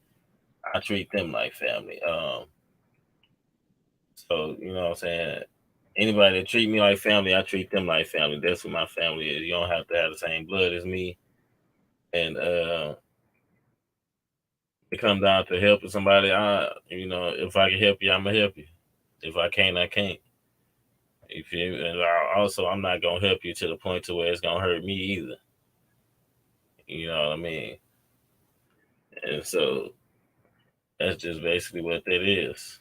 I treat them like family. So you know what I'm saying, anybody that treat me like family, I treat them like family. That's what my family is. You don't have to have the same blood as me. And it comes down to helping somebody. You know, if I can help you, I'm gonna help you. If I can't, I can't. If you and I'm not gonna help you to the point to where it's gonna hurt me either. You know what I mean? And so that's just basically what that is.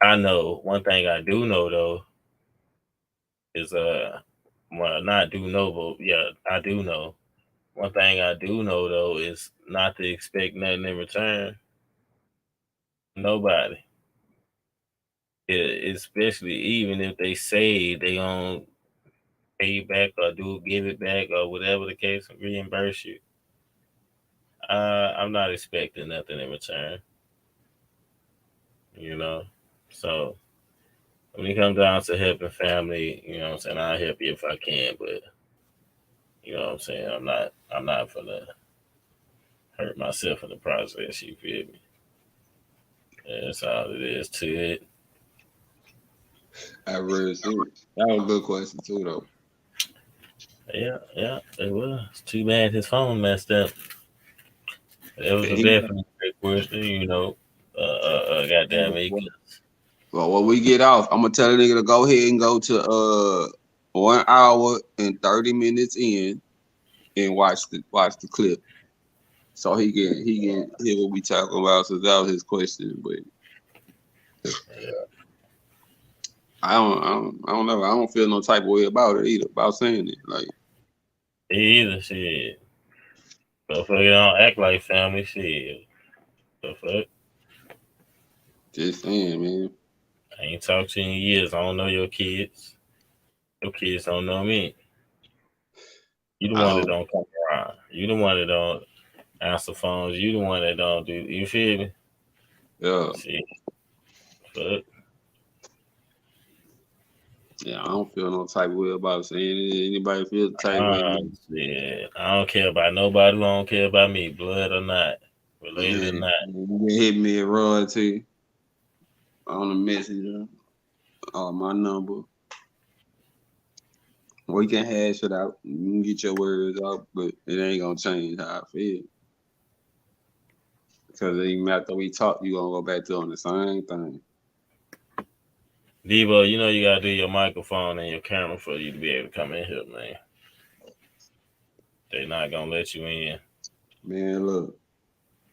I know one thing I do know though is well not do know, but yeah, I do know. One thing I do know though is not to expect nothing in return. Nobody. Especially even if they say they gonna pay you back or give it back or whatever the case, reimburse you. I'm not expecting nothing in return. You know, so when it comes down to helping family, you know what I'm saying, I'll help you if I can, but you know what I'm saying, I'm not gonna hurt myself in the process, you feel me? That's all it is to it. I really see it. That was a good question too, though. Yeah, it was. It's too bad his phone messed up. It was a definitely great question, goddamn me. Well, when we get off, I'm gonna tell the nigga to go ahead and go to 1 hour and 30 minutes in and watch the clip, so he can hear what we talking about. So that was his question, but I don't know. I don't feel no type of way about it either. About saying it, like Either shit. But fuck, don't act like family shit. The fuck. just saying, man. I ain't talked to you in years. I don't know your kids. Your kids don't know me. You the one that don't come around. You the one that don't answer phones. You the one that don't do. You feel me? Yeah. Shit. Fuck. Yeah, I don't feel no type of way about saying it. Anybody feel the type of way? Shit. I don't care about nobody who don't care about me, blood or not, related or not. You can hit me at royalty on the messenger or my number. We can hash it out. You can get your words out, but it ain't gonna change how I feel. Because even after we talk, you gonna go back to on the same thing. Debo, you know you gotta do your microphone and your camera for you to be able to come in here, man. They not gonna let you in. Man, look.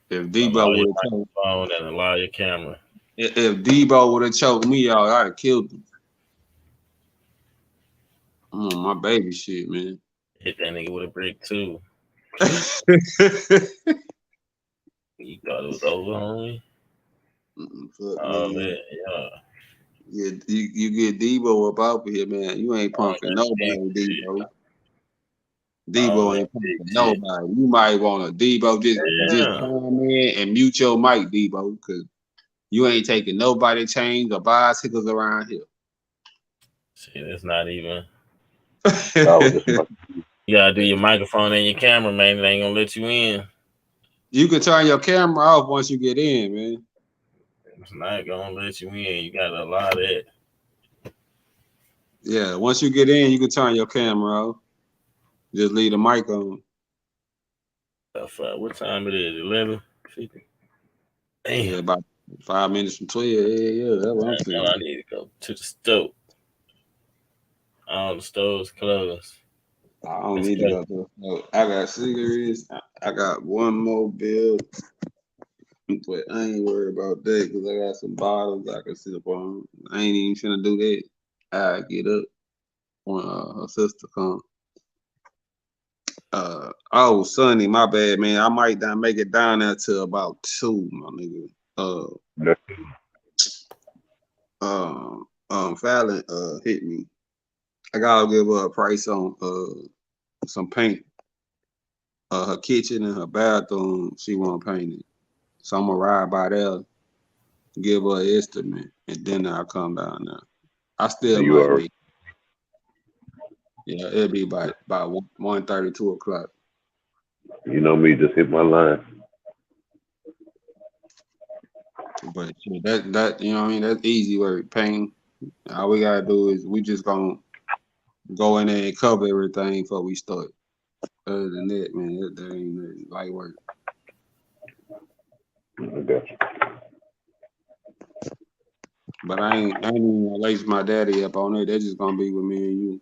If Allow Debo your would have microphone and allow your camera. if Debo would have choked me out, I'd have killed him. I'm on my baby shit, man. Hit that nigga with a brick too. You thought it was over, homie? Fuck, Oh man. yeah. Yeah, you get Debo up out here, man. You ain't punking nobody, Debo. Debo ain't punking nobody. You might want a Debo just come in and mute your mic, Debo, because you ain't taking nobody chains or bicycles around here. Shit, it's not even. You You gotta do your microphone and your camera, man. They ain't gonna let you in. You can turn your camera off once you get in, man. It's not gonna let you in. You gotta allow that. Yeah, once you get in, you can turn your camera off. Just leave the mic on. What time it is? 11:50. Damn. Yeah, about 5 minutes from 12. Yeah, that's what I'm saying. I need to go to the stove. All the stoves closed. I don't need to go to the stove. I got cigarettes. I got one more bill. But I ain't worried about that because I got some bottles I can sit up on. I ain't even finna do that. I get up when her sister come. Oh, Sonny, my bad, man. I might not make it down there till about 2, my nigga. Fallon hit me. I gotta give her a price on some paint. Her kitchen and her bathroom, she want painted. So I'm gonna ride by there, give her an estimate, and then I'll come down there. I still might be. Yeah, it'll be by 1:30, 2 o'clock. You know me, just hit my line. But that you know what I mean, that's easy work. Paint. All we gotta do is we just gonna go in there and cover everything before we start. Other than that, man, that ain't light work. I got you. But I ain't even gonna lace my daddy up on it. They're just gonna be with me and you.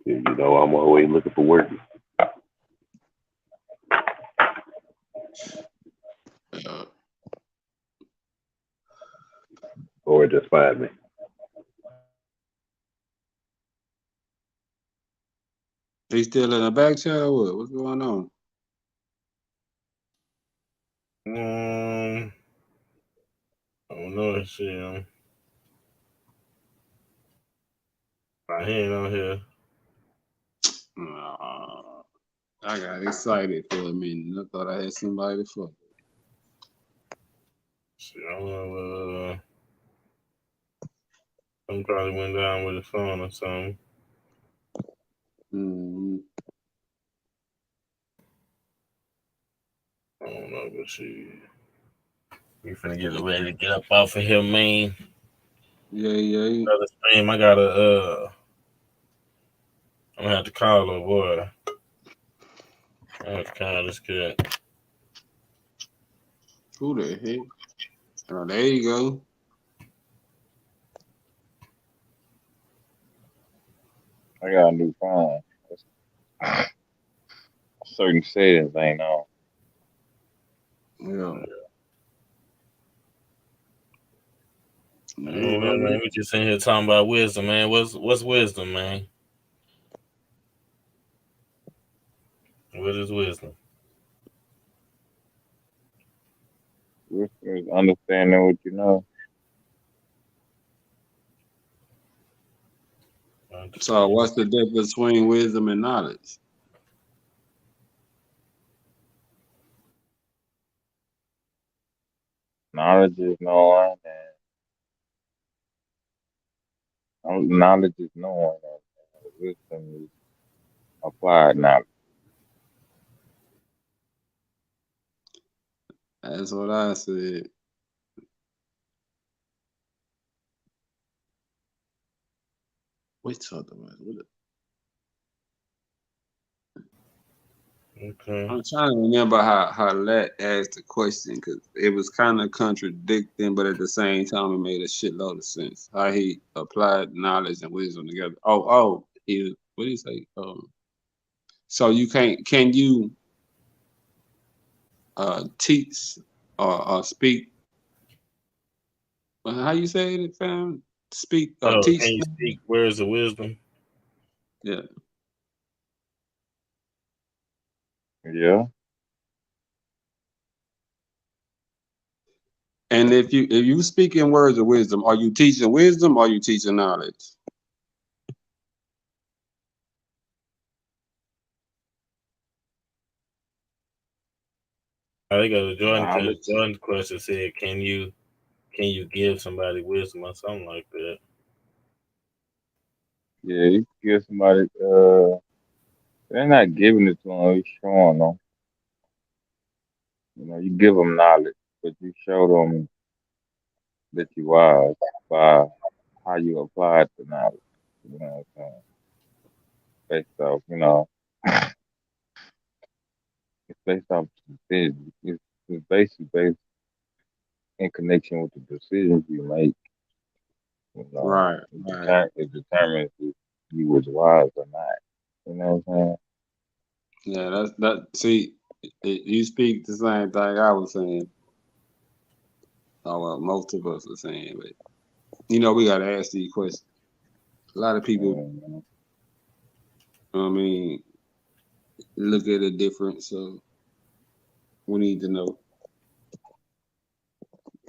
Yeah, you know I'm always looking for work. Or just find me. He still in the back chat or what? What's going on? I don't know. Shit. My hand on here. I got excited for a minute. I thought I had somebody to fuck. Shit, I don't know. I'm probably went down with the phone or something. Mm-hmm. I don't know, but shit. We finna get ready to get up off of here, man. Yeah. Another stream, I gotta I'm gonna have to call her boy. That's kind of good. Who the heck? Oh, there you go. I got a new phone. Certain settings ain't on. Yeah. Hey, man, we just in here talking about wisdom, man. What's wisdom, man? What is wisdom? It's understanding what you know. So what's the difference between wisdom and knowledge? Knowledge is knowing, and knowledge is knowing, and wisdom is applied knowledge. That's what I said. Which other one? Okay. I'm trying to remember how Lat asked the question because it was kind of contradicting, but at the same time, it made a shitload of sense. How he applied knowledge and wisdom together. He what did he say? So you can you teach or speak? How you say it, fam? Speak or Oh, teach? can you speak words of wisdom? Yeah. Yeah, And if you speak in words of wisdom, are you teaching wisdom or are you teaching knowledge? I think it was knowledge. Jordan's question said, can you give somebody wisdom or something like that? Yeah, you can give somebody. They're not giving it to them. You're showing them. You give them knowledge, but you show them that you wise by how you apply the knowledge. You know what I'm saying? Based off, it's based off decisions. It's basically based in connection with the decisions you make. Right, right. It determines if you was wise or not. You know what I'm saying? Yeah, that. See, you speak the same thing I was saying. Oh well, most of us are saying, but we gotta ask these questions. A lot of people, Mm-hmm. I mean, look at it different, so we need to know.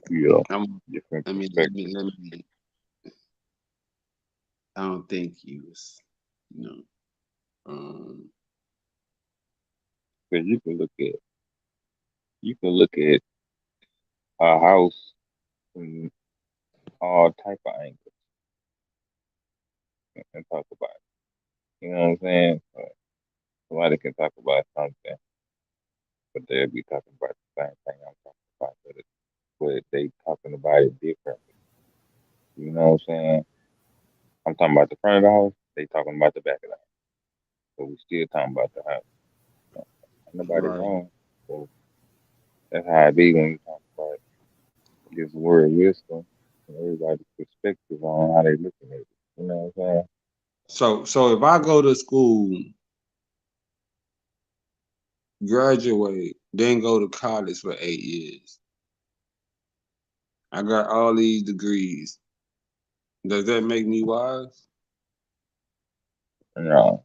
Yeah, I'm, different I mean, perspectives. let me. I don't think he was, you know. Because you can look at a house from all type of angles and talk about it. You know what I'm saying? Somebody can talk about something, but they'll be talking about the same thing I'm talking about, but they talking about it differently. You know what I'm saying? I'm talking about the front of the house. They talking about the back of the house. But we still talking about the house. Nobody Right. wrong. So that's how it be when you talk about this word wisdom and everybody's perspective on how they looking at it. You know what I'm saying? So if I go to school, graduate, then go to college for 8 years, I got all these degrees. Does that make me wise? No.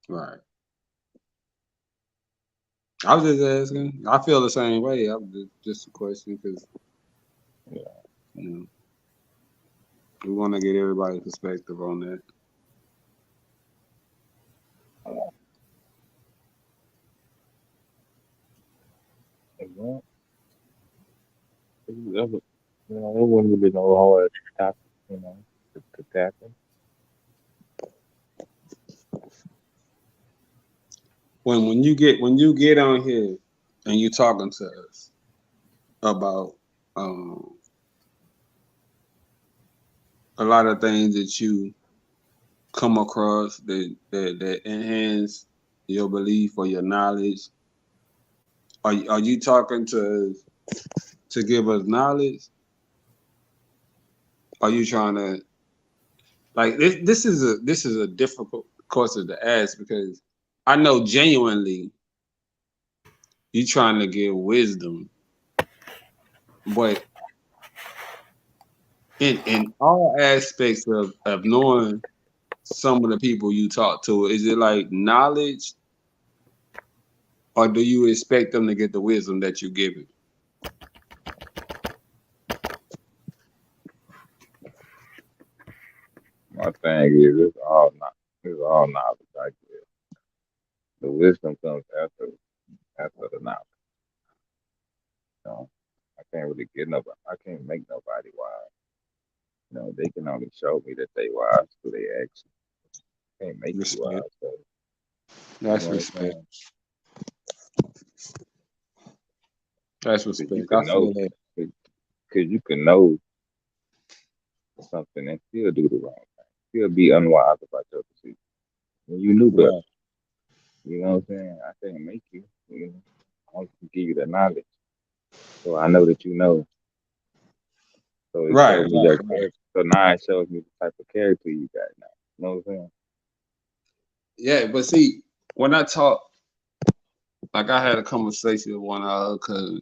Right. I was just asking. I feel the same way. I was just a question because Yeah. we want to get everybody's perspective on that. Well, it wouldn't really no hard topic, to tackle. When you get on here and you talking to us about a lot of things that you come across that enhance your belief or your knowledge? Are you talking to give us knowledge? Are you trying to like this? This is a difficult question to ask because I know genuinely you trying to give wisdom, but in all aspects of knowing some of the people you talk to, is it like knowledge, or do you expect them to get the wisdom that you give it? My thing is, it's all knowledge. I guess the wisdom comes after the knowledge. You know, I can't really get nobody. I can't make nobody wise. You know, they can only show me that they wise through their actions. Can't make you Respect. wise. So you That's know what I'm respect. saying? That's Because you respect. I can know, feel that. because you can know something and still do the wrong thing. Still be unwise about your decision. When you knew better. Right. You know what I'm saying? I can't make you. You know, I want to give you the knowledge, so I know that you know. So it Right. showed me Right. your character. So now it shows me the type of character you got now. You know what I'm saying? Yeah, but see, when I talk, like I had a conversation with one of our cousins,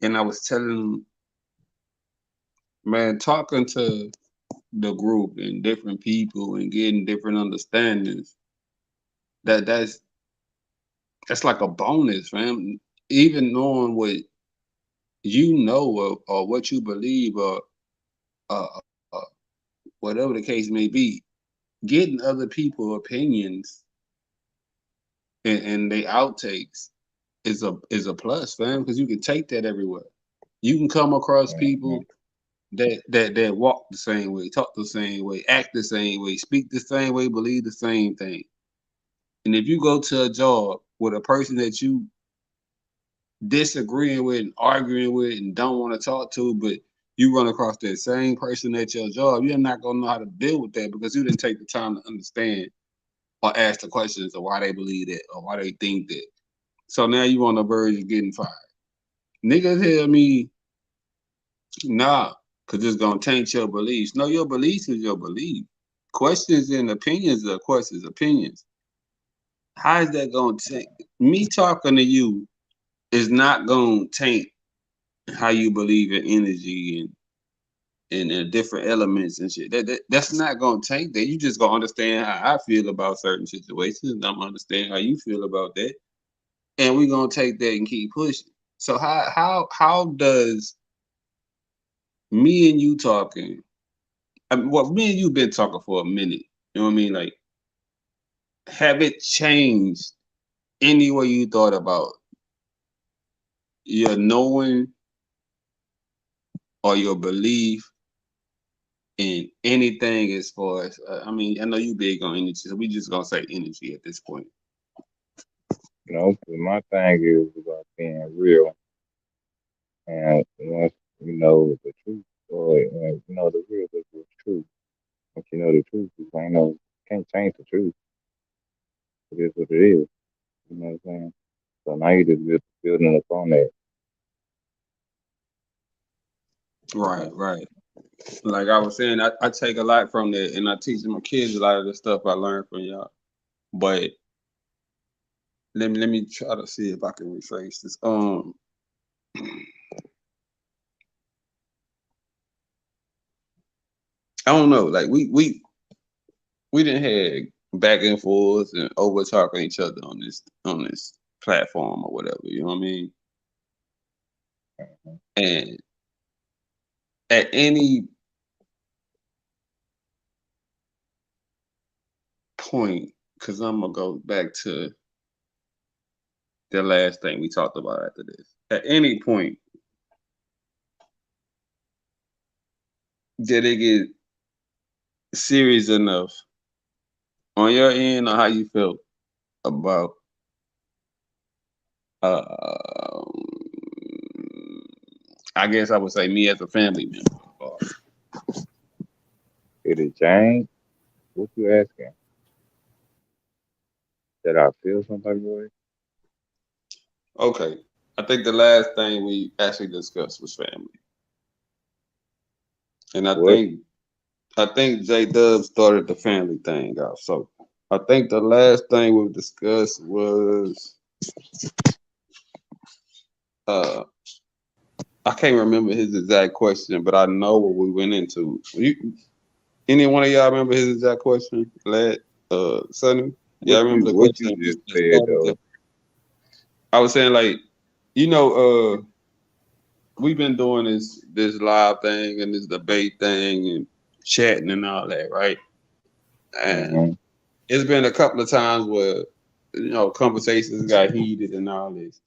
and I was telling him, man, talking to the group and different people and getting different understandings, that's like a bonus, man. Even knowing what you know or what you believe or uh, uh, whatever the case may be, getting other people's opinions and they outtakes is a plus, fam, because you can take that everywhere. You can come across Mm-hmm. people that walk the same way, talk the same way, act the same way, speak the same way, believe the same thing. And if you go to a job with a person that you disagreeing with and arguing with and don't want to talk to, but you run across that same person at your job, you're not gonna know how to deal with that because you didn't take the time to understand or ask the questions of why they believe that or why they think that. So now you on the verge of getting fired. Niggas tell me, nah, because it's going to taint your beliefs. No, your beliefs is your belief. Questions and opinions are questions, opinions. How is that going to taint? Me talking to you is not going to taint how you believe in energy and different elements and shit. That's not going to taint that. You just going to understand how I feel about certain situations. And I'm going to understand how you feel about that. And we're going to take that and keep pushing. So how does me and you talking? I mean, well, me and you been talking for a minute. You know what I mean? Like, have it changed any way you thought about your knowing or your belief in anything as far as, I mean, I know you big on energy, so we just gonna say energy at this point. You know, 'cause my thing is about being real, and once you know the truth, or you know the real is the truth. Once you know the truth, you can't change the truth. It is what it is. You know what I'm saying? So now you just building upon that. Right, right. Like I was saying, I take a lot from that, and I teach my kids a lot of the stuff I learned from y'all. But let me try to see if I can rephrase this. I don't know. Like we didn't have back and forth and over talking each other on this platform or whatever. You know what I mean? And at any point, because I'm gonna go back to the last thing we talked about after this. At any point, did it get serious enough on your end, or how you felt about uh, I guess I would say me as a family member. Did it change? What you asking? Did I feel some type of way? Okay. I think the last thing we actually discussed was family. And What? I think J Dub started the family thing off. So I think the last thing we discussed was uh I can't remember his exact question, but I know what we went into. Any one of y'all remember his exact question? Lad, Sonny? Yeah, I remember the What question you that just said started though? I was saying like, you know, we've been doing this live thing and this debate thing and chatting and all that, right? And Mm-hmm. it's been a couple of times where conversations got heated and all this.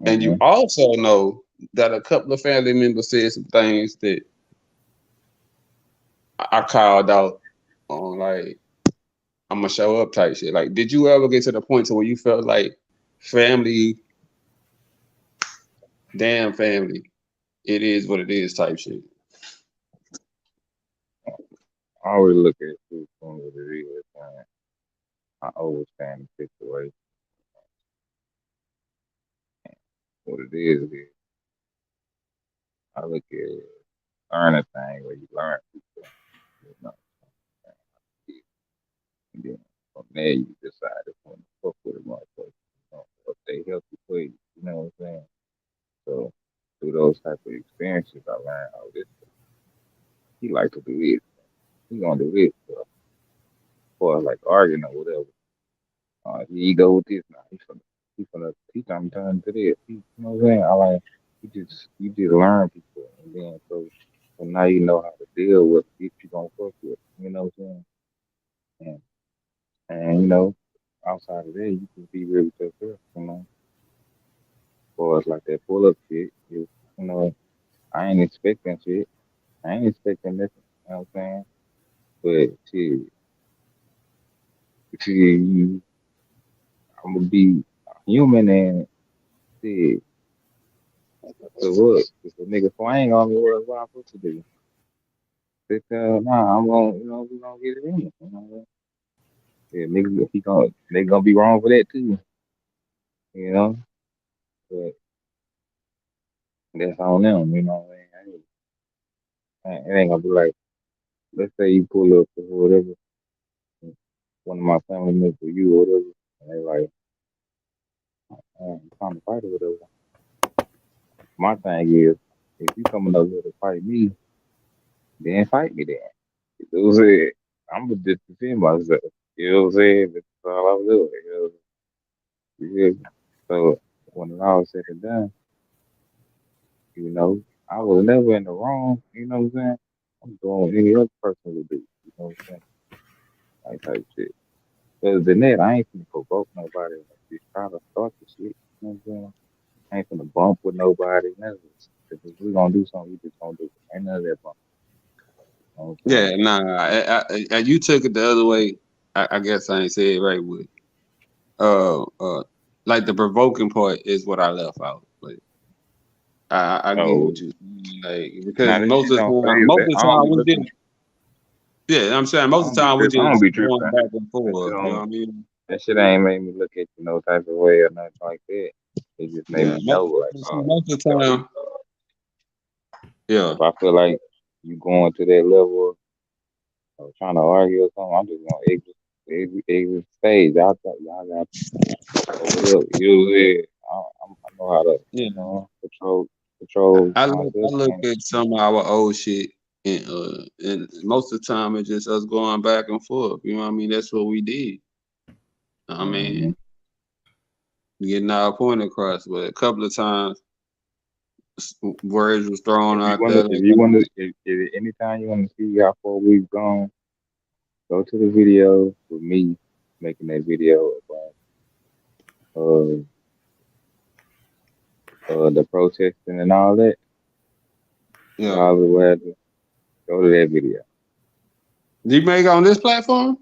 And you Mm-hmm. also know that a couple of family members said some things that I called out on, like I'm gonna show up type shit. Like, did you ever get to the point to where you felt like family, damn family, it is what it is type shit? I always look at it from what it is, and I understand the situation. What it is I look at it, learn a thing where you learn people, you know, and then from there you decide if you want to fuck with a motherfucker, if they healthy for you, you know what I'm saying? So through those type of experiences, I learned, oh, this he like to do this, he gonna do this, or like arguing or whatever. He go with this now. He finna teach I'm turn to this. You know what I'm saying? I like you just learn people, and then so now you know how to deal with if you gonna fuck with. You know what I'm saying? And outside of that, you can be really yourself. As far as like that pull up shit, you know, I ain't expecting shit. I ain't expecting nothing. You know what I'm saying? But shit, I'm gonna be human and shit. So what? If a nigga swing on me, what I'm supposed to do? Nah, I'm gonna, we gonna get it in. Yeah, niggas, they gonna be wrong for that too, you know. But that's on them, you know. It ain't gonna be like, let's say you pull up or whatever, one of my family members or you or whatever, and they like, I'm trying to fight or whatever. My thing is, if you coming over here to fight me, then fight me then. You know what I'm saying? I'm gonna just defend myself. You know what I'm saying? That's all I'm doing. Yeah. So when it all said and done, you know, I was never in the wrong. You know what I'm saying? I'm doing what any other person would do. You know what I'm saying? Like type shit. Other than that, I ain't finna provoke nobody. Like, just try to start the shit. You know what I'm saying? I ain't finna bump with nobody. None of this. If we gonna do something, we just gonna do it. Ain't none of that bump. You know what I'm Yeah, nah. You took it the other way. I guess I ain't say it right with. Like the provoking part is what I left out. But I saying? get Oh, what you mean, like because now this shit don't phase most that. of I the don't time be we looking. did. Yeah, I'm saying I most of don't the be time we tripping. I don't just be going tripping. back and That shit forth. You know what don't. I mean? That shit ain't made me look at you no type of way or nothing like that. It just made Yeah, me know, like, most of the yo, time. Yeah, if I feel like you going to that level of trying to argue or something, I'm just gonna exit stage. Y'all got over up. You know what I'm saying? I know how to, yeah. control I myself. look And at some of our old shit, and most of the time it's just us going back and forth. You know what I mean? That's what we did. I mm-hmm. mean, getting our point across, but a couple of times words was thrown out there. If Like, you wanna, if anytime you wanna see how far we've gone, go to the video with me making that video about the protesting and all that. yeah. All the way to go to that video. Do you make it on this platform?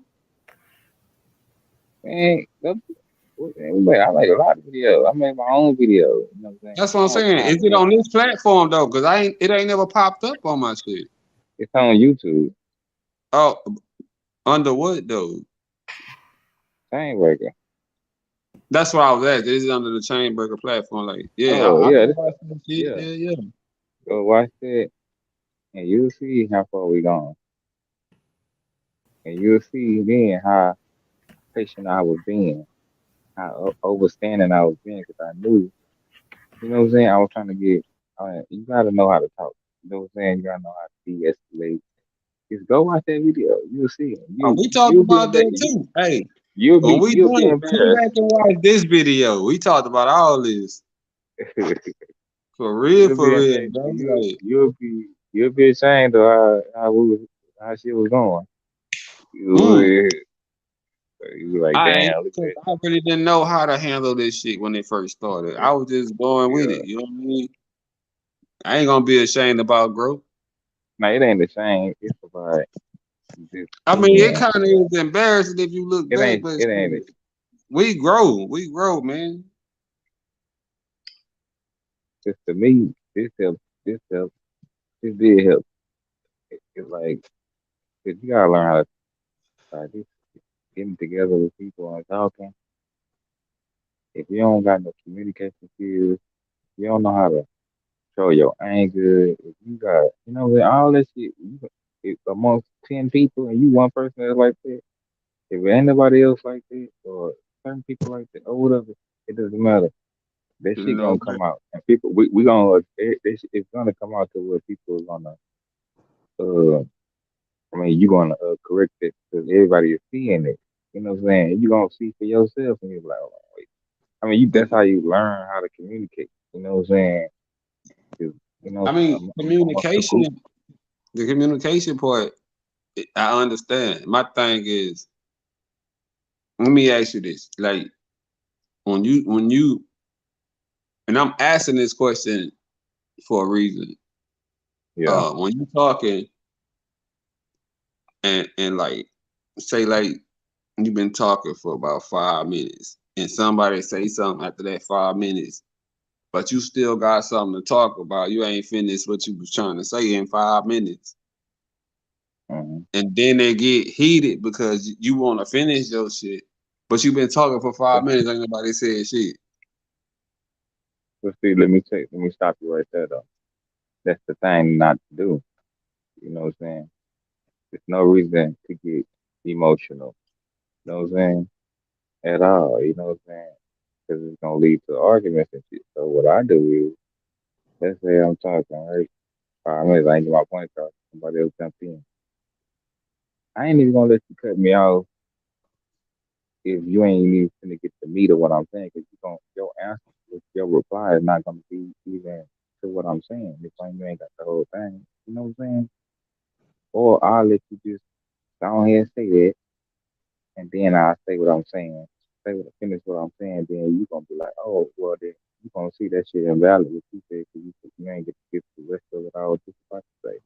Man, I make a lot of videos. I make my own video. You know what I'm saying? That's what I I'm don't saying. try Is to it make on this platform though? Cause it ain't never popped up on my shit. it's on YouTube. Oh, Under what though? Chainbreaker. That's what I was at. This is under the Chainbreaker platform. Like, yeah, Oh I yeah, can watch some shit. yeah. Yeah. Go watch that, and you'll see how far we gone, and you'll see then how patient I was being, how overstanding I was being, because I knew, you know what I'm saying. I was trying to get. You gotta know how to talk. You know what I'm saying. You gotta know how to de-escalate. Just go watch that video. You'll see it. We talked You'll be about that too. Hey, when we you'll be done, come embarrassed. back and watch this video. We talked about all this. For real, You'll be for real, embarrassed. bro. Like, You'll be ashamed of how shit was going. mm, You you be like, I ain't, damn, look at 'cause that. I really didn't know how to handle this shit when it first started. I was just going with Yeah. it. You know what I mean? I ain't gonna be ashamed about growth. Now it ain't a shame. It's about just I mean, it being. kind of is embarrassing if you look back, but It ain't. shit, we grow, man. Just to me, this help. This help. This did help. It's like, 'cause you gotta learn how to this getting together with people and talking. If you don't got no communication skills, you don't know how to show your anger. If you got, all that shit, if amongst 10 people and you one person that's like that, if ain't nobody else like that, or certain people like that, or whatever, it doesn't matter. That You shit know, gonna come out, and people, we gonna, it's gonna come out to where people are gonna, uh, you gonna correct it because everybody is seeing it. You know what I'm saying? You gonna see for yourself, and you're like, oh, wait. That's how you learn how to communicate. You know what I'm saying? 'Cause, I mean, amongst the group. the communication part, I understand. My thing is, let me ask you this: like, when you, and I'm asking this question for a reason. Yeah. When you talking and like, say like you've been talking for about 5 minutes, and somebody say something after that 5 minutes, but you still got something to talk about. You ain't finished what you was trying to say in 5 minutes. Mm-hmm. And then they get heated because you want to finish your shit, but you've been talking for 5 minutes, ain't nobody said shit. But see, let me stop you right there though. That's the thing not to do. You know what I'm saying? There's no reason to get emotional. You know what I'm saying? At all. You know what I'm saying? Because it's gonna lead to arguments and shit. So what I do is, let's say I'm talking, right? 5 minutes, I ain't get my point across. Somebody else jump in. I ain't even gonna let you cut me off if you ain't even gonna get the meat of what I'm saying. Because your answer, your reply is not gonna be even to what I'm saying. If you ain't got the whole thing, you know what I'm saying? Or I'll let you just go ahead and say that, and then I'll say what I'm saying. Finish what I'm saying, then you gonna be like, oh, well, then you gonna see that shit invalid what you said because you ain't get to get the rest of it all just about to say.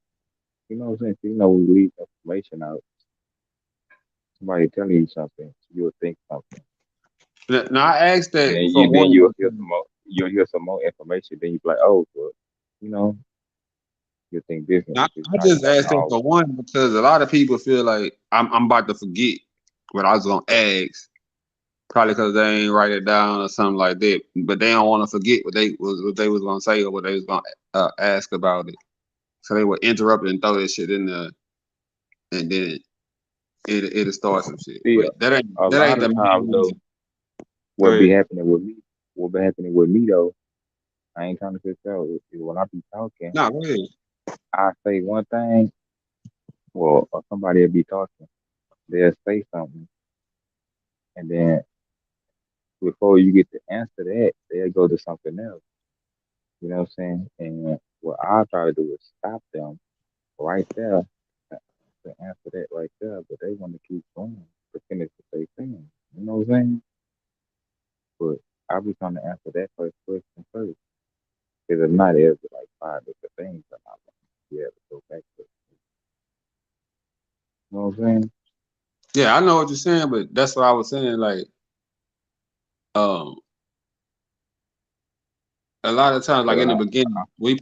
You know what I'm saying? So, we leave information out. Somebody telling you something, you'll think something, Now I asked and that then for one you'll hear because some more. You'll hear some more information. Then you be like, oh, well, you know, you'll think different. I, If it's I not just coming asked that off, for one because a lot of people feel like I'm about to forget what I was gonna ask, probably because they ain't write it down or something like that. But they don't want to forget what they was gonna say or what they was gonna ask about it. So they would interrupt it and throw that shit in there, and then it'll start some shit. see, But that ain't a that lot ain't the of main times though, reason. Go ahead. what be happening with me though, I ain't trying to fix out. Is when I be talking, No, go ahead. I say one thing, well, or somebody will be talking, they'll say something, and then before you get to answer that, they'll go to something else. You know what I'm saying? And what I try to do is stop them right there to answer that right there, but they want to keep going to finish what they saying. You know what I'm saying? But I'll be trying to answer that first question first. Because if not, it'll be like five different things that I'm going to be able to go back to. You know what I'm saying? Yeah, I know what you're saying, but that's what I was saying. Like, um, a lot of times, like But in the beginning, we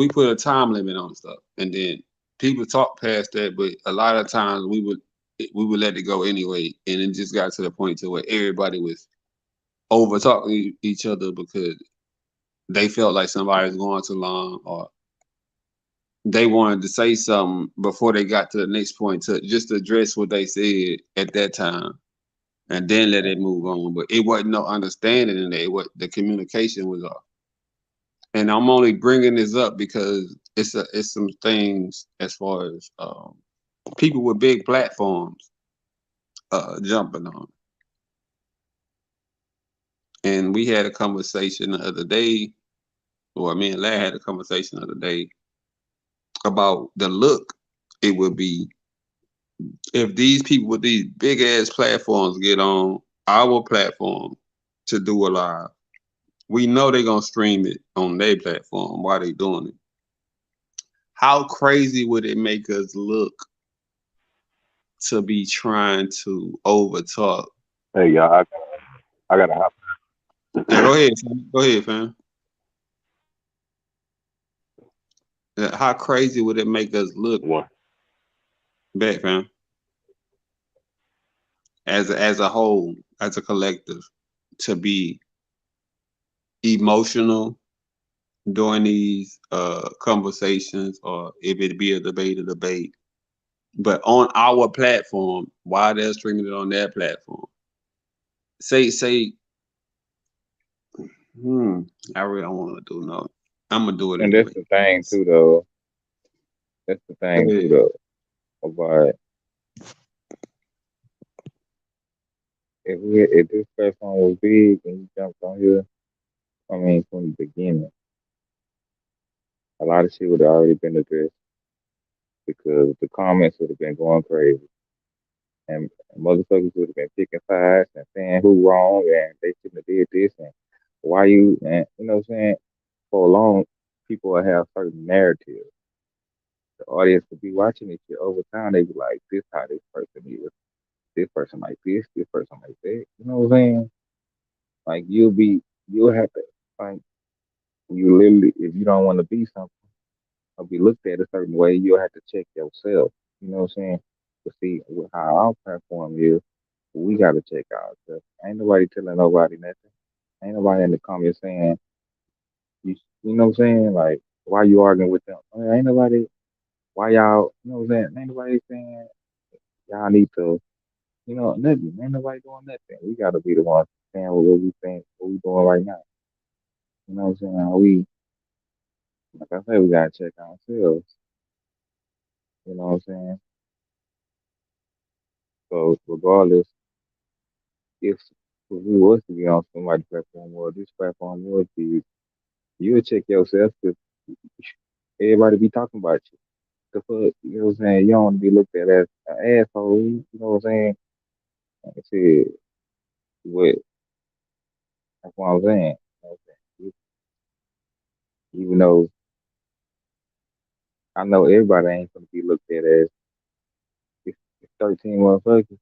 put a time limit on stuff, and then people talk past that. But a lot of times, we would we would let it go anyway, and it just got to the point to where everybody was over talking each other because they felt like somebody was going too long, or they wanted to say something before they got to the next point to just address what they said at that time, and then let it move on. But it wasn't no understanding in there. What the communication was off. And I'm only bringing this up because it's some things as far as people with big platforms jumping on. And we had a conversation the other day, or me and Lad had a conversation the other day about the look it would be if these people with these big ass platforms get on our platform to do a live. We know they're gonna stream it on their platform while they doing it. How crazy would it make us look to be trying to overtalk? Hey, y'all, I gotta hop. Yeah, go ahead, fam. Go ahead, fam. How crazy would it make us look One. back, fam? As a whole, as a collective, to be emotional during these conversations, or if it be a debate, but on our platform, while they're streaming it on their platform. Say, I really don't want to do no. I'm gonna do it And that's anyway. the thing too, though. That's the Go thing too, ahead. though. About if this platform was big and you jumped on here, I mean, from the beginning, a lot of shit would have already been addressed because the comments would have been going crazy, and motherfuckers would have been picking sides and saying who wrong and they shouldn't have did this and why you and you know what I'm saying. For a long, people will have certain narratives. The audience will be watching this shit over time. They be like, this how this person is. This person like this person like that. You know what I'm saying? Like you'll have to like you literally if you don't want to be something or be looked at a certain way, you'll have to check yourself. You know what I'm saying? To see how our platform is, we gotta check ourselves. Ain't nobody telling nobody nothing. Ain't nobody in the comments saying you know what I'm saying? Like why you arguing with them? I mean, ain't nobody why y'all you know what I'm saying? Ain't nobody saying y'all need to nothing. Ain't nobody doing nothing. We gotta be the ones saying what we think, what we doing right now. You know what I'm saying? Like I said, we gotta check ourselves. You know what I'm saying? So regardless, if we was to be on somebody's platform or this platform was be, you would check yourself because everybody be talking about you. The fuck, you know what I'm saying? You don't want to be looked at as an asshole. You know what I'm saying? Like I said, what that's what I'm saying. You know what I'm saying? Even though I know everybody ain't gonna be looked at as it's 13 motherfuckers.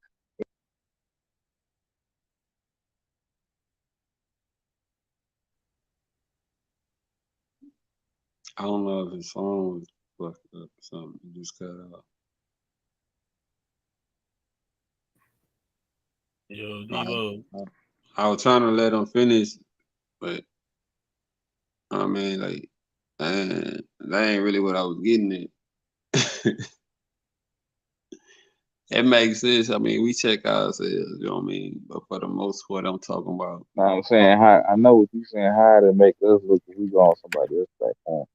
I don't know if his phone was fucked up or something. It just cut out. Yo, I, Devo. I was trying to let him finish, but I mean, like, that ain't really what I was getting at. It makes sense. I mean, we check ourselves, you know what I mean? But for the most part, I'm talking about. Know what I'm saying? How I know what you saying, how to make us look if we go on somebody else's platform.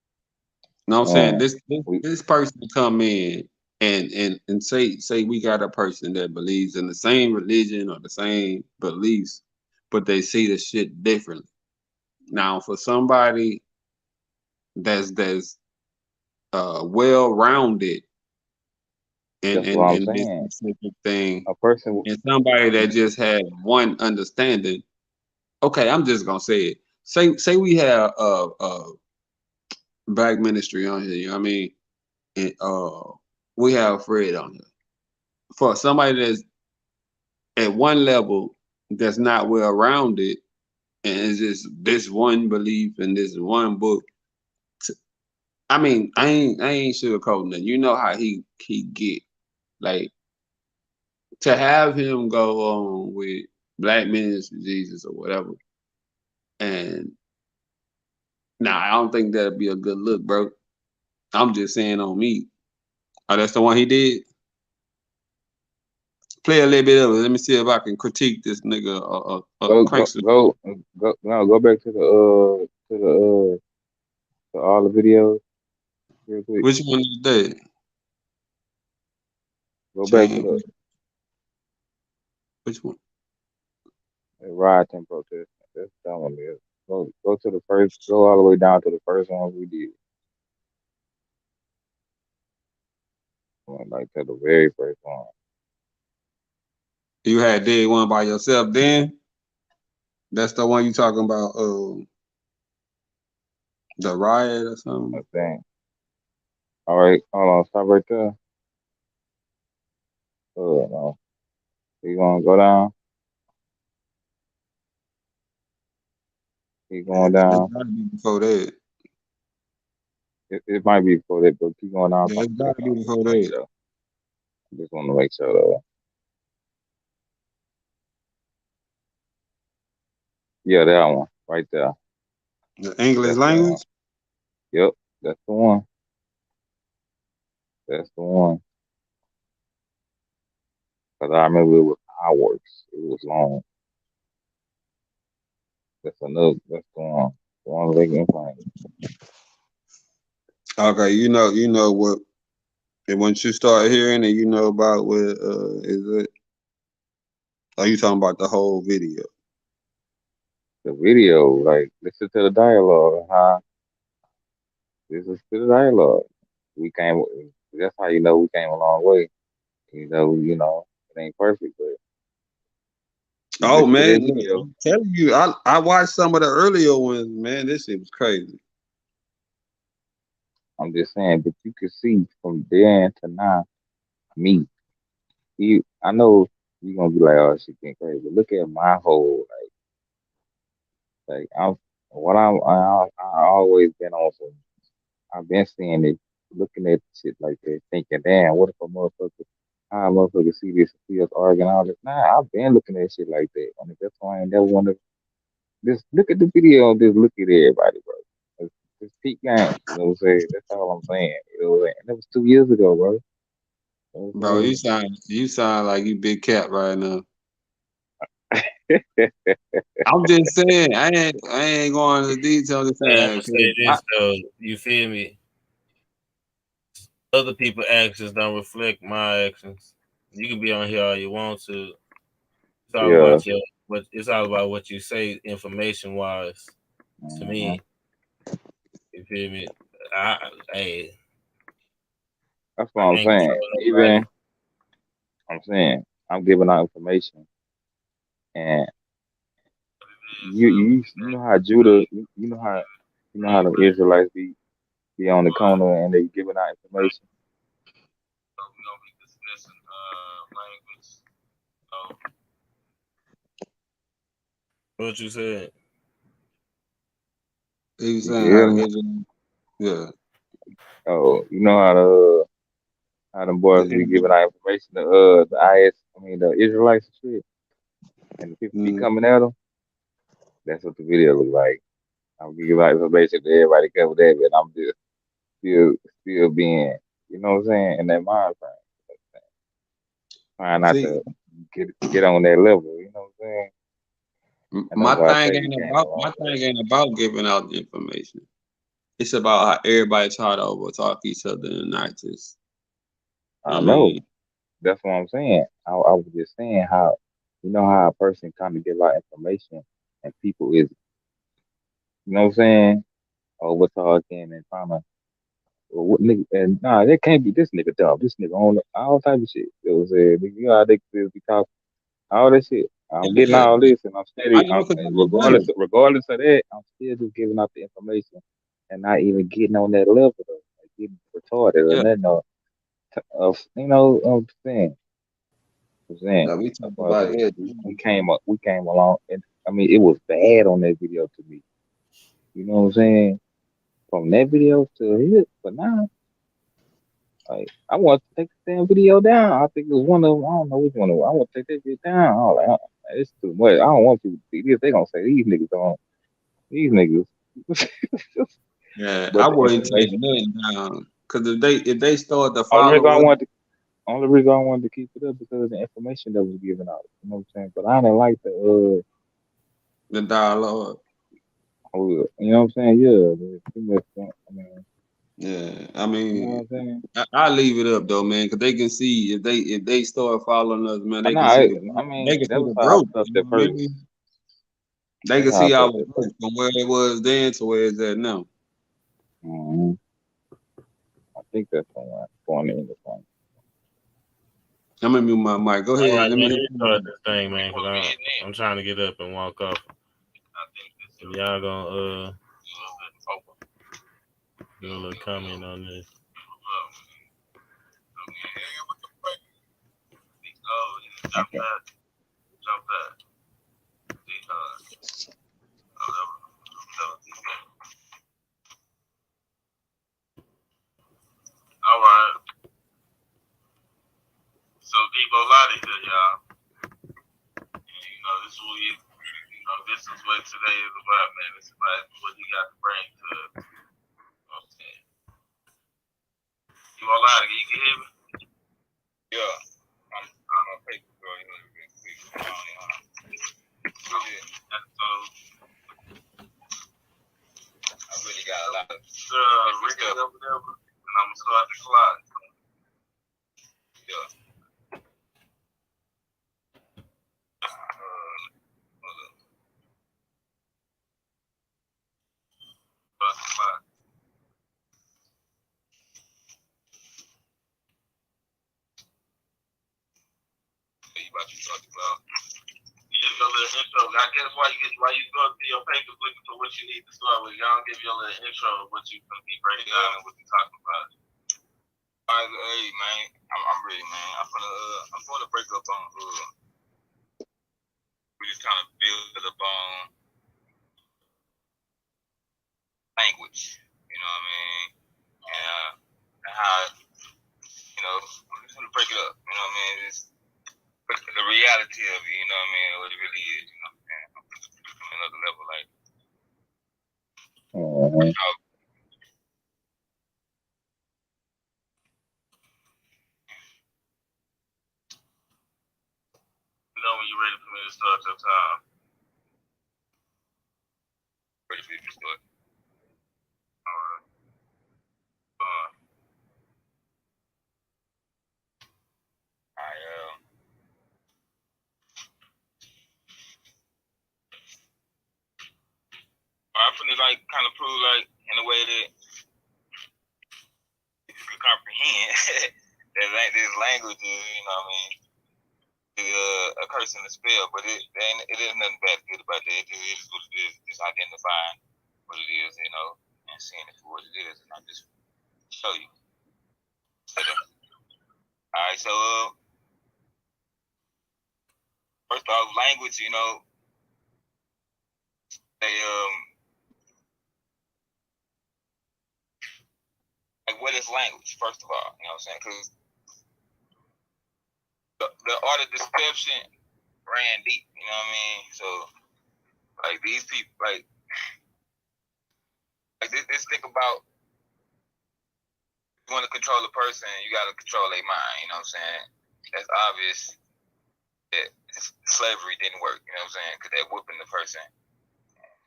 No, I'm saying Man, this we this person come in and say we got a person that believes in the same religion or the same beliefs, but they see the shit differently. Now, for somebody that's well rounded in, that's what in I'm in this saying. specific thing, A person and somebody that just had one understanding. Okay, I'm just gonna say it. Say we have black ministry on here. You know what I mean? And we have Fred on here. For somebody that's at one level that's not well rounded, and it's just this one belief and this one book. I mean, I ain't sugarcoating it. You know how he get like to have him go on with Black Men's Jesus or whatever, and nah, I don't think that'd be a good look, bro. I'm just saying on me. Oh, that's the one he did. Play a little bit of it. Let me see if I can critique this nigga. Go go Prankster. go go no, go back to to all the videos real quick. Which one is that? Go back to Chain. the Which one? rioting protest. That's that one there. Go to the first. Go all the way down to the first one we did. Like to the very first one. You had did one by yourself then? That's the one you talking about, the riot or something? I think. All right, hold on. Stop right there. No. You gonna go down? Keep going It's down. gotta be before that. It might be before that, but keep going down. Yeah, So it's gotta be just before make that. sure. Just want to make sure though. Yeah, that one right there. The English That's the one. language? Yep, that's the one. That's the one. Cause I remember it was hours. It was long. That's another. That's the one. The one they can find. Okay, you know what, and once you start hearing it, you know about what is it? Are you talking about the whole video? The video, like listen to the dialogue. How listen to the dialogue. We came. That's how you know we came a long way. It ain't perfect, but you Oh listen to man, that look, video. I'm telling you, I watched some of the earlier ones, man. This shit was crazy. I'm just saying, but you can see from then to now, me. I know you're gonna be like, oh, she been crazy. But look at my whole like I'm what I always been on some. I've been seeing it, looking at shit like that, thinking, damn, what if a motherfucker, how a motherfucker see this, see us arguing all this? Nah, I've been looking at shit like that. I mean, that's why I ain't never want to. Just look at the video, just look at everybody, bro. It's peak game. You know what I'm saying? That's all I'm saying. You know what I'm saying? And that was 2 years ago, bro. You know Bro, what you sound like you big cat right now. I'm saying? I'm just saying, I ain't going into detail. Just Hey, I'm saying, gonna say this though. You feel me? Other people's actions don't reflect my actions. You can be on here all you want to. It's all Yeah. about your what. It's all about what you say, information wise. To Hmm. me, you feel me? I hey, That's what I I'm can't saying. control nobody. Even I'm saying I'm giving out information, and you know how Judah, you know how the Israelites be on the corner and they giving out information. So we're gonna be discussing language. So What you said? he was You can saying how hear the me? Israel, yeah, Oh, you know how them boys be the giving out information to the Israelites and shit, and the people be mm, coming at them. That's what the video look like. I'm giving out information to everybody cover that, but I'm just still being, you know what I'm saying, in that mind frame, trying not see, to get on that level. You know what I'm saying? And that's my why I thing say we ain't came a about long way. giving out the information. It's about how everybody try to overtalk each other and not just. I I know. mean, That's what I'm saying. I was just saying how, how a person kind of get a lot of information and people is, you know what I'm saying, over talking and trying to, well, what nigga, and nah, that can't be this nigga dumb. This nigga on all type of shit. It was, you know how they still be talking, all that shit. I'm getting yeah, all this and I'm I steady, know because I be regardless, there. regardless of that, I'm still just giving out the information and not even getting on that level though, like getting retarded or Yeah, nothing, I'm saying. I'm saying. yeah, we That's talk why I about say it. we came along, and I mean it was bad on that video to me. You know what I'm saying? From that video to hit, but now Like, I want to take the damn video down. I think it was one of them. I don't know which one it was. I want to take that shit down. I was like, it's too much. I don't want people to see this. They gonna say these niggas on these niggas. Yeah, I But the wouldn't take information. nothing down. Cause if they start to Only follow reason I what wanted to, only reason I wanted to keep it up because of the information that was given out. You know what I'm saying? But I didn't like the dialogue. you know what I'm saying? Yeah, too much. I mean, Yeah, I you know what mean, I'm saying? I leave it up though, man, cause they can see if they start following us, man, But they can nah, see I mean, they can that see was the how I growth. felt You know at what I first. mean? They That's can how I see our felt at growth first. from where it was then to where it's at now. hmm I think that's going in the point. I'm gonna mute my mic. Go All ahead. right, Let man. me. You start this thing, man, because I'm trying to get up and walk off. So y'all gonna do a little comment on this. Okay. All right. So Debo Lottie here, y'all. And, this is what this is what today is about, man. It's about what you got to bring to Debo Lottie, you can hear me? Yeah. I'm on paper, bro. So I really got a lot of Ricky over there, and I'm gonna start the clock. Yeah. Start the clock. You about to start the clock. You give your little intro. I guess why you go through your papers looking for what you need to start with. Y'all give your little intro of what you gonna be breaking down and what you talking about. All right, hey man, I'm ready, man. I'm gonna break up on we just kind of build up on language. You know what I mean? And how I'm just gonna break it up. You know what I mean? It's the reality of it. You know what I mean? What it really is. You know what I'm saying? On another level, like. Uh-huh. When you're ready for me to start your time. Ready for you to start. All right. I'm finna kind of prove in a way that you can comprehend that this language is, what I mean, a curse and a spell, but it is nothing bad good about that. It is what it is. Just identifying what it is, and seeing it for what it is, and I just show you. All right, so first off, language, they what is language? First of all, you know what I'm saying? Because the art of deception ran deep. You know what I mean? So these people, this think about. You want to control a person, you got to control their mind. You know what I'm saying? That's obvious that slavery didn't work. You know what I'm saying? Because they're whooping the person.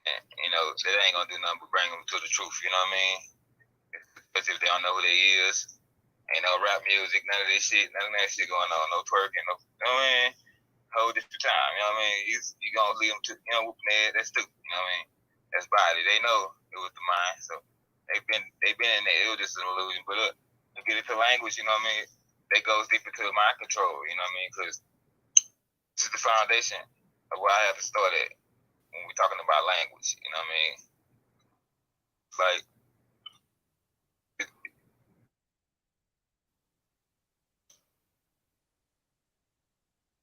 And, that ain't going to do nothing but bring them to the truth. You know what I mean? Especially if they don't know who they is. Ain't no rap music, none of this shit. None of that shit going on. No twerking. No, you know what I mean? Hold this your time. You know what I mean? You going to leave them to, whooping their head. That's stupid. You know what I mean? That's body. They know it was the mind. So they've been in there. It was just an illusion. But look, to get into language, you know what I mean? That goes deep into mind control, you know what I mean? Because this is the foundation of where I have to start at when we're talking about language, you know what I mean? Like,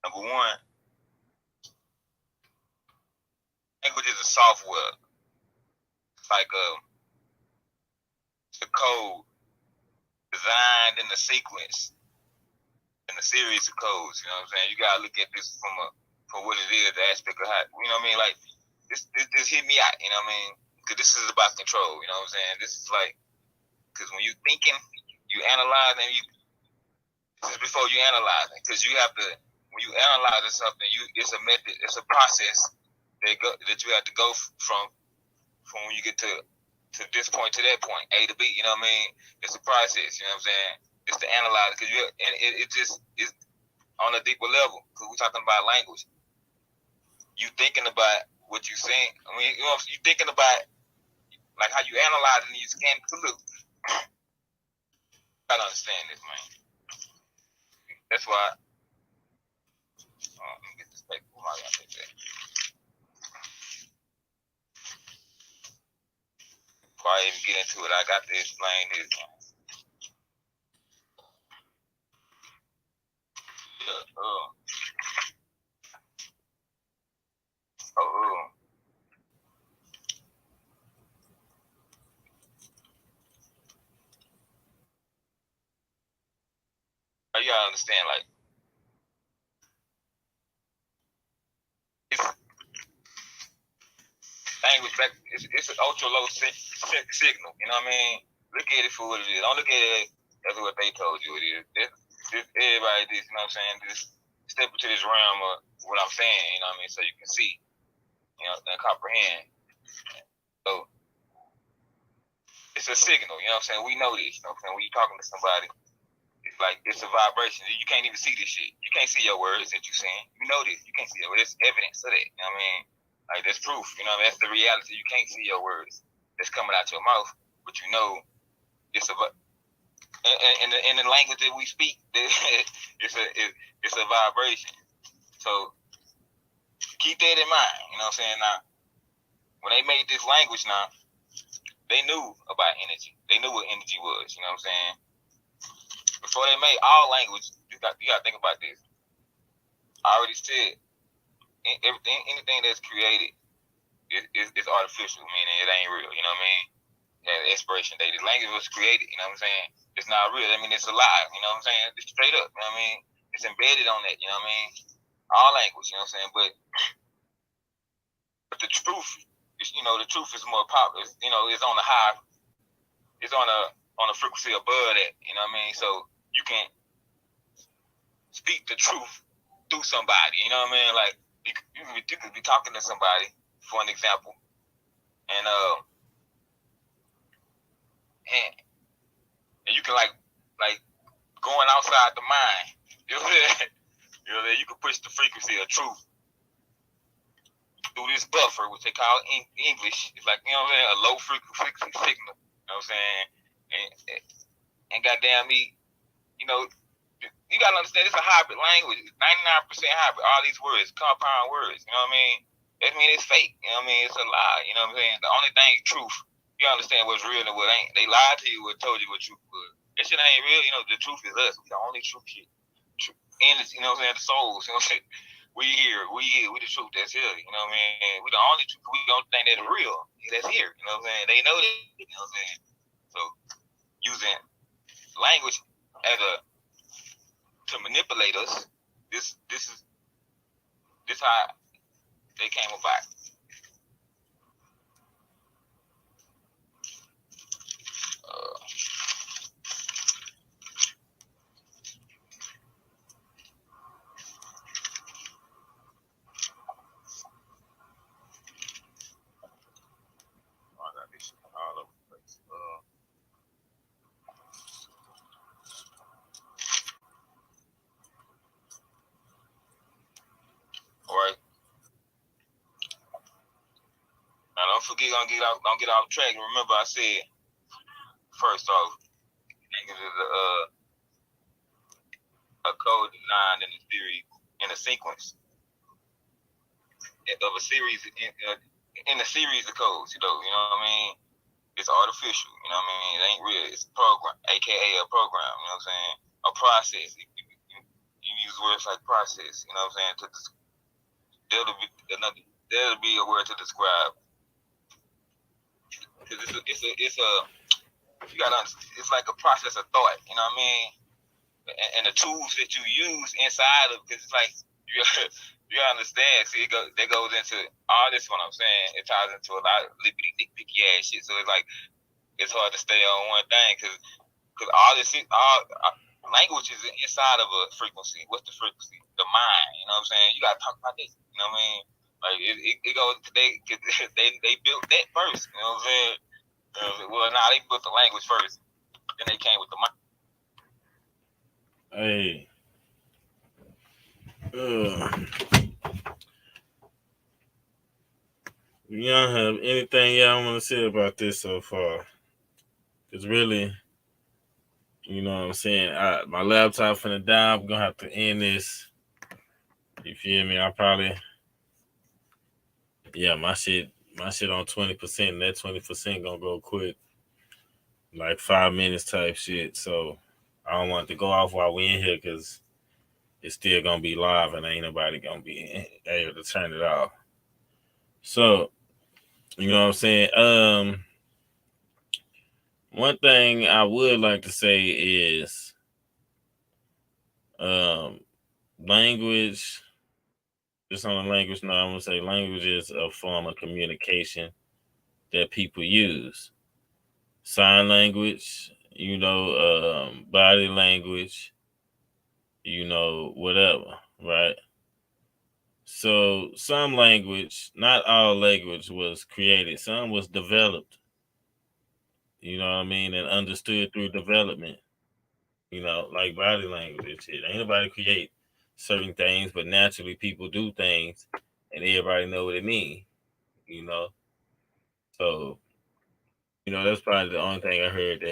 number one, language is a software. It's like the code designed in the sequence in a series of codes. You know what I'm saying? You gotta look at this from what it is, the aspect of how, you know what I mean? Like this hit me out. You know what I mean? Because this is about control. You know what I'm saying? This is like, because when you thinking, you analyze, and this is before you analyze it. Because you have to, when you analyze something, it's a method, it's a process that you have to go from when you get to this point to that point, A to B. You know what I mean? It's a process. You know what I'm saying? It's to analyze, because it just is on a deeper level, because we're talking about language. You thinking about what you saying. I mean, you know, you thinking about like how you analyze and you scan to look. I don't understand this, man. That's why. Let me get this paper. Why I take that? Before I even get into it, I got to explain this. You gotta understand, like, it's language back. It's an ultra low signal. You know what I mean? Look at it for what it is. Don't look at it as what they told you it is. Everybody, you know what I'm saying? Just step into this realm of what I'm saying. You know what I mean? So you can see, you know, and comprehend. So it's a signal. You know what I'm saying? We know this. You know what I'm saying? When you're talking to somebody, it's like it's a vibration. You can't even see this shit. You can't see your words that you're saying. You know this. You can't see it. There's evidence of that. You know what I mean? Like, there's proof. You know, that's the reality. You can't see your words that's coming out your mouth, but you know it's a. In the language that we speak, it's a vibration. So keep that in mind. You know what I'm saying? Now, when they made this language, now they knew about energy. They knew what energy was. You know what I'm saying? Before they made all language, you got to think about this. I already said anything that's created is artificial, meaning it ain't real. You know what I mean? Yeah, expiration date. The language was created. You know what I'm saying? It's not real. I mean, it's a lie. You know what I'm saying? It's straight up. You know what I mean? It's embedded on that. You know what I mean? All language. You know what I'm saying? But the truth is, you know, the truth is more popular. You know, it's on a high. It's on a frequency above that. You know what I mean? So you can speak the truth through somebody. You know what I mean? Like you could be talking to somebody, for an example, and you can like going outside the mind. You know what I'm saying? You know, you can push the frequency of truth through this buffer, which they call English. It's like, you know what I'm saying, a low frequency signal. You know what I'm saying? And goddamn me, you know, you gotta understand, it's a hybrid language. 99% hybrid. All these words, compound words. You know what I mean? That mean it's fake. You know what I mean? It's a lie. You know what I'm saying? The only thing truth. You understand what's real and what ain't. They lied to you or told you what truth was. That shit ain't real. You know, the truth is us. We the only truth shit. Endless, you know what I'm saying? The souls. You know what I'm saying? We the truth that's here. You know what I mean? We the only truth. We don't think that's real. That's here. You know what I'm saying? They know that. You know what I'm saying? So using language as to manipulate us. This how they came about. I got this shit all over the place. All right. Now don't forget, don't get off track. Remember, I said first off, it is a code designed in a series, in a sequence of a series in a series of codes. You know what I mean? It's artificial. You know what I mean? It ain't real. It's a program, aka a program. You know what I'm saying? A process. You use words like process. You know what I'm saying? There'll be a word to describe. Because it's a You gotta understand, it's like a process of thought. You know what I mean? And the tools that you use inside of, because it's like you understand. See, that goes into all this. What I'm saying, it ties into a lot of lippity picky ass shit. So it's like it's hard to stay on one thing because all this language is inside of a frequency. What's the frequency? The mind. You know what I'm saying? You gotta talk about this. You know what I mean? Like it goes. They built that first. You know what I'm saying? Well, nah, they built the language first. Then they came with the mind. Hey. Y'all have anything y'all want to say about this so far? Because really, you know what I'm saying? My laptop finna die. I'm going to have to end this. You feel me? My shit on 20%, and that 20% gonna go quick. Like 5 minutes type shit. So I don't want it to go off while we in here because it's still gonna be live and ain't nobody gonna be able to turn it off. So, you know what I'm saying? One thing I would like to say is language, just on the language now, I'm gonna say language is a form of communication that people use. Sign language, body language, whatever, right? So some language, not all language was created. Some was developed, you know what I mean, and understood through development, like body language. Ain't nobody create certain things, but naturally people do things and everybody know what it means, you know. So, that's probably the only thing I heard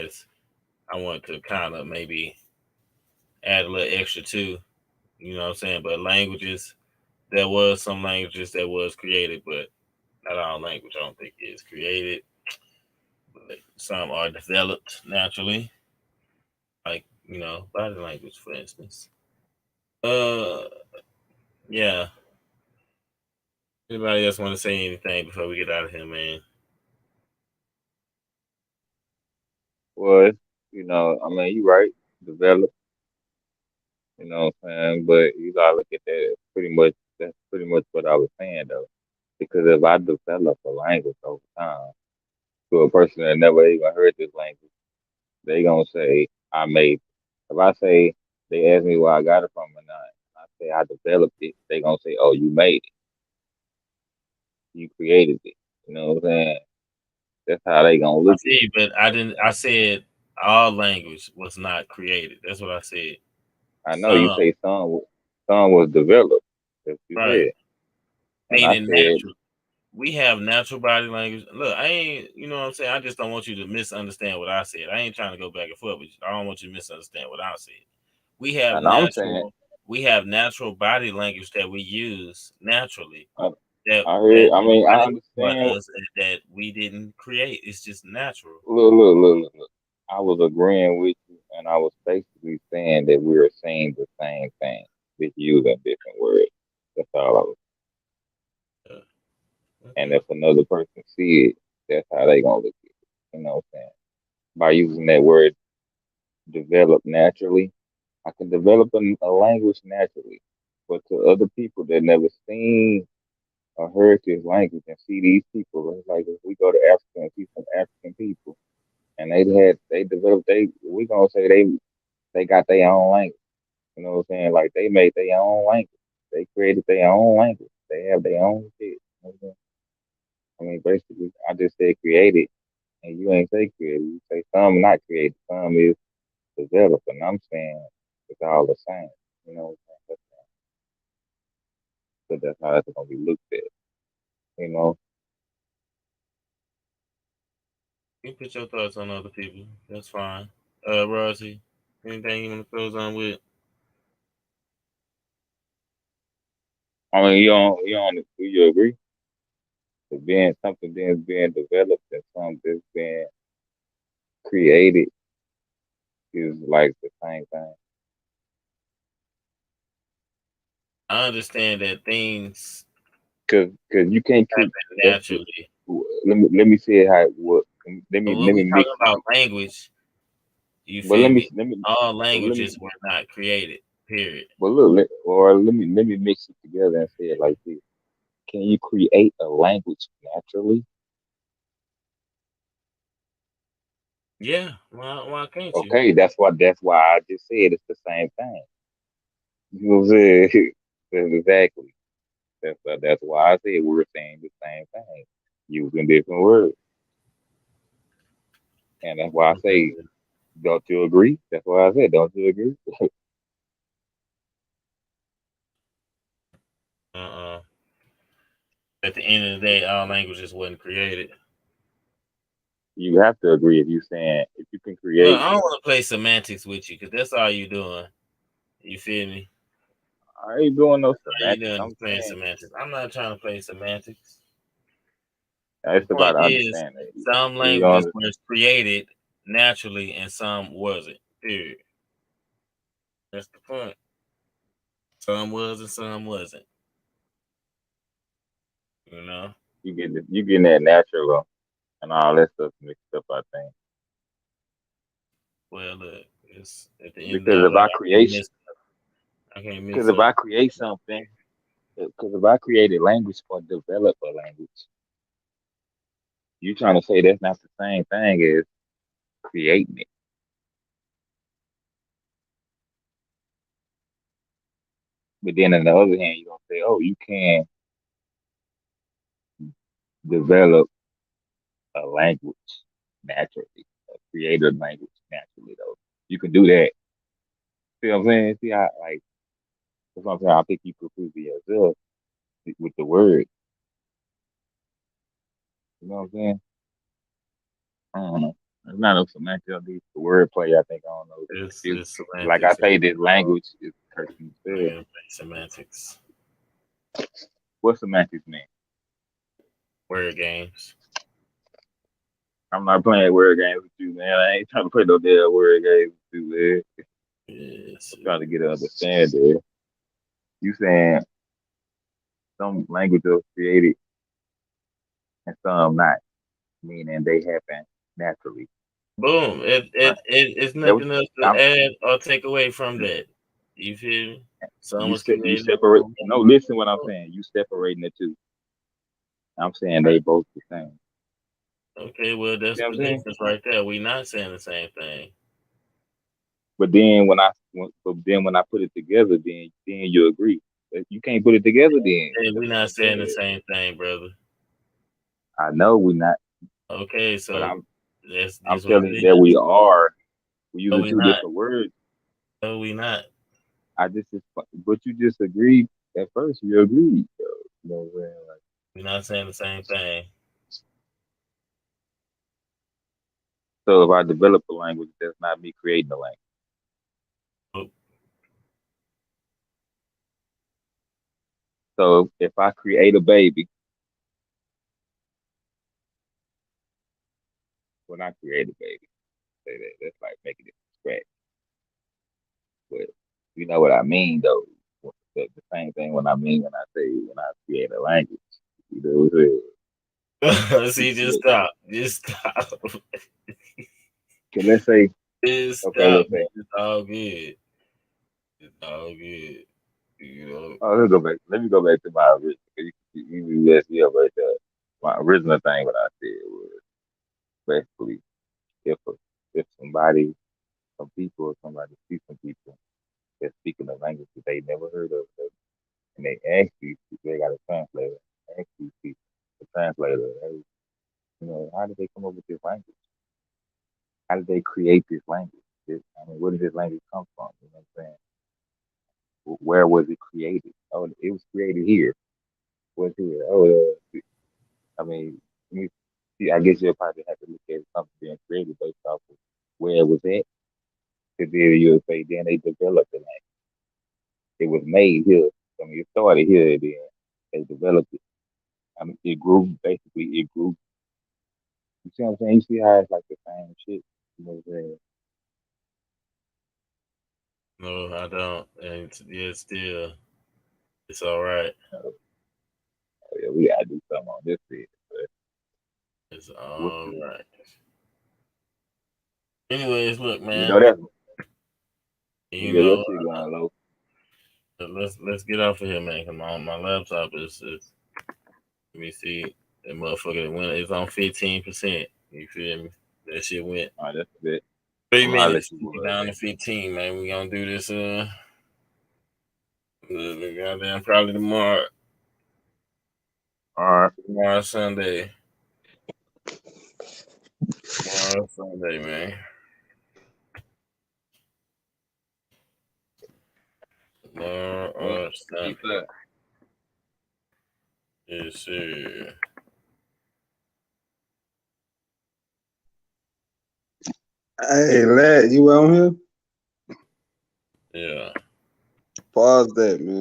I want to kind of maybe add a little extra to, you know what I'm saying? But languages, there was some languages that was created, but not all language I don't think is created. But some are developed naturally, like, body language, for instance. Uh, yeah. Anybody else want to say anything before we get out of here, man? Well, I mean, you right, develop, what I'm saying, but you gotta look at that that's pretty much what I was saying though. Because if I develop a language over time to a person that never even heard this language, they gonna say I made. If I say they ask me where I got it from or not, I say I developed it, they gonna say, oh, you made it, you created it. You know what I'm saying? That's how they gonna I look at it. see, but I didn't. I said all language was not created. That's what I said. I know you Some, say some was developed. That's what you right? said, and I Meaning said natural. We have natural body language. Look, I ain't. You know what I'm saying? I just don't want you to misunderstand what I said. I ain't trying to go back and forth with you. I don't want you to misunderstand what I said. We have and I'm saying natural. We have natural body language that we use naturally. I, That I that heard. I mean, I nobody taught understand. us that we didn't create. It's just natural. Look. I was agreeing with you, and I was basically saying that we are saying the same thing, with using different words. That's all I was. Uh, And okay. if another person see it, that's how they gonna look at it. You know what I'm saying? By using that word develop naturally, I can develop a language naturally. But to other people that never seen or heard this language and see these people, it's like if we go to Africa and see some African people and they developed we gonna say they got their own language. You know what I'm saying? Like they made their own language. They created their own language. They have their own shit. You know what I'm saying? I mean, basically, I just said created, and you ain't say created. You say some not created, some is developed, and I'm saying it's all the same. You know what I'm saying? That's how that's gonna be looked at. You know, You put your thoughts on other people. That's fine. Rosie, anything you want to close on with? I mean, do you agree? That being something being developed and something that's being created is like the same thing. I understand that things Cause you can't keep. happen That's naturally. let me say it how it would. let me But when we mix talking it. about language, you But feel me? let me All but let me languages were not created. Period. but look let me mix it together and say it like this. Can you create a language naturally? Yeah. Why can't you? Okay, that's why I just said it's the same thing. You know what I'm saying? That's exactly. That's why I said we're saying the same thing, using different words. And that's why I say, don't you agree? That's why I said, don't you agree? Uh-uh. At the end of the day, all languages wasn't created. You have to agree if you saying if you can Look, create. I don't want to play semantics with you because that's all you doing. You feel me? I ain't doing no All you semantics. doing is I'm playing saying semantics. I'm not trying to play semantics. The it's point about is, understanding. some If you languages don't, were created naturally and some wasn't. Period. That's the point. Some was and some wasn't. You know? you getting that natural and all that stuff mixed up. I think Well, look, it's at the end of the because day, like, I can't mix if up. I create something, because if I create a language or develop a language, you trying to say that's not the same thing as creating it. But then on the other hand, you're gonna say, oh, you can develop a language naturally, create a language naturally though. You can do that. See what I'm saying? See how like that's what I'm saying. I think you could prove it yourself with the word. You know what I'm saying? I don't know. It's not a semantic. The wordplay. I think I don't know. It's It's like I semantics. say, this language is person I said. gotta play semantics. What semantics mean? Word games. I'm not playing word games with you, man. I ain't trying to play no damn word games with you, man. Yes. I'm trying to get an understanding. You saying some languages are created and some not, meaning they happen naturally. Boom. Right. It's That was, nothing else to I'm, add or take away from that. You feel me? Some was you created. separate. No, listen what I'm saying. You separating the two. I'm saying they both the same. Okay, well You that's see what I'm the saying? difference right there. We not saying the same thing. But then when I put it together, then you agree. If you can't put it together, then Hey, we that's what not I'm saying the saying. same thing, brother. I know we're not, Okay, but so I'm that's what telling it you that is. we are. We're No, using we two not. different words. No, we not. But you just agreed at first. You agreed. Though. You know what I'm saying? Like, We not saying the same thing. so if I develop a language, that's not me creating a language. Nope. So if I create a baby, when I create a baby, say that that's like making it from scratch. But you know what I mean, though. The same thing when I mean when I say when I create a language. You know what I'm See, just saying? stop. Just stop. Okay, let's say, Just okay, stop. let's say, It's all good. It's all good. You know. oh, let's go back. Let me go back to my original. You messed me up right there. My original thing, what I said was basically if a, if somebody, some people, or somebody see some people that's speaking a language that they never heard of, and they ask you, they got a translator, ask you, people, the translator, hey, how did they come up with this language? How did they create this language? Where did this language come from? You know what I'm saying? Where was it created? Oh, it was created here. What's here? Oh, I mean, you see, I guess you'll probably have to look at something being created based off of where it was at. Because then you'll say, then they developed the language. It was made here. It started here, and then they developed it. It grew, basically, it grew. You see what I'm saying? You see how it's like the same shit? You know what I'm saying? No, I don't. And yeah, still, it's all right. Oh, yeah, we gotta do something on this shit. It's all right. Anyways, look, You man. know that. You Yeah, know, that shit going low. let's get off of here, man. Cause my laptop is let me see. That motherfucker went. It's on 15%. You feel me? That shit went All right, that's a bit. 3 I'm gonna let minutes you go, down man. to 15, man. We gonna do this goddamn probably tomorrow. All right. Tomorrow Sunday. Tomorrow Sunday, man. Tomorrow Peace Sunday. out. Yes, sir. Hey, lad, you on here? Yeah. Pause that, man.